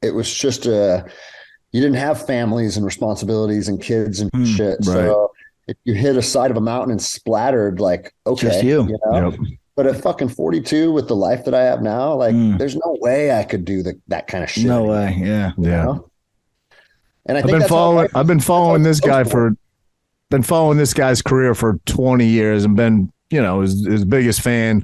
it was just you didn't have families and responsibilities and kids and shit. Right. So if you hit a side of a mountain and splattered, like, okay, just you. Yep. But at fucking 42 with the life that I have now, like there's no way I could do that kind of shit. No way. Yeah. You know? And I've been following this guy been following this guy's career for 20 years and been, his biggest fan.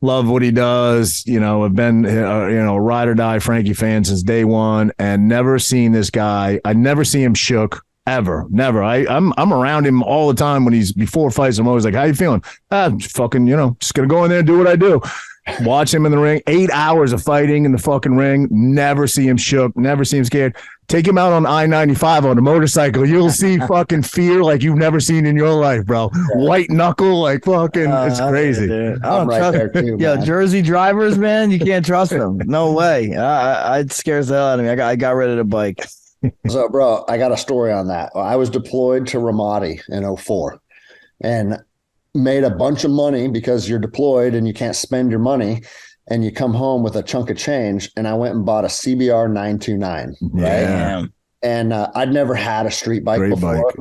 Love what he does. I've been, a ride or die Frankie fan since day one, and never seen this guy. I never see him shook ever. Never. I'm around him all the time when he's before fights. I'm always like, how you feeling? Fucking, just going to go in there and do what I do. Watch him in the ring, 8 hours of fighting in the fucking ring. Never see him shook. Never see him scared. Take him out on I-95 on a motorcycle. You'll see fucking fear like you've never seen in your life, bro. White knuckle, like fucking, it's crazy. I'm right there too, yeah, man. Jersey drivers, man, you can't trust them. No way. It scares the hell out of me. I got rid of the bike. So, bro, I got a story on that. I was deployed to Ramadi in 2004 and made a bunch of money because you're deployed and you can't spend your money. And you come home with a chunk of change, and I went and bought a CBR 929, right? Yeah. And I'd never had a street bike before.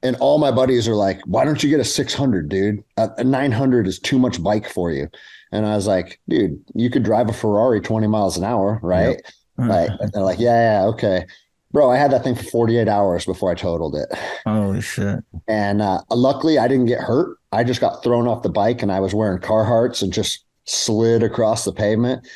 And all my buddies are like, why don't you get a 600, dude? A 900 is too much bike for you. And I was like, dude, you could drive a Ferrari 20 miles an hour, right? Yep. Right. And they're like, yeah, okay. Bro, I had that thing for 48 hours before I totaled it. Holy shit. And luckily, I didn't get hurt. I just got thrown off the bike, and I was wearing Carhartts and just slid across the pavement.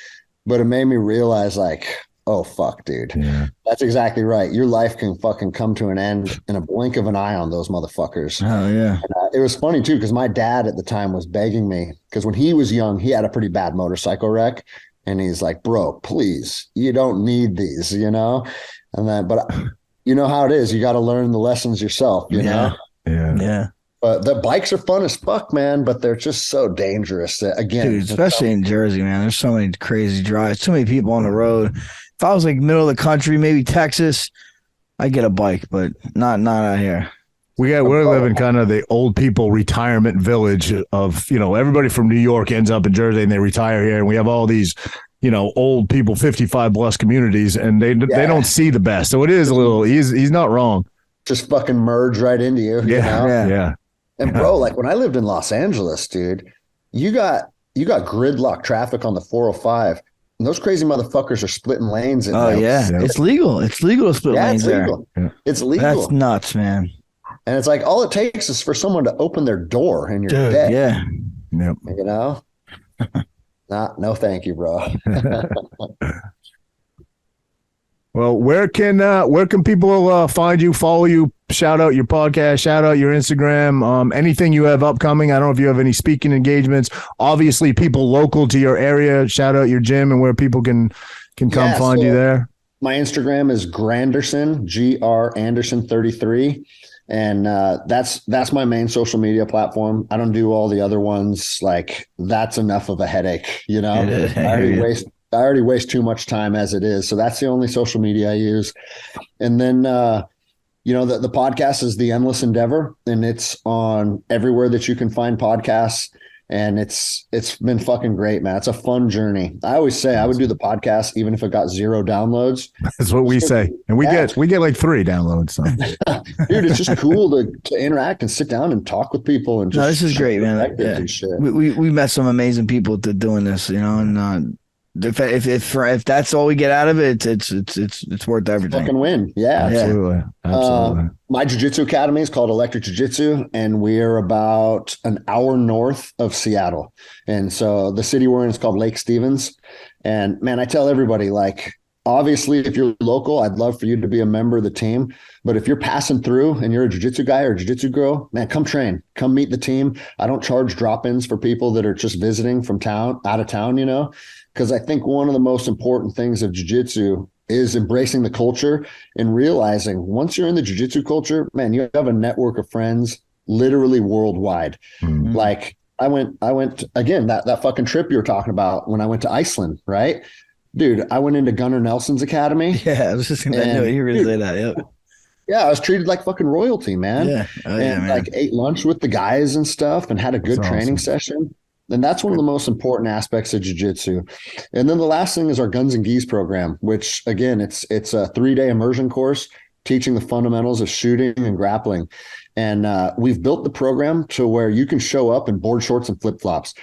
But it made me realize, like, oh fuck, dude. Yeah. That's exactly right. Your life can fucking come to an end in a blink of an eye on those motherfuckers. Oh yeah. And, it was funny too, because my dad at the time was begging me, because when he was young, he had a pretty bad motorcycle wreck, and he's like, bro, please, you don't need these, and then, but you know how it is, you got to learn the lessons yourself, you know. Yeah. But the bikes are fun as fuck, man, but they're just so dangerous. Again, dude, especially in Jersey, man. There's so many crazy drives, too many people on the road. If I was like middle of the country, maybe Texas, I'd get a bike, but not out here. We're living kind of the old people retirement village of, everybody from New York ends up in Jersey and they retire here. And we have all these, old people, 55 plus communities, and they don't see the best. So it is a little, he's not wrong. Just fucking merge right into you. Yeah. And bro, like when I lived in Los Angeles, dude, you got gridlock traffic on the 405. And those crazy motherfuckers are splitting lanes. It's legal. It's legal to split lanes there. Yeah. It's legal. That's nuts, man. And it's like all it takes is for someone to open their door and you're dead. Yeah. Yep. No, thank you, bro. Well, where can people find you, follow you, shout out your podcast, shout out your Instagram, anything you have upcoming? I don't know if you have any speaking engagements. Obviously, people local to your area, shout out your gym and where people can come find you there. My Instagram is Granderson, Granderson 33. And that's my main social media platform. I don't do all the other ones. Like, that's enough of a headache, I already waste too much time as it is. So that's the only social media I use. And then, the podcast is The Endless Endeavor, and it's on everywhere that you can find podcasts. And it's been fucking great, man. It's a fun journey. I always say I would do the podcast even if it got 0 downloads. That's what we say. And we get like 3 downloads. So. Dude, it's just cool to interact and sit down and talk with people. And just this is great, man. Yeah. We met some amazing people doing this, and if that's all we get out of it, it's worth everything. Fucking win. Yeah. Absolutely. My jiu-jitsu academy is called Electric Jiu-Jitsu, and we're about an hour north of Seattle. And so the city we're in is called Lake Stevens. And man, I tell everybody, like, Obviously, if you're local, I'd love for you to be a member of the team. But if you're passing through and you're a jiu-jitsu guy or a jiu-jitsu girl, man, come train, come meet the team. I don't charge drop-ins for people that are just visiting from out of town, because I think one of the most important things of jiu-jitsu is embracing the culture and realizing once you're in the jiu-jitsu culture, man, you have a network of friends literally worldwide. Mm-hmm. Like I went again, that fucking trip you were talking about when I went to Iceland, right? Dude, I went into Gunnar Nelson's academy. Yeah, I was just going to know you were going to say that. Yep. Yeah, I was treated like fucking royalty, man. Yeah. Oh, yeah, and man. like ate lunch with the guys and stuff and had a good training session. And that's one of the most important aspects of jiu-jitsu. And then the last thing is our Guns and Gis program, which again, it's a 3-day immersion course teaching the fundamentals of shooting and grappling. And we've built the program to where you can show up in board shorts and flip-flops.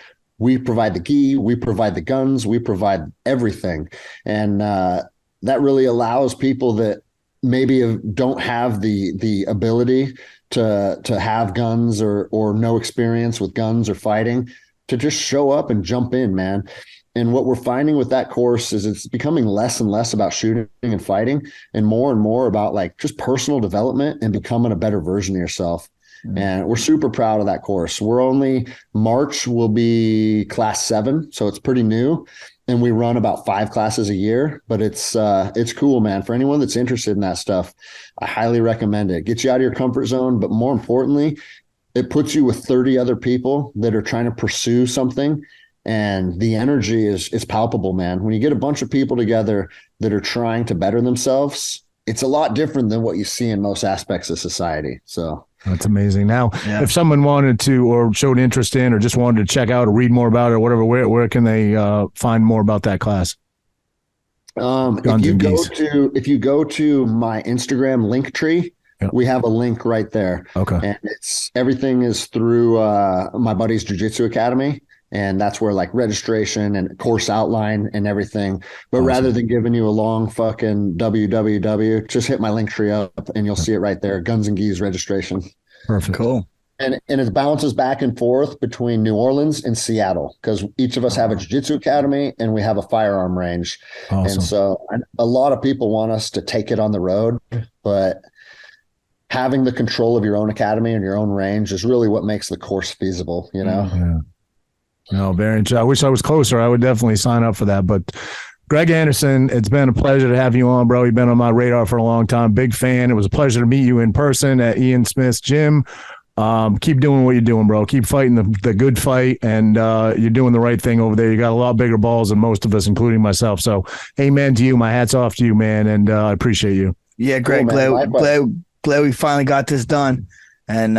We provide the gi, we provide the guns, we provide everything. And that really allows people that maybe don't have the ability to have guns or no experience with guns or fighting to just show up and jump in, man. And what we're finding with that course is it's becoming less and less about shooting and fighting and more about like just personal development and becoming a better version of yourself. Mm-hmm. And we're super proud of that course. March will be class 7. So it's pretty new. And we run about 5 classes a year, but it's cool, man. For anyone that's interested in that stuff, I highly recommend it. Get you out of your comfort zone, but more importantly, it puts you with 30 other people that are trying to pursue something. And the energy is palpable, man. When you get a bunch of people together that are trying to better themselves, it's a lot different than what you see in most aspects of society. So that's amazing. Now, if someone wanted to or showed interest in or just wanted to check out or read more about it or whatever, where can they find more about that class? If you go to my Instagram link tree, we have a link right there. Okay. And everything is through my buddy's Jiu Jitsu Academy. And that's where like registration and course outline and everything. But rather than giving you a long fucking www, just hit my link tree up and you'll see it right there. Guns and Gis registration. Perfect. Cool. And it bounces back and forth between New Orleans and Seattle because each of us have a jiu-jitsu academy and we have a firearm range. Awesome. And so a lot of people want us to take it on the road, but having the control of your own academy and your own range is really what makes the course feasible, Yeah. No, very interesting. I wish I was closer. I would definitely sign up for that. But Greg Anderson, it's been a pleasure to have you on, bro. You've been on my radar for a long time. Big fan. It was a pleasure to meet you in person at Ian Smith's gym. Keep doing what you're doing, bro. Keep fighting the good fight, and you're doing the right thing over there. You got a lot bigger balls than most of us, including myself. So, amen to you. My hat's off to you, man, and I appreciate you. Yeah, Greg, glad we finally got this done. And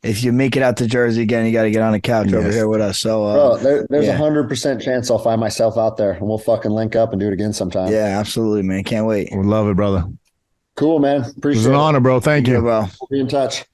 if you make it out to Jersey again, you got to get on the couch over here with us. So, bro, there's 100% chance I'll find myself out there, and we'll fucking link up and do it again sometime. Yeah, absolutely, man. Can't wait. We love it, brother. Cool, man. Appreciate it. It was an honor, bro. Thank you, bro. We'll be in touch.